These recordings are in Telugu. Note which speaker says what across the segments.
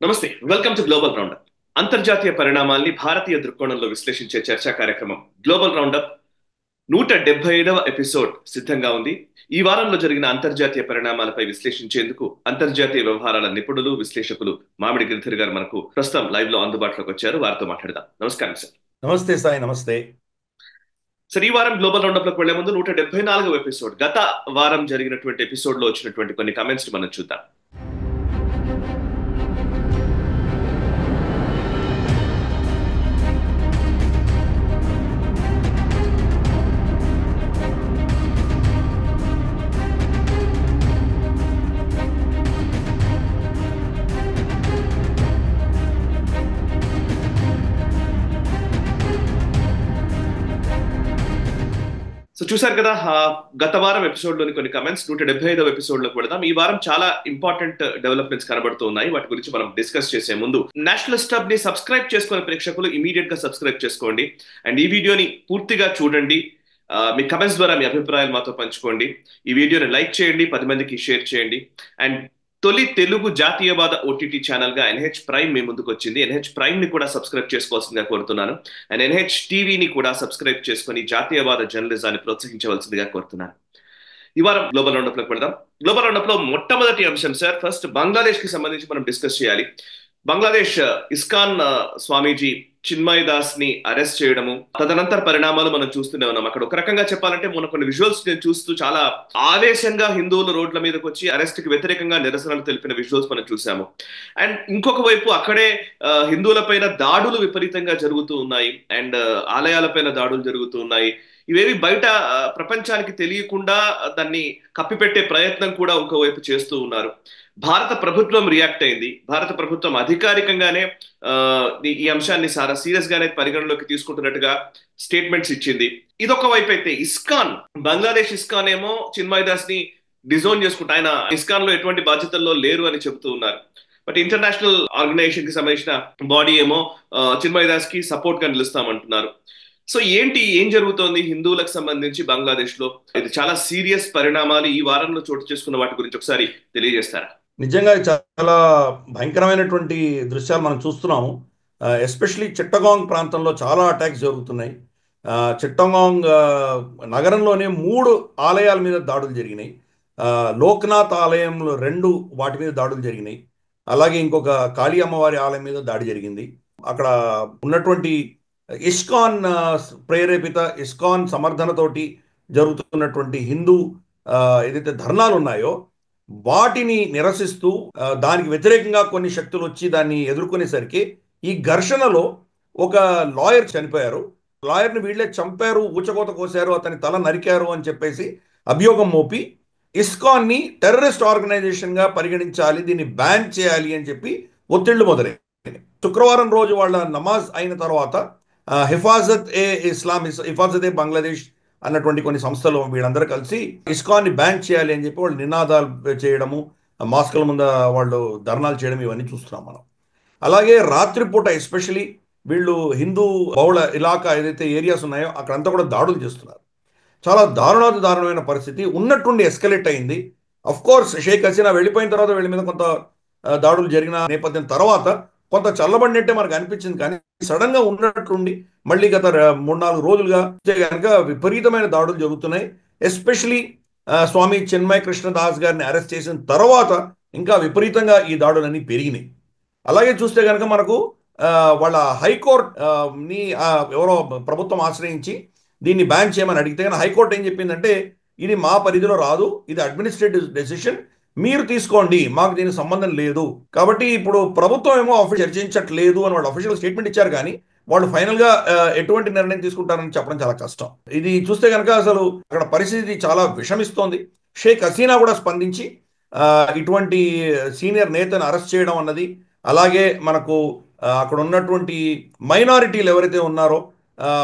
Speaker 1: నమస్తే, వెల్కమ్ టు గ్లోబల్ రౌండప్. అంతర్జాతీయ పరిణామాల్ని భారతీయ దృక్కోణంలో విశ్లేషించే చర్చా కార్యక్రమం గ్లోబల్ రౌండప్ 175వ ఎపిసోడ్ సిద్ధంగా ఉంది. ఈ వారంలో జరిగిన అంతర్జాతీయ పరిణామాలపై విశ్లేషించేందుకు అంతర్జాతీయ వ్యవహారాల నిపుణులు, విశ్లేషకులు మామిడి గిరిధర్ గారు మనకు ప్రస్తుతం లైవ్ లో అందుబాటులోకి వచ్చారు. వారితో మాట్లాడదాం. నమస్కారం సార్.
Speaker 2: నమస్తే సాయి. నమస్తే
Speaker 1: సార్, ఈ వారం గ్లోబల్ రౌండప్ లోకి వెళ్లే ముందు 174వ ఎపిసోడ్, గత వారం జరిగినటువంటి ఎపిసోడ్ లో వచ్చినటువంటి కొన్ని కామెంట్స్ మనం చూద్దాం. సో చూసారు కదా, గత వారం ఎపిసోడ్ లోని కొన్ని కమెంట్స్. 175వ ఎపిసోడ్ లోకి వెళదాం. ఈ వారం చాలా ఇంపార్టెంట్ డెవలప్మెంట్స్ కనబడుతూ ఉన్నాయి. వాటి గురించి మనం డిస్కస్ చేసే ముందు నేషనలిస్ట్ హబ్ ని సబ్స్క్రైబ్ చేసుకునే ప్రేక్షకులు ఇమీడియట్ గా సబ్స్క్రైబ్ చేసుకోండి అండ్ ఈ వీడియోని పూర్తిగా చూడండి. మీ కమెంట్స్ ద్వారా మీ అభిప్రాయాలు మాతో పంచుకోండి. ఈ వీడియోని లైక్ చేయండి, 10 మందికి షేర్ చేయండి. అండ్ తొలి తెలుగు జాతీయవాద ఓటీటీ ఛానల్ గా ఎన్హెచ్ ప్రైమ్ మీ ముందుకు వచ్చింది. ఎన్హెచ్ ప్రైమ్ ని కూడా సబ్స్క్రైబ్ చేసుకోవాల్సిందిగా కోరుతున్నాను. అండ్ ఎన్హెచ్ టీవీని కూడా సబ్స్క్రైబ్ చేసుకుని జాతీయవాద జర్నలిజాన్ని ప్రోత్సహించవలసిందిగా కోరుతున్నాను. ఈ వారం గ్లోబల్ రౌండప్ లోకి వెళ్దాం. గ్లోబల్ రౌండప్ లో మొట్టమొదటి అంశం సార్, ఫస్ట్ బంగ్లాదేశ్ కి సంబంధించి మనం డిస్కస్ చేయాలి. బంగ్లాదేశ్ ఇస్కాన్ స్వామీజీ చిన్మయ్ దాస్ ని అరెస్ట్ చేయడము, తదనంతర పరిణామాలు మనం చూస్తూనే ఉన్నాం. అక్కడ ఒక రకంగా చెప్పాలంటే మొన్న కొన్ని విజువల్స్ నేను చూస్తూ చాలా ఆవేశంగా హిందువులు రోడ్ల మీదకి వచ్చి అరెస్ట్ కి వ్యతిరేకంగా నిరసనలు తెలిపిన విజువల్స్ మనం చూసాము. అండ్ ఇంకొక వైపు అక్కడే హిందువుల పైన దాడులు విపరీతంగా జరుగుతూ ఉన్నాయి అండ్ ఆలయాల పైన దాడులు జరుగుతూ ఉన్నాయి. ఇవేవి బయట ప్రపంచానికి తెలియకుండా దాన్ని కప్పిపెట్టే ప్రయత్నం కూడా ఇంకోవైపు చేస్తూ ఉన్నారు. భారత ప్రభుత్వం రియాక్ట్ అయింది. భారత ప్రభుత్వం అధికారికంగానే ఈ అంశాన్ని చాలా సీరియస్ గానే పరిగణలోకి తీసుకుంటున్నట్టుగా స్టేట్మెంట్స్ ఇచ్చింది. ఇదొక వైపు అయితే ఇస్కాన్, బంగ్లాదేశ్ ఇస్కాన్ ఏమో చిన్మయ్ దాస్ ని డిజోన్ చేసుకుంటూ ఆయన ఇస్కాన్ లో ఎటువంటి బాధ్యతల్లో లేరు అని చెబుతూ ఉన్నారు. బట్ ఇంటర్నేషనల్ ఆర్గనైజేషన్ కి సంబంధించిన బాడీ ఏమో చిన్మయ్ దాస్ కి సపోర్ట్ గా నిలుస్తామంటున్నారు. సో ఏం జరుగుతోంది హిందువులకు సంబంధించి బంగ్లాదేశ్ లో? ఇది చాలా సీరియస్ పరిణామాలు ఈ వారంలో చోటు చేసుకున్న వాటి గురించి ఒకసారి తెలియజేస్తారా?
Speaker 2: నిజంగా చాలా భయంకరమైనటువంటి దృశ్యాలు మనం చూస్తున్నాము. ఎస్పెషలీ చిట్టగాంగ్ ప్రాంతంలో చాలా అటాక్స్ జరుగుతున్నాయి. చిట్టగాంగ్ నగరంలోనే 3 ఆలయాల మీద దాడులు జరిగినాయి. లోక్నాథ్ ఆలయంలో 2 వాటి మీద దాడులు జరిగినాయి. అలాగే ఇంకొక కాళీ అమ్మవారి ఆలయం మీద దాడి జరిగింది. అక్కడ ఉన్నటువంటి ఇస్కాన్ ప్రేరేపిత, ఇస్కాన్ సమర్థనతోటి జరుగుతున్నటువంటి హిందూ ఏదైతే ధర్నాలు ఉన్నాయో వాటిని నిరసిస్తూ దానికి వ్యతిరేకంగా కొన్ని శక్తులు వచ్చి దాన్ని ఎదుర్కొనేసరికి ఈ ఘర్షణలో ఒక లాయర్ చనిపోయారు. లాయర్ని వీళ్ళే చంపారు, ఊచకోత కోసారు, అతని తల నరికారు అని చెప్పేసి అభియోగం మోపి ఇస్కాన్ని టెర్రరిస్ట్ ఆర్గనైజేషన్గా పరిగణించాలి, దీన్ని బ్యాన్ చేయాలి అని చెప్పి ఒత్తిళ్లు మొదలయ్యాయి. శుక్రవారం రోజు వాళ్ళ నమాజ్ అయిన తర్వాత హిఫాజత్ ఏ బంగ్లాదేశ్ అన్నటువంటి కొన్ని సంస్థలు వీళ్ళందరూ కలిసి ఇస్కాన్ని బ్యాన్ చేయాలి అని చెప్పి వాళ్ళు నినాదాలు చేయడము, మాస్కుల ముందు వాళ్ళు ధర్నాలు చేయడం ఇవన్నీ చూస్తున్నాం మనం. అలాగే రాత్రిపూట ఎస్పెషలీ వీళ్ళు హిందూ బహుళ ఇలాకా ఏదైతే ఏరియాస్ ఉన్నాయో అక్కడంతా కూడా దాడులు చేస్తున్నారు. చాలా దారుణమైన పరిస్థితి ఉన్నట్టుండి ఎస్కలేట్ అయింది. అఫ్ కోర్స్ షేక్ హసీనా వెళ్ళిపోయిన తర్వాత వీళ్ళ మీద కొంత దాడులు జరిగిన నేపథ్యం తర్వాత కొంత చల్లబడినట్టే మనకు అనిపించింది. కానీ సడన్ గా ఉన్నట్టుండి మళ్ళీ గత 3-4 రోజులుగా కనుక విపరీతమైన దాడులు జరుగుతున్నాయి. ఎస్పెషలీ స్వామి చిన్మయ్ కృష్ణ దాస్ గారిని అరెస్ట్ చేసిన తర్వాత ఇంకా విపరీతంగా ఈ దాడులన్నీ పెరిగినాయి. అలాగే చూస్తే కనుక మనకు వాళ్ళ హైకోర్టు ని ఎవరో ప్రభుత్వం ఆశ్రయించి దీన్ని బ్యాన్ చేయమని అడిగితే కానీ హైకోర్టు ఏం చెప్పిందంటే ఇది మా పరిధిలో రాదు, ఇది అడ్మినిస్ట్రేటివ్ డెసిషన్, మీరు తీసుకోండి, మాకు దీనికి సంబంధం లేదు. కాబట్టి ఇప్పుడు ప్రభుత్వం ఏమో చర్చించట్లేదు అని వాళ్ళు అఫీషియల్ స్టేట్మెంట్ ఇచ్చారు. కానీ వాళ్ళు ఫైనల్ గా ఎటువంటి నిర్ణయం తీసుకుంటారని చెప్పడం చాలా కష్టం. ఇది చూస్తే కనుక అసలు అక్కడ పరిస్థితి చాలా విషమిస్తోంది. షేక్ హసీనా కూడా స్పందించి ఇటువంటి సీనియర్ నేతను అరెస్ట్ చేయడం అన్నది, అలాగే మనకు అక్కడ ఉన్నటువంటి మైనారిటీలు ఎవరైతే ఉన్నారో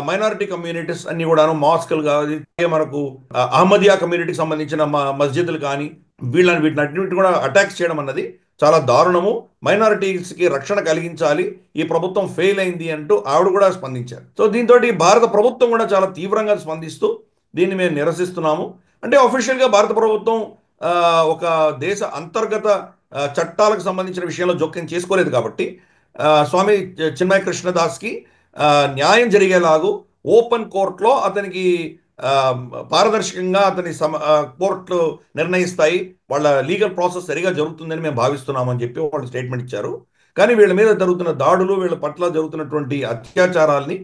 Speaker 2: మైనారిటీ కమ్యూనిటీస్ అన్ని కూడాను మాస్కులు కానీ మనకు అహ్మదియా కమ్యూనిటీకి సంబంధించిన మస్జిద్లు కానీ వీటిని కూడా అటాక్స్ చేయడం అన్నది చాలా దారుణము. మైనారిటీస్కి రక్షణ కలిగించాలి, ఈ ప్రభుత్వం ఫెయిల్ అయింది అంటూ ఆవిడ కూడా స్పందించారు. సో దీంతో భారత ప్రభుత్వం కూడా చాలా తీవ్రంగా స్పందిస్తూ దీన్ని మేము నిరసిస్తున్నాము. అంటే అఫీషియల్గా భారత ప్రభుత్వం ఒక దేశ అంతర్గత చట్టాలకు సంబంధించిన విషయంలో జోక్యం చేసుకోలేదు కాబట్టి స్వామి చిన్మయ కృష్ణదాస్కి న్యాయం జరిగేలాగు ఓపెన్ కోర్టులో అతనికి ఆ, పారదర్శకంగా అతని కోర్టులు నిర్ణయిస్తాయి, వాళ్ళ లీగల్ ప్రాసెస్ సరిగా జరుగుతుందని మేము భావిస్తున్నామని చెప్పి వాళ్ళు స్టేట్మెంట్ ఇచ్చారు. కానీ వీళ్ళ మీద జరుగుతున్న దాడులు, వీళ్ళ పట్ల జరుగుతున్నటువంటి అత్యాచారాల్ని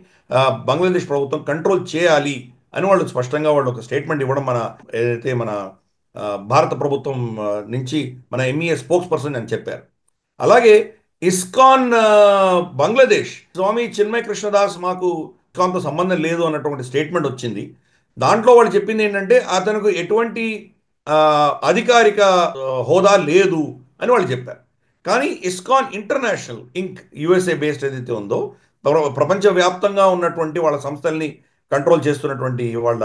Speaker 2: బంగ్లాదేశ్ ప్రభుత్వం కంట్రోల్ చేయాలి అని వాళ్ళు స్పష్టంగా వాళ్ళు ఒక స్టేట్మెంట్ ఇవ్వడం మన ఏదైతే మన భారత ప్రభుత్వం నుంచి మన ఎంఈఏ స్పోక్స్ పర్సన్ అని చెప్పారు. అలాగే ఇస్కాన్ బంగ్లాదేశ్ స్వామి చిన్మయ కృష్ణదాస్ మాకు ఇస్కాన్తో సంబంధం లేదు అన్నటువంటి స్టేట్మెంట్ వచ్చింది. దాంట్లో వాళ్ళు చెప్పింది ఏంటంటే అతనికి ఎటువంటి అధికారిక హోదా లేదు అని వాళ్ళు చెప్పారు. కానీ ఇస్కాన్ ఇంటర్నేషనల్ ఇంక్ యుఎస్ఏ బేస్డ్ ఏదైతే ఉందో ప్రపంచవ్యాప్తంగా ఉన్నటువంటి వాళ్ళ సంస్థల్ని కంట్రోల్ చేస్తున్నటువంటి వాళ్ళ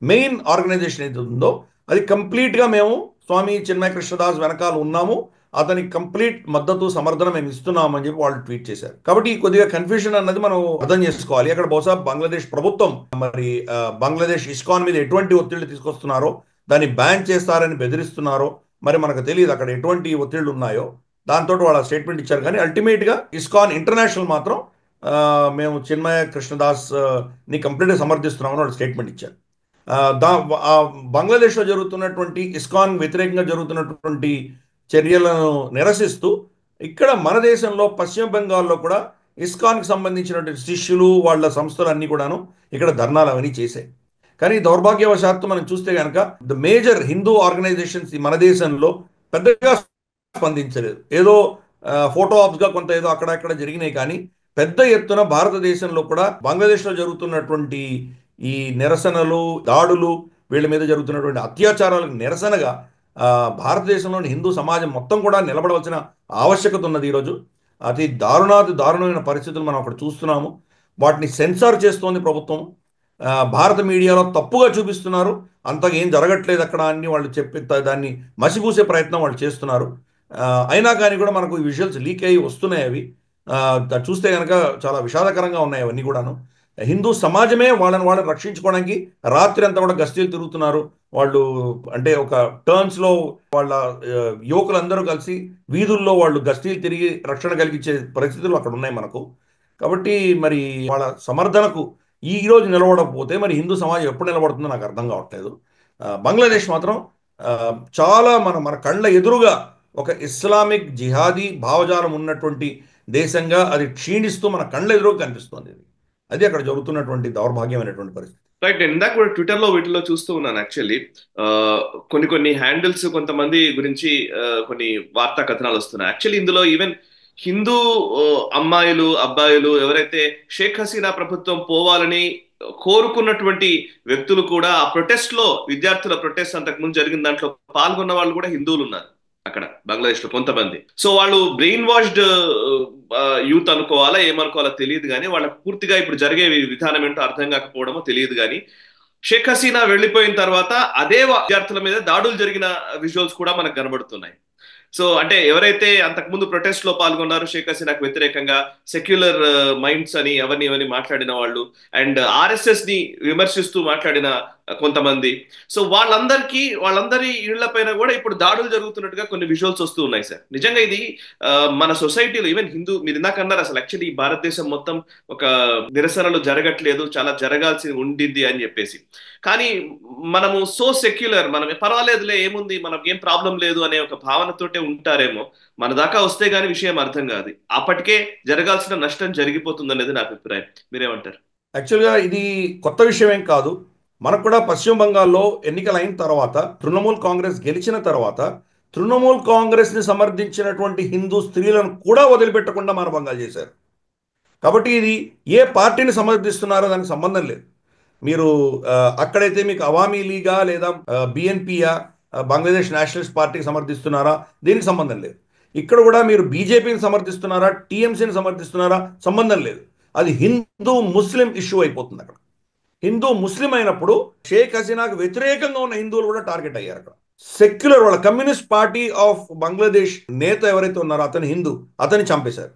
Speaker 2: మెయిన్ ఆర్గనైజేషన్ ఏదైతే ఉందో అది కంప్లీట్గా మేము స్వామి చిన్మయ కృష్ణదాస్ వెనకాల ఉన్నాము, అతనికి కంప్లీట్ మద్దతు సమర్థన మేము ఇస్తున్నామని చెప్పి వాళ్ళు ట్వీట్ చేశారు. కాబట్టి కొద్దిగా కన్ఫ్యూజన్ అన్నది మనం అర్థం చేసుకోవాలి. అక్కడ బహుశా బంగ్లాదేశ్ ప్రభుత్వం మరి బంగ్లాదేశ్ ఇస్కాన్ మీద ఎటువంటి ఒత్తిళ్లు తీసుకొస్తున్నారో, దాన్ని బ్యాన్ చేస్తారని బెదిరిస్తున్నారో మరి మనకు తెలియదు అక్కడ ఎటువంటి ఒత్తిళ్లు ఉన్నాయో. దాంతో వాళ్ళ స్టేట్మెంట్ ఇచ్చారు. కానీ అల్టిమేట్గా ఇస్కాన్ ఇంటర్నేషనల్ మాత్రం మేము చిన్మయ కృష్ణదాస్ ని కంప్లీట్గా సమర్థిస్తున్నామని వాళ్ళు స్టేట్మెంట్ ఇచ్చారు. బంగ్లాదేశ్లో జరుగుతున్నటువంటి ఇస్కాన్ వ్యతిరేకంగా జరుగుతున్నటువంటి చర్యలను నిరసిస్తూ ఇక్కడ మన దేశంలో పశ్చిమ బెంగాల్లో కూడా ఇస్కాన్కి సంబంధించినటువంటి శిష్యులు వాళ్ళ సంస్థలు అన్నీ కూడాను ఇక్కడ ధర్నాలు అవన్నీ చేశాయి. కానీ దౌర్భాగ్యవశాత్తు మనం చూస్తే కనుక ద మేజర్ హిందూ ఆర్గనైజేషన్స్ మన దేశంలో పెద్దగా స్పందించలేదు. ఏదో ఫోటో ఆప్స్గా కొంత ఏదో అక్కడక్కడ జరిగినాయి. కానీ పెద్ద ఎత్తున భారతదేశంలో కూడా బంగ్లాదేశ్లో జరుగుతున్నటువంటి ఈ నిరసనలు, దాడులు, వీళ్ళ మీద జరుగుతున్నటువంటి అత్యాచారాలకు నిరసనగా భారతదేశంలోని హిందూ సమాజం మొత్తం కూడా నిలబడవలసిన ఆవశ్యకత ఉన్నది. ఈరోజు అతి దారుణమైన పరిస్థితులు మనం అక్కడ చూస్తున్నాము. వాటిని సెన్సార్ చేస్తోంది ప్రభుత్వం. భారత మీడియాలో తప్పుగా చూపిస్తున్నారు, అంతగా ఏం జరగట్లేదు అక్కడ అని వాళ్ళు చెప్పి దాన్ని మసిపూసే ప్రయత్నం వాళ్ళు చేస్తున్నారు. అయినా కానీ కూడా మనకు ఈ విజువల్స్ లీక్ అయ్యి వస్తున్నాయి. అవి చూస్తే కనుక చాలా విషాదకరంగా ఉన్నాయి అవన్నీ కూడాను. హిందూ సమాజమే వాళ్ళని రక్షించుకోవడానికి రాత్రి అంతా కూడా గస్తీలు తిరుగుతున్నారు. వాళ్ళు అంటే ఒక టర్న్స్లో వాళ్ళ యువకులందరూ కలిసి వీధుల్లో వాళ్ళు గస్తీలు తిరిగి రక్షణ కలిగించే పరిస్థితులు అక్కడ ఉన్నాయి మనకు. కాబట్టి మరి వాళ్ళ సమర్థనకు ఈ రోజు నిలబడకపోతే మరి హిందూ సమాజం ఎప్పుడు నిలబడుతుందో నాకు అర్థం కావట్లేదు. బంగ్లాదేశ్ మాత్రం చాలా మన కళ్ళ ఎదురుగా ఒక ఇస్లామిక్ జిహాదీ భావజాలం ఉన్నటువంటి దేశంగా అది క్షీణిస్తూ మన కళ్ళ ఎదురుగా కనిపిస్తుంది. అది అక్కడ జరుగుతున్నటువంటి దౌర్భాగ్యమైనటువంటి పరిస్థితి.
Speaker 1: రైట్. నేను ఇందాక కూడా ట్విట్టర్లో వీటిలో చూస్తూ ఉన్నాను. యాక్చువల్లీ కొన్ని హ్యాండిల్స్ కొంతమంది గురించి కొన్ని వార్తా కథనాలు వస్తున్నాయి. యాక్చువల్లీ ఇందులో ఈవెన్ హిందూ అమ్మాయిలు, అబ్బాయిలు ఎవరైతే షేక్ హసీనా ప్రభుత్వం పోవాలని కోరుకున్నటువంటి వ్యక్తులు కూడా ఆ ప్రొటెస్ట్ లో, విద్యార్థుల ప్రొటెస్ట్ అంతకుముందు జరిగిన దాంట్లో పాల్గొన్న వాళ్ళు కూడా హిందువులు ఉన్నారు అక్కడ బంగ్లాదేశ్ లో కొంతమంది. సో వాళ్ళు బ్రెయిన్ వాష్డ్ యూత్ అనుకోవాలా ఏమనుకోవాలా తెలియదు, కానీ వాళ్ళకి పూర్తిగా ఇప్పుడు జరిగే విధానం ఏంటో అర్థం కాకపోవడమో తెలియదు. కానీ షేక్ హసీనా వెళ్ళిపోయిన తర్వాత అదే విద్యార్థుల మీద దాడులు జరిగిన విజువల్స్ కూడా మనకు కనబడుతున్నాయి. సో అంటే ఎవరైతే అంతకుముందు ప్రొటెస్ట్ లో పాల్గొన్నారో షేక్ హసీనాకు వ్యతిరేకంగా, సెక్యులర్ మైండ్స్ అని ఎవరిని మాట్లాడిన వాళ్ళు, అండ్ ఆర్ఎస్ఎస్ ని విమర్శిస్తూ మాట్లాడిన కొంతమంది, సో వాళ్ళందరి ఇళ్ల పైన కూడా ఇప్పుడు దాడులు జరుగుతున్నట్టుగా కొన్ని విజువల్స్ వస్తూ ఉన్నాయి సార్. నిజంగా ఇది మన సొసైటీలో ఈవెన్ హిందూ, మీరు ఇందాక అన్నారు అసలు యాక్చువల్లీ ఈ భారతదేశం మొత్తం ఒక నిరసనలు జరగట్లేదు, చాలా జరగాల్సి ఉండింది అని చెప్పేసి. కానీ మనము సో సెక్యులర్, మనం పర్వాలేదులే ఏముంది, మనకి ఏం ప్రాబ్లం లేదు అనే ఒక భావనతోటే ఉంటారేమో. మన దాకా వస్తే గానీ విషయం అర్థం కాదు, అప్పటికే జరగాల్సిన నష్టం జరిగిపోతుంది అనేది నా అభిప్రాయం. మీరేమంటారు?
Speaker 2: యాక్చువల్గా ఇది కొత్త విషయం ఏం కాదు. మనకు కూడా పశ్చిమ బంగాల్లో ఎన్నికలు అయిన తర్వాత, తృణమూల్ కాంగ్రెస్ గెలిచిన తర్వాత తృణమూల్ కాంగ్రెస్ని సమర్థించినటువంటి హిందూ స్త్రీలను కూడా వదిలిపెట్టకుండా మానభంగాలు చేశారు. కాబట్టి ఇది ఏ పార్టీని సమర్థిస్తున్నారో దానికి సంబంధం లేదు. మీరు అక్కడైతే మీకు అవామీ లీగా లేదా బిఎన్పియా, బంగ్లాదేశ్ నేషనలిస్ట్ పార్టీకి సమర్థిస్తున్నారా, దీనికి సంబంధం లేదు. ఇక్కడ కూడా మీరు బీజేపీని సమర్థిస్తున్నారా, టీఎంసీని సమర్థిస్తున్నారా, సంబంధం లేదు. అది హిందూ ముస్లిం ఇష్యూ అయిపోతుంది. అక్కడ హిందూ ముస్లిం అయినప్పుడు షేక్ హసీనాకు వ్యతిరేకంగా ఉన్న హిందువులు కూడా టార్గెట్ అయ్యారు. అక్కడ సెక్యులర్ వాళ్ళ కమ్యూనిస్ట్ పార్టీ ఆఫ్ బంగ్లాదేశ్ నేత ఎవరైతే ఉన్నారో అతను హిందూ, అతన్ని చంపేశారు.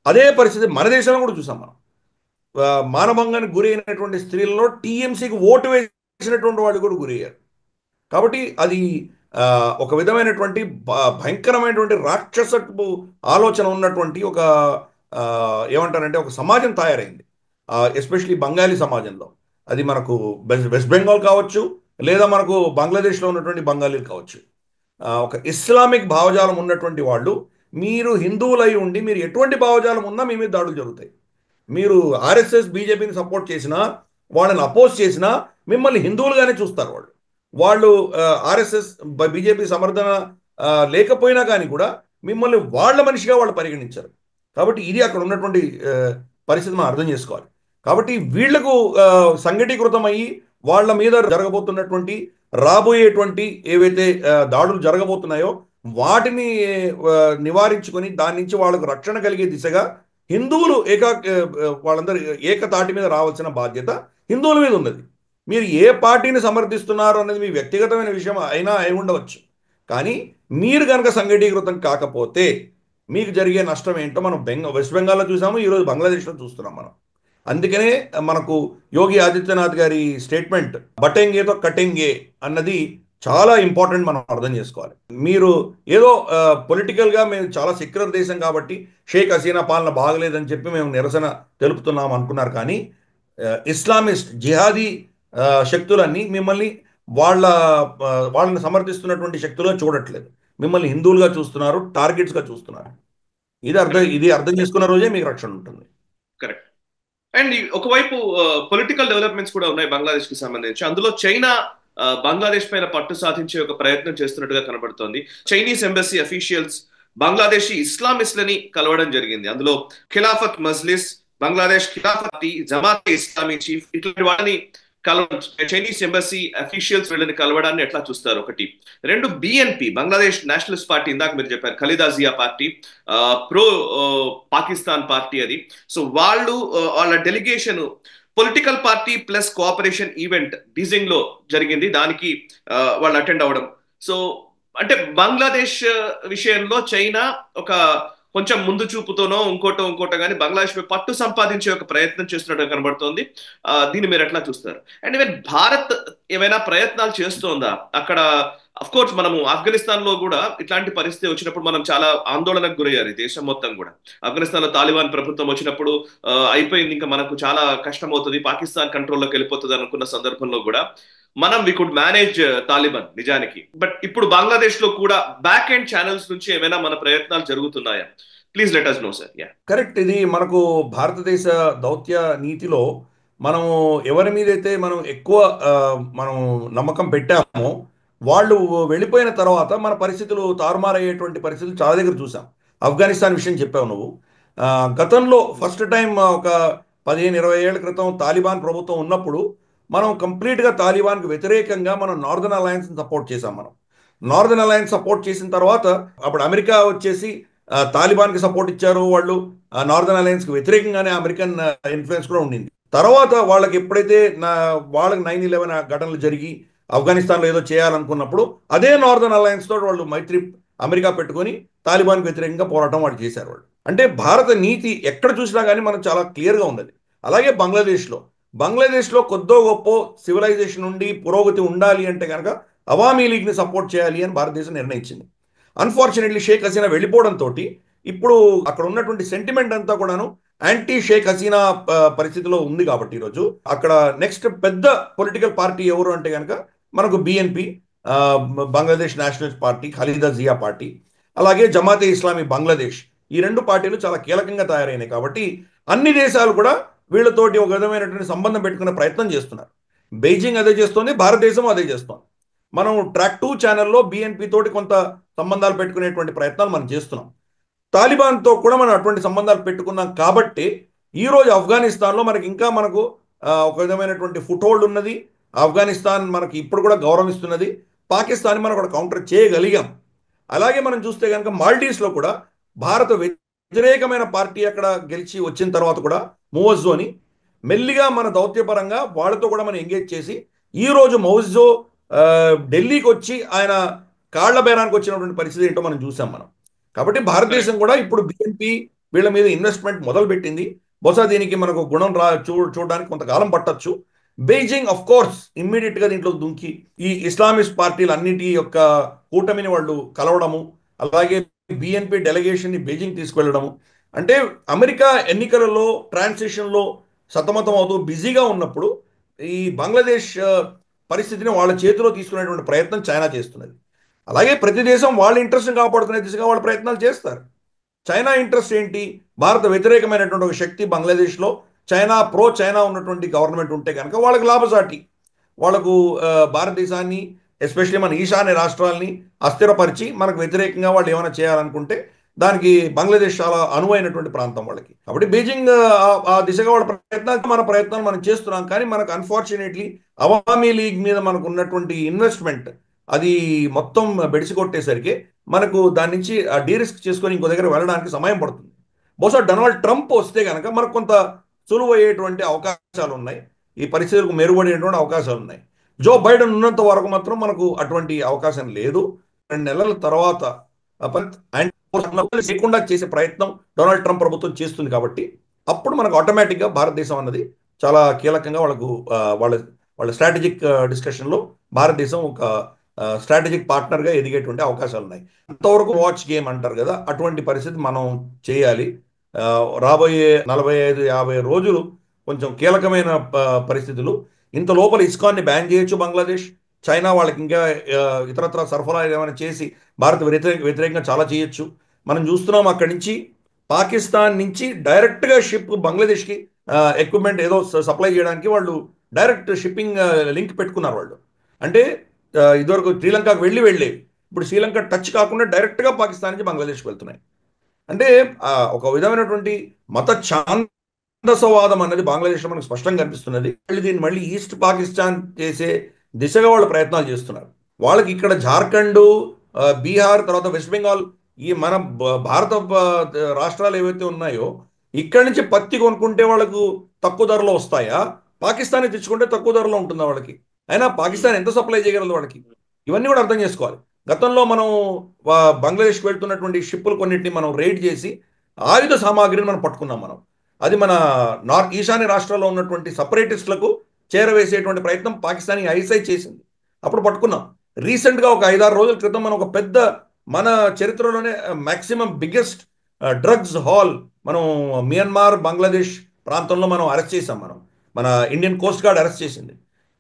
Speaker 2: అదే పరిస్థితి మన దేశంలో కూడా చూసాం మనం. మానభంగానికి గురి అయినటువంటి స్త్రీలలో టీఎంసీకి ఓటు వేసినటువంటి వాళ్ళు కూడా గురయ్యారు. కాబట్టి అది ఆ, ఒక విధమైనటువంటి భయంకరమైనటువంటి రాక్షసపు ఆలోచన ఉన్నటువంటి ఒక ఆ, ఏమంటారంటే ఒక సమాజం తయారైంది, ఎస్పెషలీ బంగాలీ సమాజంలో. అది మనకు వెస్ట్ బెంగాల్ కావచ్చు, లేదా మనకు బంగ్లాదేశ్లో ఉన్నటువంటి బంగాలీలు కావచ్చు. ఒక ఇస్లామిక్ భావజాలం ఉన్నటువంటి వాళ్ళు, మీరు హిందువులై ఉండి మీరు ఎటువంటి భావజాలం ఉన్నా మీ మీద దాడులు జరుగుతాయి. మీరు ఆర్ఎస్ఎస్ బీజేపీని సపోర్ట్ చేసినా, వాళ్ళని అపోజ్ చేసినా మిమ్మల్ని హిందువులుగానే చూస్తారు వాళ్ళు. వాళ్ళు ఆర్ఎస్ఎస్ బీజేపీ సమర్థన లేకపోయినా కానీ కూడా మిమ్మల్ని వాళ్ళ మనిషిగా వాళ్ళు పరిగణించారు. కాబట్టి ఇది అక్కడ ఉన్నటువంటి పరిస్థితి మనం అర్థం చేసుకోవాలి. కాబట్టి వీళ్లకు సంఘటీకృతం అయ్యి వాళ్ళ మీద జరగబోతున్నటువంటి రాబోయేటువంటి ఏవైతే దాడులు జరగబోతున్నాయో వాటిని నివారించుకొని దాని నుంచి వాళ్ళకు రక్షణ కలిగే దిశగా హిందువులు వాళ్ళందరూ ఏకతాటి మీద రావాల్సిన బాధ్యత హిందువుల మీద ఉన్నది. మీరు ఏ పార్టీని సమర్థిస్తున్నారు అనేది మీ వ్యక్తిగతమైన విషయం అయినా అయి ఉండవచ్చు, కానీ మీరు కనుక సంఘటీకృతం కాకపోతే మీకు జరిగే నష్టం ఏంటో మనం వెస్ట్ బెంగాల్లో చూసాము, ఈరోజు బంగ్లాదేశ్లో చూస్తున్నాం మనం. అందుకనే మనకు యోగి ఆదిత్యనాథ్ గారి స్టేట్మెంట్ బటెంగేతో కటెంగే అన్నది చాలా ఇంపార్టెంట్, మనం అర్థం చేసుకోవాలి. మీరు ఏదో పొలిటికల్గా మేము చాలా సెక్యులర్ దేశం కాబట్టి షేక్ హసీనా పాలన బాగలేదని చెప్పి మేము నిరసన తెలుపుతున్నాం అనుకున్నారు, కానీ ఇస్లామిస్ట్ జిహాదీ శక్తులన్నీ మిమ్మల్ని వాళ్ళ వాళ్ళని సమర్థిస్తున్నటువంటి శక్తులుగా చూడట్లేదు, మిమ్మల్ని హిందువులుగా చూస్తున్నారు, టార్గెట్స్గా చూస్తున్నారు. ఇది అర్థం చేసుకున్న రోజే మీకు రక్షణ ఉంటుంది.
Speaker 1: కరెక్ట్. అండ్ ఒకవైపు పొలిటికల్ డెవలప్మెంట్స్ కూడా ఉన్నాయి బంగ్లాదేశ్ కి సంబంధించి. అందులో చైనా బంగ్లాదేశ్ పైన పట్టు సాధించే ఒక ప్రయత్నం చేస్తున్నట్టుగా కనబడుతోంది. చైనీస్ ఎంబసీ అఫీషియల్స్ బంగ్లాదేశీ ఇస్లామిస్ట్లని కలవడం జరిగింది. అందులో ఖిలాఫత్ మజ్లిస్, బంగ్లాదేశ్ ఖిలాఫత్ పార్టీ, జమాతే ఇస్లామీ చీఫ్, ఇట్లాంటి వాళ్ళని చైనీస్ ఎంబసీ అఫీషియల్స్ వీళ్ళని కలవడాన్ని ఎట్లా చూస్తారు? ఒకటి. రెండు, బిఎన్పి బంగ్లాదేశ్ నేషనలిస్ట్ పార్టీ, ఇందాక మీరు చెప్పారు Khaleda Zia party, pro Pakistan party అది. సో వాళ్ళు వాళ్ళ delegation political party plus cooperation event Beijing లో జరిగింది, దానికి వాళ్ళు అటెండ్ అవ్వడం. సో అంటే బంగ్లాదేశ్ విషయంలో చైనా ఒక కొంచెం ముందు చూపుతోనో ఇంకోటో కానీ బంగ్లాదేశ్ పై పట్టు సంపాదించే ఒక ప్రయత్నం చేస్తున్నట్టు కనబడుతోంది. దీన్ని మీరు ఎట్లా చూస్తారు? అండ్ ఈవెన్ భారత్ ఏమైనా ప్రయత్నాలు చేస్తోందా అక్కడ? అఫ్ కోర్స్ మనము ఆఫ్ఘనిస్తాన్ లో కూడా ఇట్లాంటి పరిస్థితి వచ్చినప్పుడు మనం చాలా ఆందోళనకు గురయ్యారు ఈ దేశం మొత్తం కూడా. ఆఫ్ఘనిస్తాన్ లో తాలిబాన్ ప్రభుత్వం వచ్చినప్పుడు అయిపోయింది, ఇంకా మనకు చాలా కష్టం అవుతుంది, పాకిస్తాన్ కంట్రోల్లోకి వెళ్ళిపోతుంది అనుకున్న సందర్భంలో కూడా మనం వి కుడ్ మేనేజ్ తాలిబాన్ నిజానికి. బట్ ఇప్పుడు బంగ్లాదేశ్ లో కూడా బ్యాక్ ఎండ్ ఛానల్స్ నుంచి ఏమైనా మన ప్రయత్నాలు జరుగుతున్నాయా? Please let us know, sir. Yeah.
Speaker 2: Correct. ఇది మనకు భారతదేశ దౌత్య నీతిలో మనము ఎవరి మీదైతే మనం ఎక్కువ మనం నమ్మకం పెట్టామో వాళ్ళు వెళ్ళిపోయిన తర్వాత మన పరిస్థితులు తారుమారయ్యేటువంటి పరిస్థితులు చాలా దగ్గర చూసాం. ఆఫ్ఘనిస్తాన్ విషయం చెప్పావు నువ్వు. గతంలో ఫస్ట్ టైం ఒక 15-20 ఏళ్ల క్రితం తాలిబాన్ ప్రభుత్వం ఉన్నప్పుడు మనం కంప్లీట్గా తాలిబాన్కి వ్యతిరేకంగా మనం నార్దర్న్ అలయన్స్ని సపోర్ట్ చేసాం. మనం నార్దర్న్ అలయన్స్ సపోర్ట్ చేసిన తర్వాత అప్పుడు అమెరికా వచ్చేసి తాలిబాన్కి సపోర్ట్ ఇచ్చారు. వాళ్ళు నార్దర్న్ అలయన్స్కి వ్యతిరేకంగానే అమెరికన్ ఇన్ఫ్లుయెన్స్ కూడా ఉండింది. తర్వాత వాళ్ళకి ఎప్పుడైతే వాళ్ళకి 9/11 ఘటనలు జరిగి ఆఫ్ఘనిస్తాన్లో ఏదో చేయాలనుకున్నప్పుడు అదే నార్దర్న్ అలయన్స్ తోటి వాళ్ళు మైత్రి అమెరికా పెట్టుకొని తాలిబాన్కి వ్యతిరేకంగా పోరాటం వాళ్ళు చేశారు. వాళ్ళు అంటే భారత నీతి ఎక్కడ చూసినా కానీ మనకు చాలా క్లియర్గా ఉన్నది. అలాగే బంగ్లాదేశ్లో కొద్దో గొప్ప సివిలైజేషన్ ఉండి పురోగతి ఉండాలి అంటే కనుక అవామీ లీగ్ని సపోర్ట్ చేయాలి అని భారతదేశం నిర్ణయించింది. అన్ఫార్చునేట్లీ షేక్ హసీనా వెళ్ళిపోవడంతో ఇప్పుడు అక్కడ ఉన్నటువంటి సెంటిమెంట్ అంతా కూడాను యాంటీ షేక్ హసీనా పరిస్థితిలో ఉంది. కాబట్టి ఈరోజు అక్కడ నెక్స్ట్ పెద్ద పొలిటికల్ పార్టీ ఎవరు అంటే కనుక మనకు BNP, Bangladesh nationalist party, Khaleda Zia party, అలాగే జమాతే ఇస్లామీ బంగ్లాదేశ్. ఈ రెండు పార్టీలు చాలా కీలకంగా తయారైనాయి. కాబట్టి అన్ని దేశాలు కూడా వీళ్ళతోటి ఒక విధమైనటువంటి సంబంధం పెట్టుకునే ప్రయత్నం చేస్తున్నారు. బెయిజింగ్ అదే చేస్తోంది, భారతదేశం అదే చేస్తోంది. మనం ట్రాక్ 2 ఛానల్లో బిఎన్పి తోటి కొంత సంబంధాలు పెట్టుకునేటువంటి ప్రయత్నాలు మనం చేస్తున్నాం. తాలిబాన్తో కూడా మనం అటువంటి సంబంధాలు పెట్టుకున్నాం. కాబట్టి ఈరోజు ఆఫ్ఘనిస్తాన్లో మనకు ఒక విధమైనటువంటి ఫుట్ హోల్డ్ ఉన్నది. ఆఫ్ఘనిస్తాన్ మనకి ఇప్పుడు కూడా గౌరవిస్తున్నది. పాకిస్తాన్ మనం కూడా కౌంటర్ చేయగలిగాం. అలాగే మనం చూస్తే కనుక మాల్డీవ్స్లో కూడా భారత వ్యతిరేకమైన పార్టీ అక్కడ గెలిచి వచ్చిన తర్వాత కూడా మౌజో అని మెల్లిగా మన దౌత్యపరంగా వాళ్ళతో కూడా మనం ఎంగేజ్ చేసి ఈరోజు మౌజో ఢిల్లీకి వచ్చి ఆయన కాళ్ల బేరానికి వచ్చినటువంటి పరిస్థితి ఏంటో మనం చూసాం మనం. కాబట్టి భారతదేశం కూడా ఇప్పుడు బిఎన్పి వీళ్ళ మీద ఇన్వెస్ట్మెంట్ మొదలుపెట్టింది. బహుశా దీనికి మనకు గుణం చూడడానికి కొంతకాలం పట్టచ్చు. బీజింగ్ ఆఫ్ కోర్స్ ఇమ్మీడియట్గా దీంట్లో దుంకి ఈ ఇస్లామిస్ట్ పార్టీలు అన్నిటి యొక్క కూటమిని వాళ్ళు కలవడము, అలాగే బిఎన్పి డెలిగేషన్ని బీజింగ్ తీసుకువెళ్ళడము. అంటే అమెరికా ఎన్నికలలో ట్రాన్సిషన్లో సతమతం అవుతూ బిజీగా ఉన్నప్పుడు ఈ బంగ్లాదేశ్ పరిస్థితిని వాళ్ళ చేతిలో తీసుకునేటువంటి ప్రయత్నం చైనా చేస్తున్నది. అలాగే ప్రతి దేశం వాళ్ళ ఇంట్రెస్ట్ని కాపాడుకునే దిశగా వాళ్ళ ప్రయత్నాలు చేస్తారు. చైనా ఇంట్రెస్ట్ ఏంటి? భారత వ్యతిరేకమైనటువంటి ఒక శక్తి బంగ్లాదేశ్లో చైనా ఉన్నటువంటి గవర్నమెంట్ ఉంటే కనుక వాళ్ళకి లాభసాటి. వాళ్ళకు భారతదేశాన్ని ఎస్పెషల్లీ మన ఈశాన్య రాష్ట్రాలని అస్థిరపరిచి మనకు వ్యతిరేకంగా వాళ్ళు ఏమైనా చేయాలనుకుంటే దానికి బంగ్లాదేశ్ చాలా అనువైనటువంటి ప్రాంతం వాళ్ళకి. కాబట్టి బీజింగ్ ఆ దిశగా వాళ్ళ ప్రయత్నాలు మనం చేస్తున్నాం. కానీ మనకు అన్ఫార్చునేట్లీ అవామీ లీగ్ మీద మనకు ఉన్నటువంటి ఇన్వెస్ట్మెంట్ అది మొత్తం బెడిసి కొట్టేసరికి మనకు దాని నుంచి డీరిస్క్ చేసుకొని ఇంకో దగ్గర వెళ్ళడానికి సమయం పడుతుంది. బహుశా డొనాల్డ్ ట్రంప్ వస్తే కనుక మనకు కొంత సులువయ్యేటువంటి అవకాశాలు ఉన్నాయి, ఈ పరిస్థితులకు మెరుగుపడేటువంటి అవకాశాలు ఉన్నాయి. జో బైడెన్ ఉన్నంత వరకు మాత్రం మనకు అటువంటి అవకాశం లేదు. 2 నెలల తర్వాత లేకుండా చేసే ప్రయత్నం డొనాల్డ్ ట్రంప్ ప్రభుత్వం చేస్తుంది. కాబట్టి అప్పుడు మనకు ఆటోమేటిక్గా భారతదేశం అన్నది చాలా కీలకంగా వాళ్ళకు వాళ్ళ వాళ్ళ స్ట్రాటజిక్ డిస్కషన్లో భారతదేశం ఒక స్ట్రాటజిక్ పార్ట్నర్గా ఎదిగేటువంటి అవకాశాలు ఉన్నాయి. అంతవరకు వాచ్ గేమ్ అంటారు కదా, అటువంటి పరిస్థితి మనం చేయాలి. రాబోయే 45-50 రోజులు కొంచెం కీలకమైన పరిస్థితులు. ఇంత లోపల ఇస్కాన్ని బ్యాన్ చేయొచ్చు బంగ్లాదేశ్. చైనా వాళ్ళకి ఇంకా ఇతరత్ర సరఫరా ఏమైనా చేసి భారత వ్యతిరేకంగా చాలా చేయొచ్చు. మనం చూస్తున్నాం అక్కడి నుంచి పాకిస్తాన్ నుంచి డైరెక్ట్గా షిప్ బంగ్లాదేశ్కి ఎక్విప్మెంట్ ఏదో సప్లై చేయడానికి వాళ్ళు డైరెక్ట్ షిప్పింగ్ లింక్ పెట్టుకున్నారు వాళ్ళు. అంటే ఇదివరకు శ్రీలంకకు వెళ్ళేవి, ఇప్పుడు శ్రీలంక టచ్ కాకుండా డైరెక్ట్గా పాకిస్తాన్ నుంచి బంగ్లాదేశ్కి వెళ్తున్నాయి. అంటే ఒక విధమైనటువంటి మత ఛాందసవాదం అన్నది బంగ్లాదేశ్లో మనకు స్పష్టంగా కనిపిస్తున్నది. దీన్ని మళ్ళీ ఈస్ట్ పాకిస్తాన్ చేసే దిశగా వాళ్ళు ప్రయత్నాలు చేస్తున్నారు. వాళ్ళకి ఇక్కడ జార్ఖండ్, బీహార్, తర్వాత వెస్ట్ బెంగాల్, ఈ మన భారత రాష్ట్రాలు ఏవైతే ఉన్నాయో ఇక్కడి నుంచి పత్తి కొనుక్కుంటే వాళ్ళకు తక్కువ ధరలో వస్తాయా, పాకిస్తాన్ తెచ్చుకుంటే తక్కువ ధరలో ఉంటుందా వాళ్ళకి? అయినా పాకిస్తాన్ ఎంత సప్లై చేయగలదు వాళ్ళకి? ఇవన్నీ కూడా అర్థం చేసుకోవాలి. గతంలో మనం బంగ్లాదేశ్కి వెళ్తున్నటువంటి షిప్పులు కొన్నింటిని మనం రైడ్ చేసి ఆయుధ సామాగ్రిని మనం పట్టుకున్నాం. అది మన ఈశాన్య రాష్ట్రాల్లో ఉన్నటువంటి సపరేటిస్టులకు చేరవేసేటువంటి ప్రయత్నం పాకిస్తాన్ ఐఎస్ఐ చేసింది, అప్పుడు పట్టుకున్నాం. రీసెంట్గా ఒక 5-6 రోజుల క్రితం మనం ఒక పెద్ద మన చరిత్రలోనే మ్యాక్సిమం బిగ్గెస్ట్ డ్రగ్స్ హాల్ మనం మియన్మార్, బంగ్లాదేశ్ ప్రాంతంలో మనం అరెస్ట్ చేసాం. మన ఇండియన్ కోస్ట్ గార్డ్ అరెస్ట్ చేసింది.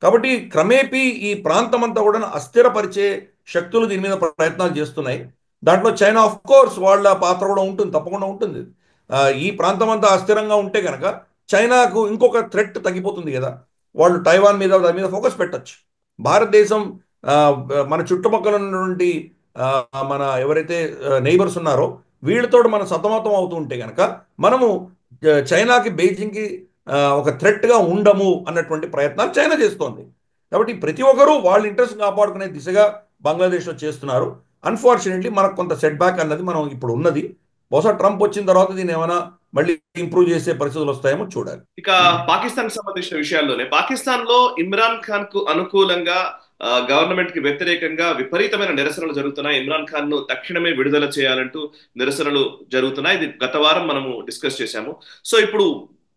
Speaker 2: కాబట్టి క్రమేపీ ఈ ప్రాంతం అంతా కూడా అస్థిరపరిచే శక్తులు దీని మీద ప్రయత్నాలు చేస్తున్నాయి. దాంట్లో చైనా ఆఫ్ కోర్స్ వాళ్ళ పాత్ర కూడా ఉంటుంది, తప్పకుండా ఉంటుంది. ఈ ప్రాంతం అంతా అస్థిరంగా ఉంటే కనుక చైనాకు ఇంకొక థ్రెట్ తగ్గిపోతుంది కదా, వాళ్ళు తైవాన్ మీద దాని మీద ఫోకస్ పెట్టచ్చు. భారతదేశం మన చుట్టుపక్కల ఉన్నటువంటి మన ఎవరైతే నైబర్స్ ఉన్నారో వీళ్ళతో మనం సతమతం అవుతూ ఉంటే కనుక మనము చైనాకి, బీజింగ్కి ఒక థ్రెట్గా ఉండము అన్నటువంటి ప్రయత్నాలు చైనా చేస్తోంది. కాబట్టి ప్రతి ఒక్కరూ వాళ్ళ ఇంట్రెస్ట్ కాపాడుకునే దిశగా బంగ్లాదేశ్లో చేస్తున్నారు. అన్ఫార్చునేట్లీ మనకు కొంత సెట్ బ్యాక్ అన్నది మనం ఇప్పుడు ఉన్నది. బహుశా ట్రంప్ వచ్చిన తర్వాత దీన్ని ఏమైనా మళ్ళీ ఇంప్రూవ్ చేసే పరిస్థితులు వస్తాయేమో చూడాలి.
Speaker 1: ఇక పాకిస్తాన్ సంబంధించిన విషయాల్లోనే పాకిస్తాన్ లో ఇమ్రాన్ ఖాన్ కు అనుకూలంగా గవర్నమెంట్ కి వ్యతిరేకంగా విపరీతమైన నిరసనలు జరుగుతున్నాయి. ఇమ్రాన్ ఖాన్ ను తక్షణమే విడుదల చేయాలంటూ నిరసనలు జరుగుతున్నాయి. ఇది గత వారం మనము డిస్కస్ చేశాము. సో ఇప్పుడు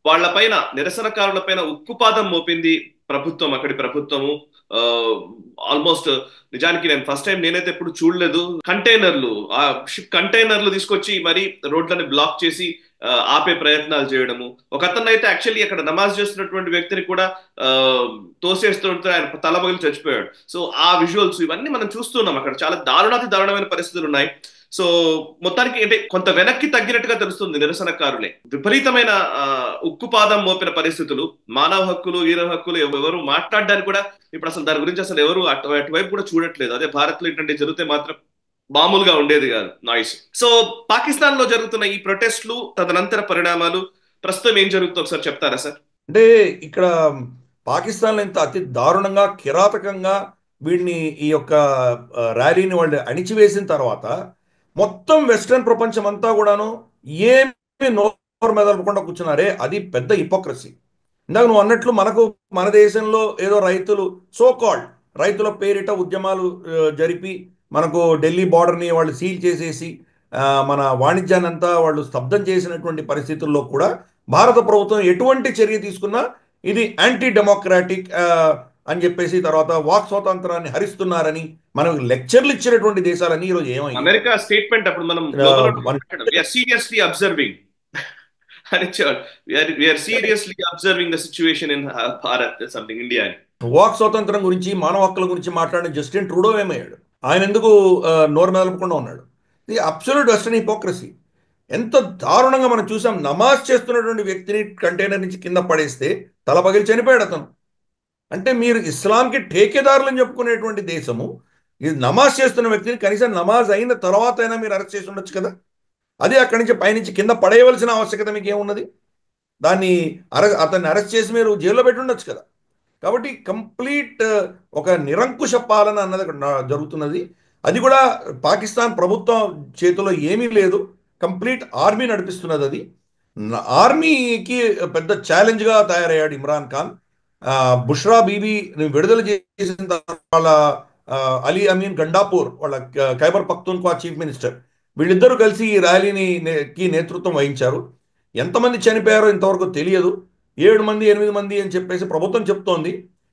Speaker 1: వాళ్ళ పైన, నిరసనకారుల పైన ఉక్కుపాదం మోపింది ప్రభుత్వం, అక్కడి ప్రభుత్వము. ఆల్మోస్ట్ నిజానికి నేను ఫస్ట్ టైం నేనైతే ఎప్పుడు చూడలేదు, ఆ షిప్ కంటైనర్లు తీసుకొచ్చి మరి రోడ్లని బ్లాక్ చేసి ఆపే ప్రయత్నాలు చేయడము. ఒక అతను అయితే యాక్చువల్లీ అక్కడ నమాజ్ చేస్తున్నటువంటి వ్యక్తిని కూడా తోసేస్తుంటే ఆయన తల పగిలి చచ్చిపోయాడు. సో ఆ విజువల్స్ ఇవన్నీ మనం చూస్తున్నాం. అక్కడ చాలా దారుణమైన పరిస్థితులు ఉన్నాయి. సో మొత్తానికి అంటే కొంత వెనక్కి తగ్గినట్టుగా తెలుస్తుంది నిరసనకారులే. విపరీతమైన ఉక్కుపాదం మోపిన పరిస్థితులు, మానవ హక్కులు, వీర హక్కులు ఎవరు మాట్లాడడానికి కూడా ఇప్పుడు అసలు దాని గురించి అసలు ఎవరు అటువైపు కూడా చూడట్లేదు. అదే భారత్ లో ఇటువంటి జరిగితే మాత్రం మామూలుగా ఉండేది కాదు నాయిస్. సో పాకిస్తాన్ లో జరుగుతున్న ఈ ప్రొటెస్ట్లు, తదనంతర పరిణామాలు, ప్రస్తుతం ఏం జరుగుతుందో ఒకసారి చెప్తారా సార్?
Speaker 2: అంటే ఇక్కడ పాకిస్తాన్లో ఇంత అతి దారుణంగా, కిరాతకంగా వీడిని ఈ యొక్క ర్యాలీని వాళ్ళు అణిచివేసిన తర్వాత మొత్తం వెస్ట్రన్ ప్రపంచం అంతా కూడాను ఏమి నోరు మెదలకుండా కూర్చున్నారే, అది పెద్ద హిపోక్రసీ. ఇందాక నువ్వు అన్నట్లు మన దేశంలో ఏదో రైతుల పేరిట ఉద్యమాలు జరిపి మనకు ఢిల్లీ బార్డర్ని వాళ్ళు సీల్ చేసేసి మన వాణిజ్యాన్ని అంతా వాళ్ళు స్తబ్దం చేసినటువంటి పరిస్థితుల్లో కూడా భారత ప్రభుత్వం ఎటువంటి చర్య తీసుకున్నా ఇది యాంటీ డెమోక్రాటిక్ అని చెప్పేసి, తర్వాత వాక్ స్వాతంత్రాన్ని హరిస్తున్నారని మనకు లెక్చర్లు ఇచ్చినటువంటి దేశాలన్నీ ఈరోజు ఏమయ్యాయి?
Speaker 1: అమెరికా స్టేట్మెంట్ అప్పుడు మనం గ్లోబల్ సీరియస్లీ అబ్జర్వింగ్ అని we're seriously observing the situation in Bharat something India అని.
Speaker 2: వాక్ స్వాతంత్రం గురించి, మానవ హక్కుల గురించి మాట్లాడిన జస్టిన్ ట్రూడో ఏమయ్యాడు? ఆయన ఎందుకు నోరు మెదలకుండా ఉన్నాడు? ఇది అబ్సల్యూట్ వెస్టర్న్ హిపోక్రసీ. ఎంత దారుణంగా మనం చూసాం. నమాజ్ చేస్తున్నటువంటి వ్యక్తిని కంటైనర్ నుంచి కింద పడేస్తే తల పగిలి చనిపోయాడు అతను. అంటే మీరు ఇస్లాంకి ఠేకేదారులని చెప్పుకునేటువంటి దేశము, ఇది నమాజ్ చేస్తున్న వ్యక్తిని కనీసం నమాజ్ అయిన తర్వాత అయినా మీరు అరెస్ట్ చేసి ఉండొచ్చు కదా. అదే అక్కడి నుంచి పైనుంచి కింద పడేయవలసిన ఆవశ్యకత మీకు ఏమున్నది? దాన్ని అతన్ని అరెస్ట్ చేసి మీరు జైల్లో పెట్టి ఉండొచ్చు కదా. కాబట్టి కంప్లీట్ ఒక నిరంకుశ పాలన అన్నది అక్కడ జరుగుతున్నది. అది కూడా పాకిస్తాన్ ప్రభుత్వం చేతిలో ఏమీ లేదు, కంప్లీట్ ఆర్మీ నడిపిస్తున్నది. అది ఆర్మీకి పెద్ద ఛాలెంజ్గా తయారయ్యాడు ఇమ్రాన్ ఖాన్. బుష్రా బీబీ విడుదల చేసిన తర్వాత వాళ్ళ అలీ అమీన్ గండాపూర్, వాళ్ళ ఖైబర్ పఖ్తూన్ఖ్వా చీఫ్ మినిస్టర్, వీళ్ళిద్దరూ కలిసి ఈ ర్యాలీని నేతృత్వం వహించారు. ఎంతమంది చనిపోయారో ఇంతవరకు తెలియదు. 7 మంది 8 మంది అని చెప్పేసి ప్రభుత్వం చెప్తోంది.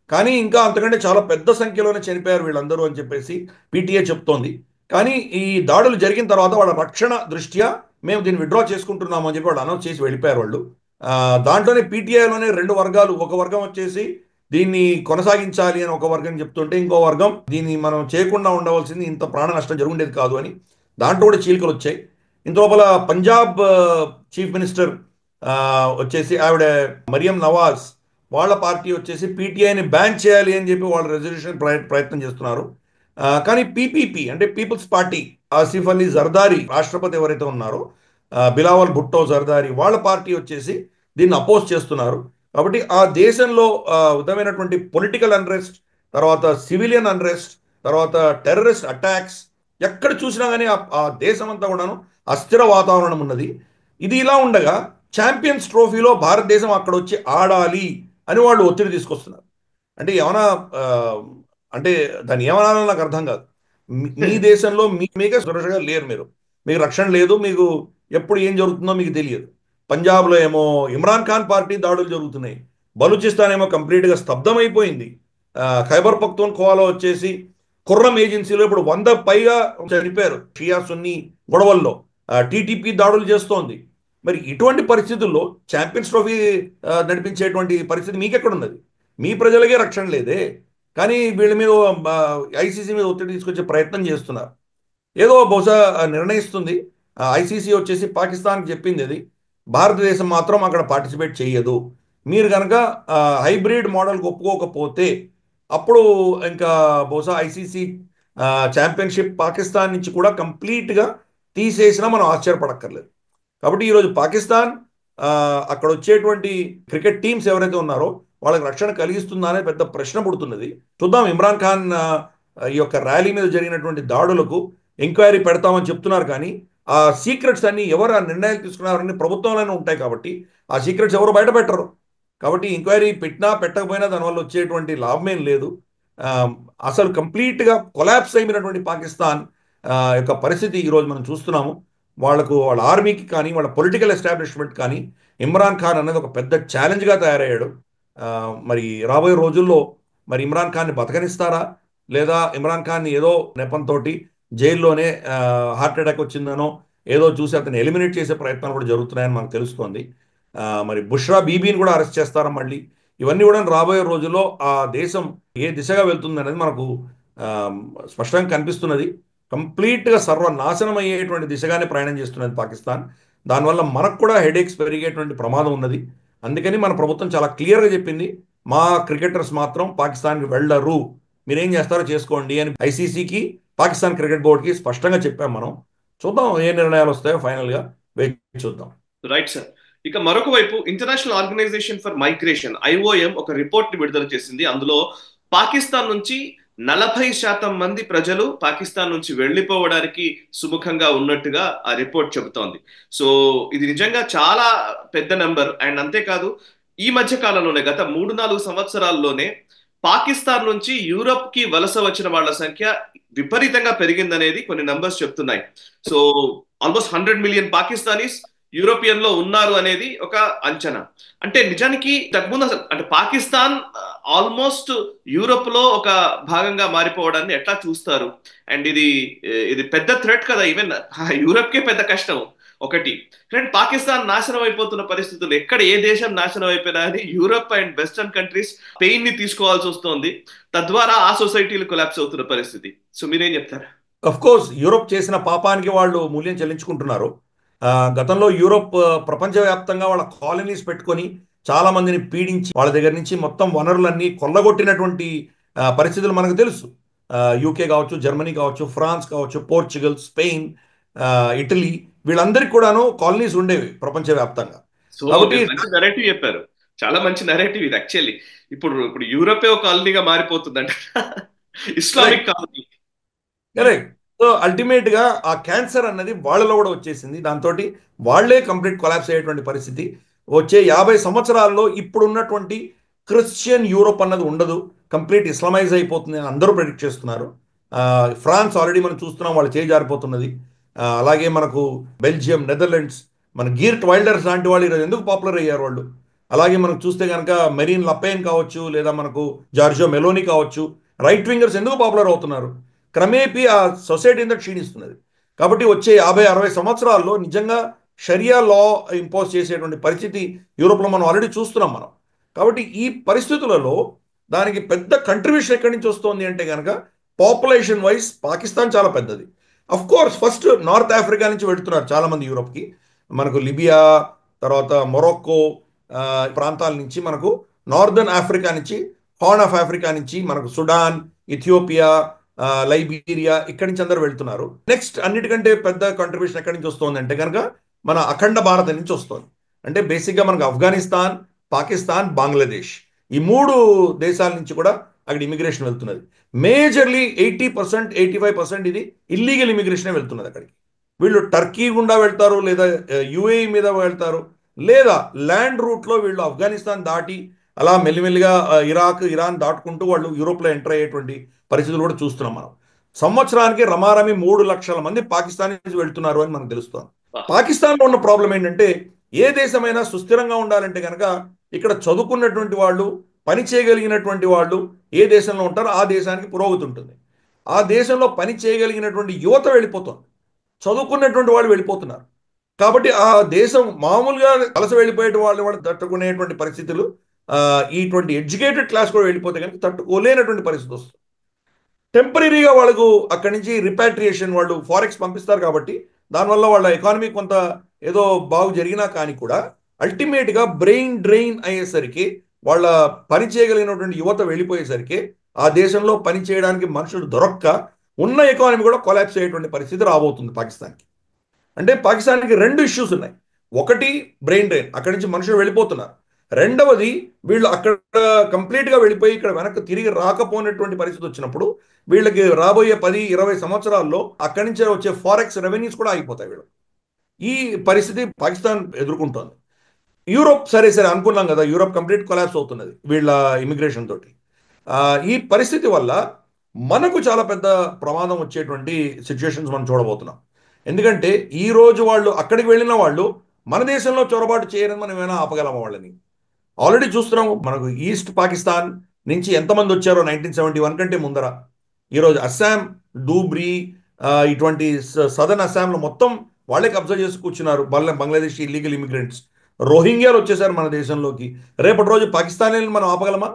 Speaker 2: కానీ ఇంకా అంతకంటే చాలా పెద్ద సంఖ్యలోనే చనిపోయారు వీళ్ళందరూ అని చెప్పేసి పీటీఏ చెప్తోంది. కానీ ఈ దాడులు జరిగిన తర్వాత వాళ్ళ రక్షణ దృష్ట్యా మేము దీన్ని విత్డ్రా చేసుకుంటున్నాము అని చెప్పి వాళ్ళు అనౌన్స్ చేసి వెళ్ళిపోయారు వాళ్ళు. దాంట్లోనే పీటీఐలోనే 2 వర్గాలు, ఒక వర్గం వచ్చేసి దీన్ని కొనసాగించాలి అని ఒక వర్గం చెప్తుంటే, ఇంకో వర్గం దీన్ని మనం చేయకుండా ఉండవలసింది, ఇంత ప్రాణ నష్టం జరుగుండేది కాదు అని. దాంట్లో కూడా చీలికలు వచ్చాయి. ఇంతలోపల పంజాబ్ చీఫ్ మినిస్టర్ వచ్చేసి ఆవిడ మరియం నవాజ్, వాళ్ళ పార్టీ వచ్చేసి పీటీఐని బ్యాన్ చేయాలి అని చెప్పి వాళ్ళు రెజల్యూషన్ ప్రయత్నం చేస్తున్నారు. కానీ పీపీపీ అంటే పీపుల్స్ పార్టీ, ఆసిఫ్ అలీ జర్దారీ రాష్ట్రపతి ఎవరైతే ఉన్నారో, బిలావల్ భుట్టో జర్దారీ, వాళ్ళ పార్టీ వచ్చేసి దీన్ని అపోజ్ చేస్తున్నారు. కాబట్టి ఆ దేశంలో విధమైనటువంటి పొలిటికల్ అన్రెస్ట్, తర్వాత సివిలియన్ అన్రెస్ట్, తర్వాత టెర్రరిస్ట్ అటాక్స్, ఎక్కడ చూసినా కానీ ఆ దేశం అంతా కూడాను అస్థిర వాతావరణం ఉన్నది. ఇది ఇలా ఉండగా ఛాంపియన్స్ ట్రోఫీలో భారతదేశం అక్కడ వచ్చి ఆడాలి అని వాళ్ళు ఒత్తిడి తీసుకొస్తున్నారు. అంటే ఏమైనా అంటే దాన్ని ఏమనాలో నాకు అర్థం కాదు. మీ దేశంలో మీకే సురక్షగా లేరు, మీకు రక్షణ లేదు, మీకు ఎప్పుడు ఏం జరుగుతుందో మీకు తెలియదు. పంజాబ్లో ఏమో ఇమ్రాన్ ఖాన్ పార్టీ దాడులు జరుగుతున్నాయి, బలూచిస్తాన్ ఏమో కంప్లీట్గా స్తబ్దమైపోయింది. ఖైబర్ పఖ్తూన్ఖ్వాలో వచ్చేసి ఖుర్రం ఏజెన్సీలో ఇప్పుడు 100 పైగా చనిపోయారు షియా సున్నీ గొడవల్లో. టీటీపీ దాడులు చేస్తోంది. మరి ఇటువంటి పరిస్థితుల్లో ఛాంపియన్స్ ట్రోఫీ నడిపించేటువంటి పరిస్థితి మీకెక్కడున్నది? మీ ప్రజలకే రక్షణ లేదే. కానీ వీళ్ళ మీద ఐసీసీ మీద ఒత్తిడి తీసుకొచ్చే ప్రయత్నం చేస్తున్నారు. ఏదో బహుశా నిర్ణయిస్తుంది ఐసీసీ వచ్చేసి పాకిస్తాన్కి చెప్పింది అది, భారతదేశం మాత్రం అక్కడ పార్టిసిపేట్ చేయదు. మీరు కనుక హైబ్రిడ్ మోడల్కి ఒప్పుకోకపోతే అప్పుడు ఇంకా బహుశా ఐసీసీ ఛాంపియన్షిప్ పాకిస్తాన్ నుంచి కూడా కంప్లీట్గా తీసేసినా మనం ఆశ్చర్యపడక్కర్లేదు. కాబట్టి ఈరోజు పాకిస్తాన్ అక్కడ వచ్చేటువంటి క్రికెట్ టీమ్స్ ఎవరైతే ఉన్నారో వాళ్ళకి రక్షణ కలిగిస్తుందా అనే పెద్ద ప్రశ్న పుడుతున్నది. చూద్దాం. ఇమ్రాన్ ఖాన్ ఈ యొక్క ర్యాలీ మీద జరిగినటువంటి దాడులకు ఎంక్వైరీ పెడతామని చెప్తున్నారు. కానీ ఆ సీక్రెట్స్ అన్ని ఎవరు ఆ నిర్ణయాలు తీసుకున్నారని ప్రభుత్వంలోనే ఉంటాయి కాబట్టి ఆ సీక్రెట్స్ ఎవరు బయట పెట్టరు. కాబట్టి ఎంక్వైరీ పెట్టినా పెట్టకపోయినా దానివల్ల వచ్చేటువంటి లాభమేం లేదు. అసలు కంప్లీట్గా కొలాప్స్ అయినటువంటి పాకిస్తాన్ యొక్క పరిస్థితి ఈరోజు మనం చూస్తున్నాము. వాళ్ళ ఆర్మీకి కానీ వాళ్ళ పొలిటికల్ ఎస్టాబ్లిష్మెంట్ కానీ ఇమ్రాన్ ఖాన్ అనేది ఒక పెద్ద ఛాలెంజ్గా తయారయ్యాడు. మరి రాబోయే రోజుల్లో మరి ఇమ్రాన్ ఖాన్ని బతకనిస్తారా, లేదా ఇమ్రాన్ ఖాన్ని ఏదో నెపంతో జైల్లోనే హార్ట్ అటాక్ వచ్చిందనో ఏదో చూసి అతన్ని ఎలిమినేట్ చేసే ప్రయత్నాలు కూడా జరుగుతున్నాయని మనకు తెలుస్తోంది. మరి బుష్రా బీబీని కూడా అరెస్ట్ చేస్తారా మళ్ళీ? ఇవన్నీ కూడా రాబోయే రోజుల్లో ఆ దేశం ఏ దిశగా వెళ్తుంది అనేది మనకు స్పష్టంగా కనిపిస్తున్నది. కంప్లీట్గా సర్వనాశనం అయ్యేటువంటి దిశగానే ప్రయాణం చేస్తున్నది పాకిస్తాన్. దానివల్ల మనకు కూడా హెడేక్స్ పెరిగేటువంటి ప్రమాదం ఉన్నది. అందుకని మన ప్రభుత్వం చాలా క్లియర్గా చెప్పింది, మా క్రికెటర్స్ మాత్రం పాకిస్తాన్కి వెళ్ళరు, మీరేం చేస్తారో చేసుకోండి అని ఐసీసీకి, పాకిస్తాన్ క్రికెట్ బోర్డుకి స్పష్టంగా చెప్పాం. మనం చూద్దాం ఏ నిర్ణయాలు వస్తాయో, ఫైనల్గా వెయిట్ చూద్దాం.
Speaker 1: Right sir. ఇక మరొక వైపు international organization for migration IOM ఒక రిపోర్ట్ ని విడుదల చేసింది. అందులో పాకిస్తాన్ నుంచి 40% మంది ప్రజలు పాకిస్తాన్ నుంచి వెళ్లిపోవడానికి సుముఖంగా ఉన్నట్టుగా ఆ రిపోర్ట్ చెబుతోంది. సో ఇది నిజంగా చాలా పెద్ద నెంబర్. అండ్ అంతేకాదు, ఈ మధ్య కాలంలోనే గత 3-4 సంవత్సరాల్లోనే పాకిస్తాన్ నుంచి యూరప్ కి వలస వచ్చిన వాళ్ళ సంఖ్య విపరీతంగా పెరిగిందనేది కొన్ని నంబర్స్ చెప్తున్నాయి. So almost 100 million Pakistanis European లో ఉన్నారు అనేది ఒక అంచనా. అంటే నిజానికి ఇంతకుముందు అసలు అంటే పాకిస్తాన్ ఆల్మోస్ట్ యూరోప్ లో ఒక భాగంగా మారిపోవడాన్ని ఎట్లా చూస్తారు? అండ్ ఇది పెద్ద థ్రెట్ కదా, ఈవెన్ యూరోప్ కే పెద్ద కష్టం ఒకటి. అండ్ పాకిస్తాన్ నాశనం అయిపోతున్న పరిస్థితులు, ఎక్కడ ఏ దేశం నాశనం అయిపోయినా అని Europe and western countries pain ని తీసుకోవాల్సి వస్తుంది, తద్వారా ఆ సొసైటీలు కొలాప్స్ అవుతున్న పరిస్థితి. సో మీరేం చెప్తారు?
Speaker 2: అఫ్ కోర్స్ యూరోప్ చేసిన పాపానికి వాళ్ళు మూల్యం చెల్లించుకుంటున్నారు. గతంలో యూరోప్ ప్రపంచవ్యాప్తంగా వాళ్ళ కాలనీస్ పెట్టుకొని చాలా మందిని పీడించి వాళ్ళ దగ్గర నుంచి మొత్తం వనరులన్నీ కొల్లగొట్టినటువంటి పరిస్థితులు మనకు తెలుసు. యూకే కావచ్చు, జర్మనీ కావచ్చు, ఫ్రాన్స్ కావచ్చు, పోర్చుగల్, స్పెయిన్, ఇటలీ, వీళ్ళందరికీ కూడాను కాలనీస్ ఉండేవి ప్రపంచవ్యాప్తంగా.
Speaker 1: సో
Speaker 2: కాబట్టి
Speaker 1: మీరు మంచి నెరేటివ్ చెప్పారు. చాలా మంచి నెరేటివ్ ఇది యాక్చువల్లీ. ఇప్పుడు ఇప్పుడు యూరోపే ఒక కాలనీగా మారిపోతుందంట, Islamic colony.
Speaker 2: Correct. So ultimate గా ఆ క్యాన్సర్ అన్నది వాళ్ళలో కూడా వచ్చేసింది. దాంతో వాళ్లే కంప్లీట్ కొలాప్స్ అయ్యేటువంటి పరిస్థితి. వచ్చే 50 సంవత్సరాల్లో ఇప్పుడున్నటువంటి క్రిస్టియన్ యూరోప్ అన్నది ఉండదు, కంప్లీట్ ఇస్లామైజ్ అయిపోతుంది అని అందరూ ప్రెడిక్ట్ చేస్తున్నారు. ఫ్రాన్స్ ఆల్రెడీ మనం చూస్తున్నాం, వాళ్ళు చేయి జారిపోతున్నది. అలాగే మనకు బెల్జియం, నెదర్లాండ్స్, మన గీర్ట్ వైల్డర్స్ లాంటి వాళ్ళు ఈరోజు ఎందుకు పాపులర్ అయ్యారు వాళ్ళు. అలాగే మనం చూస్తే కనుక మెరీన్ లపెన్ కావచ్చు, లేదా మనకు జార్జో మెలోని కావచ్చు, రైట్ వింగర్స్ ఎందుకు పాపులర్ అవుతున్నారు? క్రమేపీ ఆ సొసైటీ అంతా క్షీణిస్తున్నది. కాబట్టి వచ్చే 50-60 సంవత్సరాల్లో నిజంగా షరియా లా ఇంపోజ్ చేసేటువంటి పరిస్థితి యూరోప్లో మనం ఆల్రెడీ చూస్తున్నాం మనం. కాబట్టి ఈ పరిస్థితులలో దానికి పెద్ద కంట్రిబ్యూషన్ ఎక్కడి నుంచి వస్తుంది అంటే కనుక పాపులేషన్ వైజ్ పాకిస్తాన్ చాలా పెద్దది. Of course first north Africa నుంచి వెళుతున్నారు చాలామంది యూరోప్కి. మనకు లిబియా, తర్వాత మొరక్కో ప్రాంతాల నుంచి, మనకు నార్దర్న్ ఆఫ్రికా నుంచి, హార్న్ ఆఫ్ ఆఫ్రికా నుంచి, మనకు సుడాన్, ఇథియోపియా, లైబీరియా, ఇక్కడి నుంచి అందరూ వెళ్తున్నారు. నెక్స్ట్ అన్నిటికంటే పెద్ద కంట్రిబ్యూషన్ ఎక్కడి నుంచి వస్తుంది అంటే కనుక మన అఖండ భారతం నుంచి వస్తుంది. అంటే బేసిక్గా మనకు ఆఫ్ఘనిస్తాన్, పాకిస్తాన్, బంగ్లాదేశ్, ఈ 3 దేశాల నుంచి కూడా అక్కడ ఇమిగ్రేషన్ వెళ్తున్నది. మేజర్లీ 80%, 85% ఇది ఇల్లీగల్ ఇమిగ్రేషన్ వెళ్తున్నది అక్కడికి. వీళ్ళు టర్కీ గుండా వెళ్తారు, లేదా యుఏఈ మీద వెళ్తారు, లేదా ల్యాండ్ రూట్లో వీళ్ళు ఆఫ్ఘనిస్తాన్ దాటి అలా మెల్లిమెల్లిగా ఇరాక్, ఇరాన్ దాటుకుంటూ వాళ్ళు యూరోప్లో ఎంటర్ అయ్యేటువంటి పరిస్థితులు కూడా చూస్తున్నాం మనం. సంవత్సరానికి రమారమి 3 లక్షల మంది పాకిస్తాన్ నుంచి వెళ్తున్నారు అని మనకు తెలుస్తుంది. పాకిస్తాన్లో ఉన్న ప్రాబ్లం ఏంటంటే ఏ దేశమైనా సుస్థిరంగా ఉండాలంటే కనుక ఇక్కడ చదువుకున్నటువంటి వాళ్ళు, పని చేయగలిగినటువంటి వాళ్ళు ఏ దేశంలో ఉంటారో ఆ దేశానికి పురోగతి ఉంటుంది. ఆ దేశంలో పని చేయగలిగినటువంటి యువత వెళ్ళిపోతుంది, చదువుకున్నటువంటి వాళ్ళు వెళ్ళిపోతున్నారు. కాబట్టి ఆ దేశం మామూలుగా వలస వెళ్ళిపోయే వాళ్ళు తట్టుకునేటువంటి పరిస్థితులు, ఇటువంటి ఎడ్యుకేటెడ్ క్లాస్ కూడా వెళ్ళిపోతే కనుక తట్టుకోలేనటువంటి పరిస్థితి వస్తుంది. టెంపరీగా వాళ్ళకు అక్కడి నుంచి రిపాట్రియేషన్, వాళ్ళు ఫారెక్స్ పంపిస్తారు కాబట్టి దానివల్ల వాళ్ళ ఎకానమీ కొంత ఏదో బాగు జరిగినా కానీ కూడా అల్టిమేట్గా బ్రెయిన్ డ్రెయిన్ అయ్యేసరికి, వాళ్ళ పని చేయగలిగినటువంటి యువత వెళ్ళిపోయేసరికి ఆ దేశంలో పని చేయడానికి మనుషులు దొరక్క ఉన్న ఎకానమీ కూడా కొలాప్స్ అయ్యేటువంటి పరిస్థితి రాబోతుంది పాకిస్తాన్కి. అంటే పాకిస్తాన్కి 2 ఇష్యూస్ ఉన్నాయి. ఒకటి బ్రెయిన్ డ్రెయిన్, అక్కడి నుంచి మనుషులు వెళ్ళిపోతున్నారు. రెండవది వీళ్ళు అక్కడ కంప్లీట్గా వెళ్ళిపోయి ఇక్కడ వెనక్కి తిరిగి రాకపోయినటువంటి పరిస్థితి వచ్చినప్పుడు వీళ్ళకి రాబోయే 10-20 సంవత్సరాల్లో అక్కడి నుంచి వచ్చే ఫారెక్స్ రెవెన్యూస్ కూడా ఆగిపోతాయి. వీళ్ళు ఈ పరిస్థితి పాకిస్తాన్ ఎదుర్కొంటోంది. యూరోప్ సరే అనుకున్నాం కదా, యూరోప్ కంప్లీట్ కొలాప్స్ అవుతున్నది వీళ్ళ ఇమిగ్రేషన్ తోటి. ఈ పరిస్థితి వల్ల మనకు చాలా పెద్ద ప్రమాదం వచ్చేటువంటి సిచ్యువేషన్స్ మనం చూడబోతున్నాం. ఎందుకంటే ఈ రోజు వాళ్ళు అక్కడికి వెళ్ళిన వాళ్ళు మన దేశంలో చొరబాటు చేయరని మనం ఏమైనా ఆపగలమా వాళ్ళని? ఆల్రెడీ చూస్తున్నాము, మనకు ఈస్ట్ పాకిస్తాన్ నుంచి ఎంతమంది వచ్చారో 1971 కంటే ముందర. ఈరోజు అస్సాం, డూబ్రీ, ఇటువంటి సదర్న్ అస్సాంలో మొత్తం వాళ్ళే కబ్జా చేసి కూర్చున్నారు బంగ్లాదేశ్ ఇల్లీగల్ ఇమిగ్రెంట్స్. రోహింగ్యాలు వచ్చేసారు మన దేశంలోకి. రేపటి రోజు పాకిస్తానీలను మనం ఆపగలమా?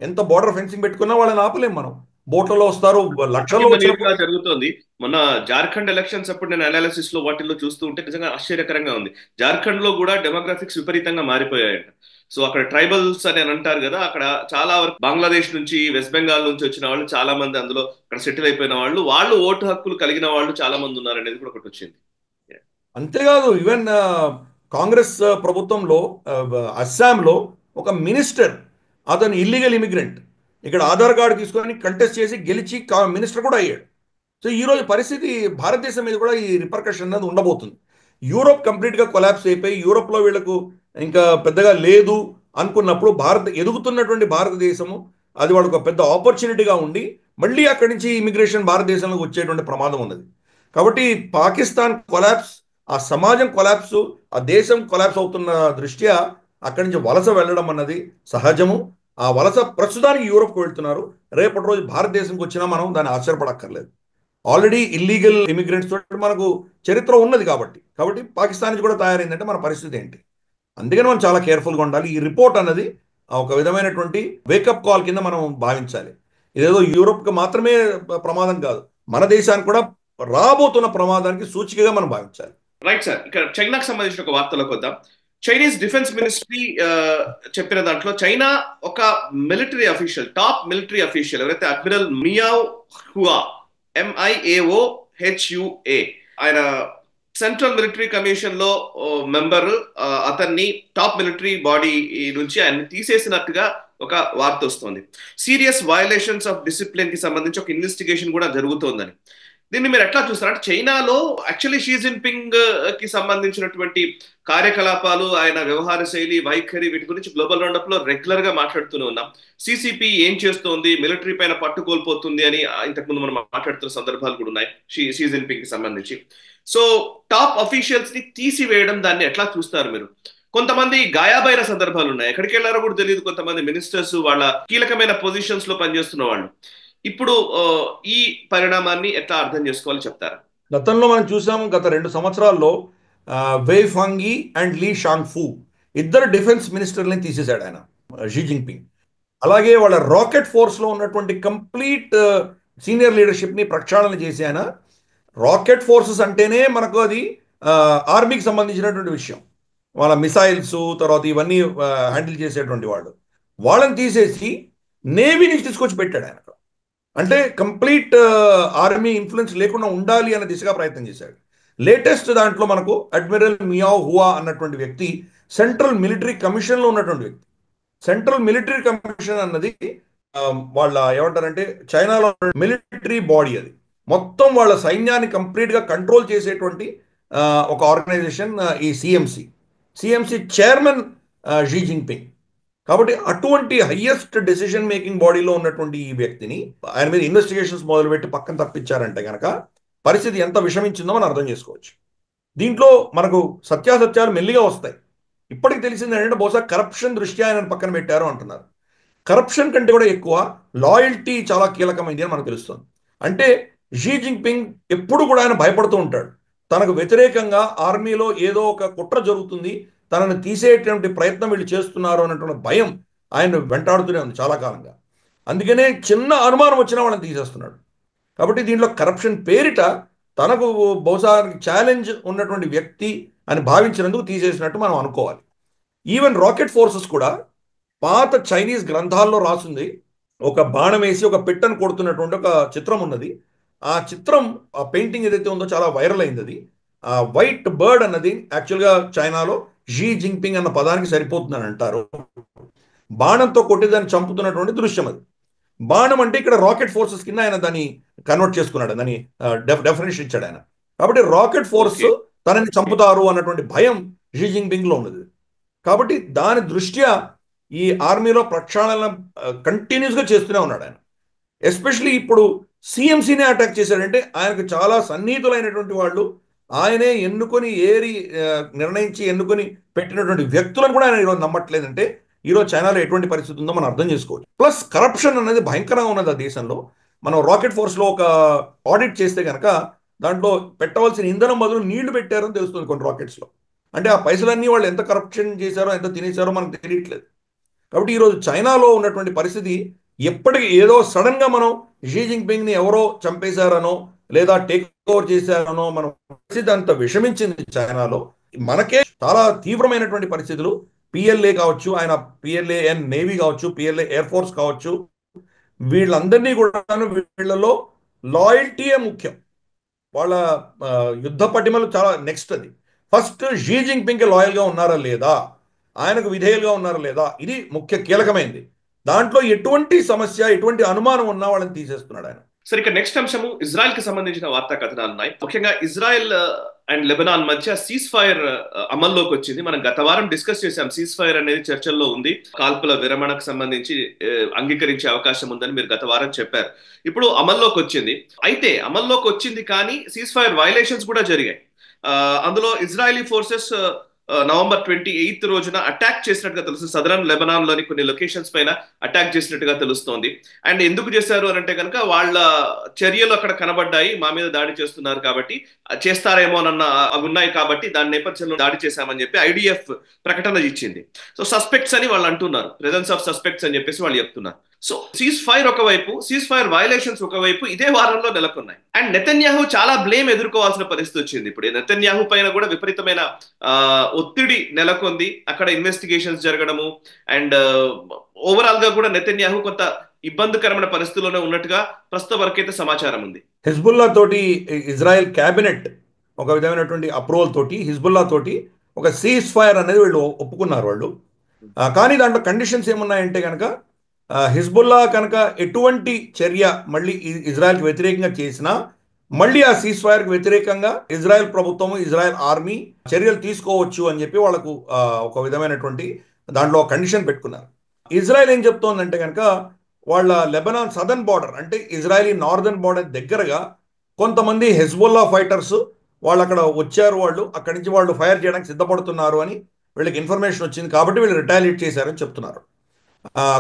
Speaker 2: ఎంత బోర్డర్ ఫెన్సింగ్ పెట్టుకున్నా వాళ్ళని ఆపలేం మనం. బోట్లలో వస్తారు, లక్షల్లో
Speaker 1: జరుగుతుంది. మొన్న జార్ఖండ్ ఎలక్షన్స్ అప్పుడు నేను అనాలిసిస్ లో వాటిల్లో చూస్తూ ఉంటే నిజంగా ఆశ్చర్యకరంగా ఉంది. జార్ఖండ్ లో కూడా డెమోగ్రఫిక్స్ విపరీతంగా మారిపోయాయంట. సో అక్కడ ట్రైబల్స్ అని అంటారు కదా, అక్కడ చాలా వరకు బంగ్లాదేశ్ నుంచి, వెస్ట్ బెంగాల్ నుంచి వచ్చిన వాళ్ళు చాలా మంది, అందులో అక్కడ సెటిల్ అయిపోయిన వాళ్ళు ఓటు హక్కులు కలిగిన వాళ్ళు చాలా మంది ఉన్నారు అనేది కూడా ఒకటి వచ్చింది.
Speaker 2: అంతేకాదు, ఈవెన్ కాంగ్రెస్ ప్రభుత్వంలో అస్సాంలో ఒక మినిస్టర్, అతను ఇల్లీగల్ ఇమిగ్రెంట్, ఇక్కడ ఆధార్ కార్డు తీసుకొని కంటెస్ట్ చేసి గెలిచి మినిస్టర్ కూడా అయ్యాడు. సో ఈరోజు పరిస్థితి భారతదేశం మీద కూడా ఈ రిపర్కషన్ అనేది ఉండబోతుంది. యూరోప్ కంప్లీట్గా కొలాప్స్ అయిపోయి యూరోప్లో వీళ్ళకు ఇంకా పెద్దగా లేదు అనుకున్నప్పుడు ఎదుగుతున్నటువంటి భారతదేశము అది వాళ్ళకు ఒక పెద్ద ఆపర్చునిటీగా ఉండి మళ్ళీ అక్కడి నుంచి ఇమిగ్రేషన్ భారతదేశంలోకి వచ్చేటువంటి ప్రమాదం ఉన్నది. కాబట్టి పాకిస్తాన్ కొలాప్స్ ఆ సమాజం కొలాప్స్, ఆ దేశం కొలాప్స్ అవుతున్న దృష్ట్యా అక్కడి నుంచి వలస వెళ్ళడం అన్నది సహజము. ఆ వలస ప్రస్తుతానికి యూరోప్కి వెళ్తున్నారు. రేపటి రోజు భారతదేశంకి వచ్చినా మనం దాన్ని ఆశ్చర్యపడక్కర్లేదు. ఆల్రెడీ ఇల్లీగల్ ఇమిగ్రెంట్స్ తోటి మనకు చరిత్ర ఉన్నది కాబట్టి పాకిస్తాన్ నుంచి కూడా తయారైందంటే మన పరిస్థితి ఏంటి? అందుకని మనం చాలా కేర్ఫుల్గా ఉండాలి. ఈ రిపోర్ట్ అన్నది ఒక విధమైనటువంటి వేకప్ కాల్ కింద మనం భావించాలి. ఇదేదో యూరోప్కి మాత్రమే ప్రమాదం కాదు, మన దేశానికి కూడా రాబోతున్న ప్రమాదానికి సూచికగా మనం భావించాలి.
Speaker 1: Right sir. ఇక్కడ చైనాకు సంబంధించిన ఒక వార్తలోకి వద్దాం. చైనీస్ డిఫెన్స్ మినిస్ట్రీ చెప్పిన దాంట్లో చైనా ఒక military official, top military official ఎవరైతే అడ్మిరల్ మియావ్ హువా, MIAOHUA, ఆయన సెంట్రల్ మిలిటరీ కమిషన్ లో మెంబర్, అతన్ని టాప్ మిలిటరీ బాడీ నుంచి ఆయన తీసేసినట్టుగా ఒక వార్త వస్తోంది. సీరియస్ వయలేషన్స్ ఆఫ్ డిసిప్లిన్ కి సంబంధించి ఒక ఇన్వెస్టిగేషన్ కూడా జరుగుతోందని. దీన్ని మీరు ఎట్లా చూస్తారు? అంటే చైనాలో యాక్చువల్లీ షీ జిన్పింగ్ కి సంబంధించినటువంటి కార్యకలాపాలు, ఆయన వ్యవహార శైలి, వైఖరి, వీటి గురించి గ్లోబల్ రౌండప్ లో రెగ్యులర్ గా మాట్లాడుతూనే ఉన్నాం. సిసిపి ఏం చేస్తోంది, మిలిటరీ పైన పట్టు కోల్పోతుంది అని ఇంతకుముందు మనం మాట్లాడుతున్న సందర్భాలు కూడా ఉన్నాయి షీ జిన్పింగ్ కి సంబంధించి. సో టాప్ అఫీషియల్స్ ని తీసివేయడం, దాన్ని ఎట్లా చూస్తారు మీరు? కొంతమంది గాయాబైన సందర్భాలు ఉన్నాయి, ఎక్కడికి వెళ్ళారో కూడా తెలియదు. కొంతమంది మినిస్టర్స్ వాళ్ళ కీలకమైన పొజిషన్స్ లో పనిచేస్తున్న వాళ్ళు. ఇప్పుడు ఈ పరిణామాన్ని ఎట్లా అర్థం చేసుకోవాలి చెప్తారా?
Speaker 2: గతంలో మనం చూసాము, గత 2 సంవత్సరాల్లో వేయ్ ఫాంగి అండ్ లీ షాంగ్ఫు ఇద్దరు డిఫెన్స్ మినిస్టర్ని తీసేశాడు ఆయన, షీ జిన్పింగ్. అలాగే వాళ్ళ రాకెట్ ఫోర్స్లో ఉన్నటువంటి కంప్లీట్ సీనియర్ లీడర్షిప్ని ప్రక్షాళన చేసి ఆయన, రాకెట్ ఫోర్సెస్ అంటేనే మనకు అది ఆర్మీకి సంబంధించినటువంటి విషయం, వాళ్ళ మిసైల్స్ తర్వాత ఇవన్నీ హ్యాండిల్ చేసేటువంటి వాళ్ళని తీసేసి నేవీ నుంచి తీసుకొచ్చి పెట్టాడు ఆయన. అంటే కంప్లీట్ ఆర్మీ ఇన్ఫ్లుయెన్స్ లేకుండా ఉండాలి అనే దిశగా ప్రయత్నం చేశాడు. లేటెస్ట్ దాంట్లో మనకు అడ్మిరల్ మియావ్ హువా అన్నటువంటి వ్యక్తి సెంట్రల్ మిలిటరీ కమిషన్లో ఉన్నటువంటి వ్యక్తి. సెంట్రల్ మిలిటరీ కమిషన్ అన్నది వాళ్ళ ఏమంటారంటే చైనాలో మిలిటరీ బాడీ, అది మొత్తం వాళ్ళ సైన్యాన్ని కంప్లీట్గా కంట్రోల్ చేసేటువంటి ఒక ఆర్గనైజేషన్ ఈ సిఎంసి చైర్మన్ షీ జిన్పింగ్. కాబట్టి అటువంటి హయ్యెస్ట్ డెసిషన్ మేకింగ్ బాడీలో ఉన్నటువంటి ఈ వ్యక్తిని ఆయన మీద ఇన్వెస్టిగేషన్స్ మొదలుపెట్టి పక్కన తప్పించారంటే కనుక పరిస్థితి ఎంత విషమించిందో మనం అర్థం చేసుకోవచ్చు. దీంట్లో మనకు సత్యాసత్యాలు మెల్లిగా వస్తాయి. ఇప్పటికి తెలిసింది ఏంటంటే బహుశా కరప్షన్ దృష్ట్యా ఆయన పక్కన పెట్టారు అంటున్నారు. కరప్షన్ కంటే కూడా ఎక్కువ లాయల్టీ చాలా కీలకమైంది అని మనకు తెలుస్తుంది. అంటే షీ జిన్పింగ్ ఎప్పుడు కూడా ఆయన భయపడుతూ ఉంటాడు. తనకు వ్యతిరేకంగా ఆర్మీలో ఏదో ఒక కుట్ర జరుగుతుంది, తనను తీసేటువంటి ప్రయత్నం వీళ్ళు చేస్తున్నారు అన్నటువంటి భయం ఆయన వెంటాడుతూనే ఉంది చాలా కాలంగా. అందుకనే చిన్న అనుమానం వచ్చినా వాళ్ళని తీసేస్తున్నాడు. కాబట్టి దీంట్లో కరప్షన్ పేరిట తనకు బహుశా ఛాలెంజ్ ఉన్నటువంటి వ్యక్తి అని భావించినందుకు తీసేసినట్టు మనం అనుకోవాలి. ఈవెన్ రాకెట్ ఫోర్సెస్ కూడా పాత చైనీస్ గ్రంథాల్లో రాసింది, ఒక బాణం వేసి ఒక పెట్టను కొడుతున్నటువంటి ఒక చిత్రం ఉన్నది. ఆ చిత్రం, ఆ పెయింటింగ్ ఏదైతే ఉందో చాలా వైరల్ అయింది. అది ఆ వైట్ బర్డ్ అన్నది యాక్చువల్గా చైనాలో షీ జిన్పింగ్ అన్న పదానికి సరిపోతుందని అంటారు. బాణంతో కొట్టి దాన్ని చంపుతున్నటువంటి దృశ్యం అది. బాణం అంటే ఇక్కడ రాకెట్ ఫోర్సెస్ కింద ఆయన దాన్ని కన్వర్ట్ చేసుకున్నాడు, దాన్ని డెఫినేషన్ ఇచ్చాడు ఆయన. కాబట్టి రాకెట్ ఫోర్స్ తనని చంపుతారు అన్నటువంటి భయం షీ జిన్పింగ్ లో ఉన్నది. కాబట్టి దాని దృష్ట్యా ఈ ఆర్మీలో ప్రక్షాళన కంటిన్యూస్గా చేస్తూనే ఉన్నాడు ఆయన. ఎస్పెషలీ ఇప్పుడు సిఎంసీనే అటాక్ చేశాడంటే ఆయనకు చాలా సన్నిహితులైనటువంటి వాళ్ళు, ఆయనే ఎన్నుకొని నిర్ణయించి ఎన్నుకొని పెట్టినటువంటి వ్యక్తులను కూడా ఆయన ఈరోజు నమ్మట్లేదంటే ఈరోజు చైనాలో ఎటువంటి పరిస్థితి ఉందో మనం అర్థం చేసుకోవచ్చు. ప్లస్ కరప్షన్ అనేది భయంకరంగా ఉన్నది ఆ దేశంలో. మనం రాకెట్ ఫోర్స్లో ఒక ఆడిట్ చేస్తే కనుక దాంట్లో పెట్టవలసిన ఇంధనం బదులు నీళ్లు పెట్టారని తెలుస్తుంది కొన్ని రాకెట్స్లో. అంటే ఆ పైసలన్నీ వాళ్ళు ఎంత కరప్షన్ చేశారో, ఎంత తినేశారో మనకు తెలియట్లేదు. కాబట్టి ఈరోజు చైనాలో ఉన్నటువంటి పరిస్థితి ఎప్పటికీ ఏదో సడన్గా మనం షీ జిన్పింగ్ని ఎవరో చంపేశారనో లేదా టేక్ ఓవర్ చేశారనో మనం పరిస్థితి అంత విషమించింది చైనాలో. మనకే చాలా తీవ్రమైనటువంటి పరిస్థితులు, పిఎల్ఏ కావచ్చు, ఆయన పిఎల్ఏఎన్ నేవీ కావచ్చు, పిఎల్ఏ ఎయిర్ ఫోర్స్ కావచ్చు, వీళ్ళందరినీ కూడా వీళ్ళలో లాయల్టీయే ముఖ్యం. వాళ్ళ యుద్ధ పటిమలు చాలా నెక్స్ట్. అది ఫస్ట్ షీ జిన్పింగ్కి లాయల్గా ఉన్నారా లేదా, ఆయనకు విధేయులుగా ఉన్నారా లేదా, ఇది ముఖ్య కీలకమైంది. దాంట్లో ఎటువంటి సమస్య, ఎటువంటి అనుమానం ఉన్నా వాళ్ళని తీసేస్తున్నాడు ఆయన.
Speaker 1: సరే, ఇక నెక్స్ట్ అంశము ఇజ్రాయెల్ కి సంబంధించిన వార్తా కథనాలు ఉన్నాయి. ముఖ్యంగా ఇజ్రాయెల్ అండ్ లెబనాన్ మధ్య సీజ్ ఫైర్ అమల్లోకి వచ్చింది. మనం గత వారం డిస్కస్ చేశాం. సీజ్ ఫైర్ అనేది చర్చల్లో ఉంది, కాల్పుల విరమణకు సంబంధించి అంగీకరించే అవకాశం ఉందని మీరు గత వారం చెప్పారు. ఇప్పుడు అమల్లోకి వచ్చింది. అయితే అమల్లోకి వచ్చింది కానీ సీజ్ ఫైర్ వైలేషన్స్ కూడా జరిగాయి. అందులో ఇజ్రాయలీ ఫోర్సెస్ నవంబర్ 28 రోజున అటాక్ చేసినట్టుగా తెలుసు. సదరన్ లెబనాన్ లోని కొన్ని లొకేషన్స్ పైన అటాక్ చేసినట్టుగా తెలుస్తోంది. అండ్ ఎందుకు చేశారు అని అంటే కనుక వాళ్ళ చర్యలు అక్కడ కనబడ్డాయి, మా మీద దాడి చేస్తున్నారు కాబట్టి చేస్తారేమోనన్న అవి ఉన్నాయి కాబట్టి దాని నేపథ్యంలో దాడి చేశామని చెప్పి ఐడిఎఫ్ ప్రకటన ఇచ్చింది. సో సస్పెక్ట్స్ అని వాళ్ళు అంటున్నారు, ప్రెజెన్స్ ఆఫ్ సస్పెక్ట్స్ అని చెప్పేసి వాళ్ళు చెప్తున్నారు. సో సీజ్ ఫైర్ ఒకవైపు, సీజ్ ఫైర్ వయలేషన్స్ ఒకవైపు ఇదే వారంలో నెలకొన్నాయి. అండ్ నెతన్యాహు చాలా బ్లేమ్ ఎదుర్కోవాల్సిన పరిస్థితి వచ్చింది. ఇప్పుడు నెతన్యాహు పైన కూడా విపరీతమైన ఒత్తిడి నెలకొంది, అక్కడ ఇన్వెస్టిగేషన్స్ జరగడము. అండ్ ఓవరాల్ గా కూడా నెతన్యాహు కొంత ఇబ్బందికరమైన పరిస్థితుల్లోనే ఉన్నట్టుగా ప్రస్తుత వరకైతే సమాచారం ఉంది.
Speaker 2: హిజ్బుల్లా తోటి ఇజ్రాయెల్ క్యాబినెట్ ఒక విధమైనటువంటి అప్రూవల్ తోటి హిజ్బుల్లా తోటి ఒక సీజ్ ఫైర్ అనేది వీళ్ళు ఒప్పుకున్నారు వాళ్ళు. కానీ దాంట్లో కండిషన్స్ ఏమున్నాయంటే కనుక హిజ్బుల్లా కనుక ఎటువంటి చర్య మళ్ళీ ఇజ్రాయెల్కి వ్యతిరేకంగా చేసినా మళ్ళీ ఆ సీజ్ ఫైర్కి వ్యతిరేకంగా ఇజ్రాయెల్ ప్రభుత్వము, ఇజ్రాయెల్ ఆర్మీ చర్యలు తీసుకోవచ్చు అని చెప్పి వాళ్ళకు ఒక విధమైనటువంటి దాంట్లో కండిషన్ పెట్టుకున్నారు. ఇజ్రాయెల్ ఏం చెప్తోందంటే కనుక వాళ్ళ లెబనాన్ సదర్న్ బార్డర్ అంటే ఇజ్రాయలీ నార్దర్న్ బార్డర్ దగ్గరగా కొంతమంది హెజ్బుల్లా ఫైటర్స్ వాళ్ళు అక్కడ వచ్చారు, వాళ్ళు అక్కడి నుంచి వాళ్ళు ఫైర్ చేయడానికి సిద్ధపడుతున్నారు అని వీళ్ళకి ఇన్ఫర్మేషన్ వచ్చింది కాబట్టి వీళ్ళు రిటాలియేట్ చేశారని చెప్తున్నారు.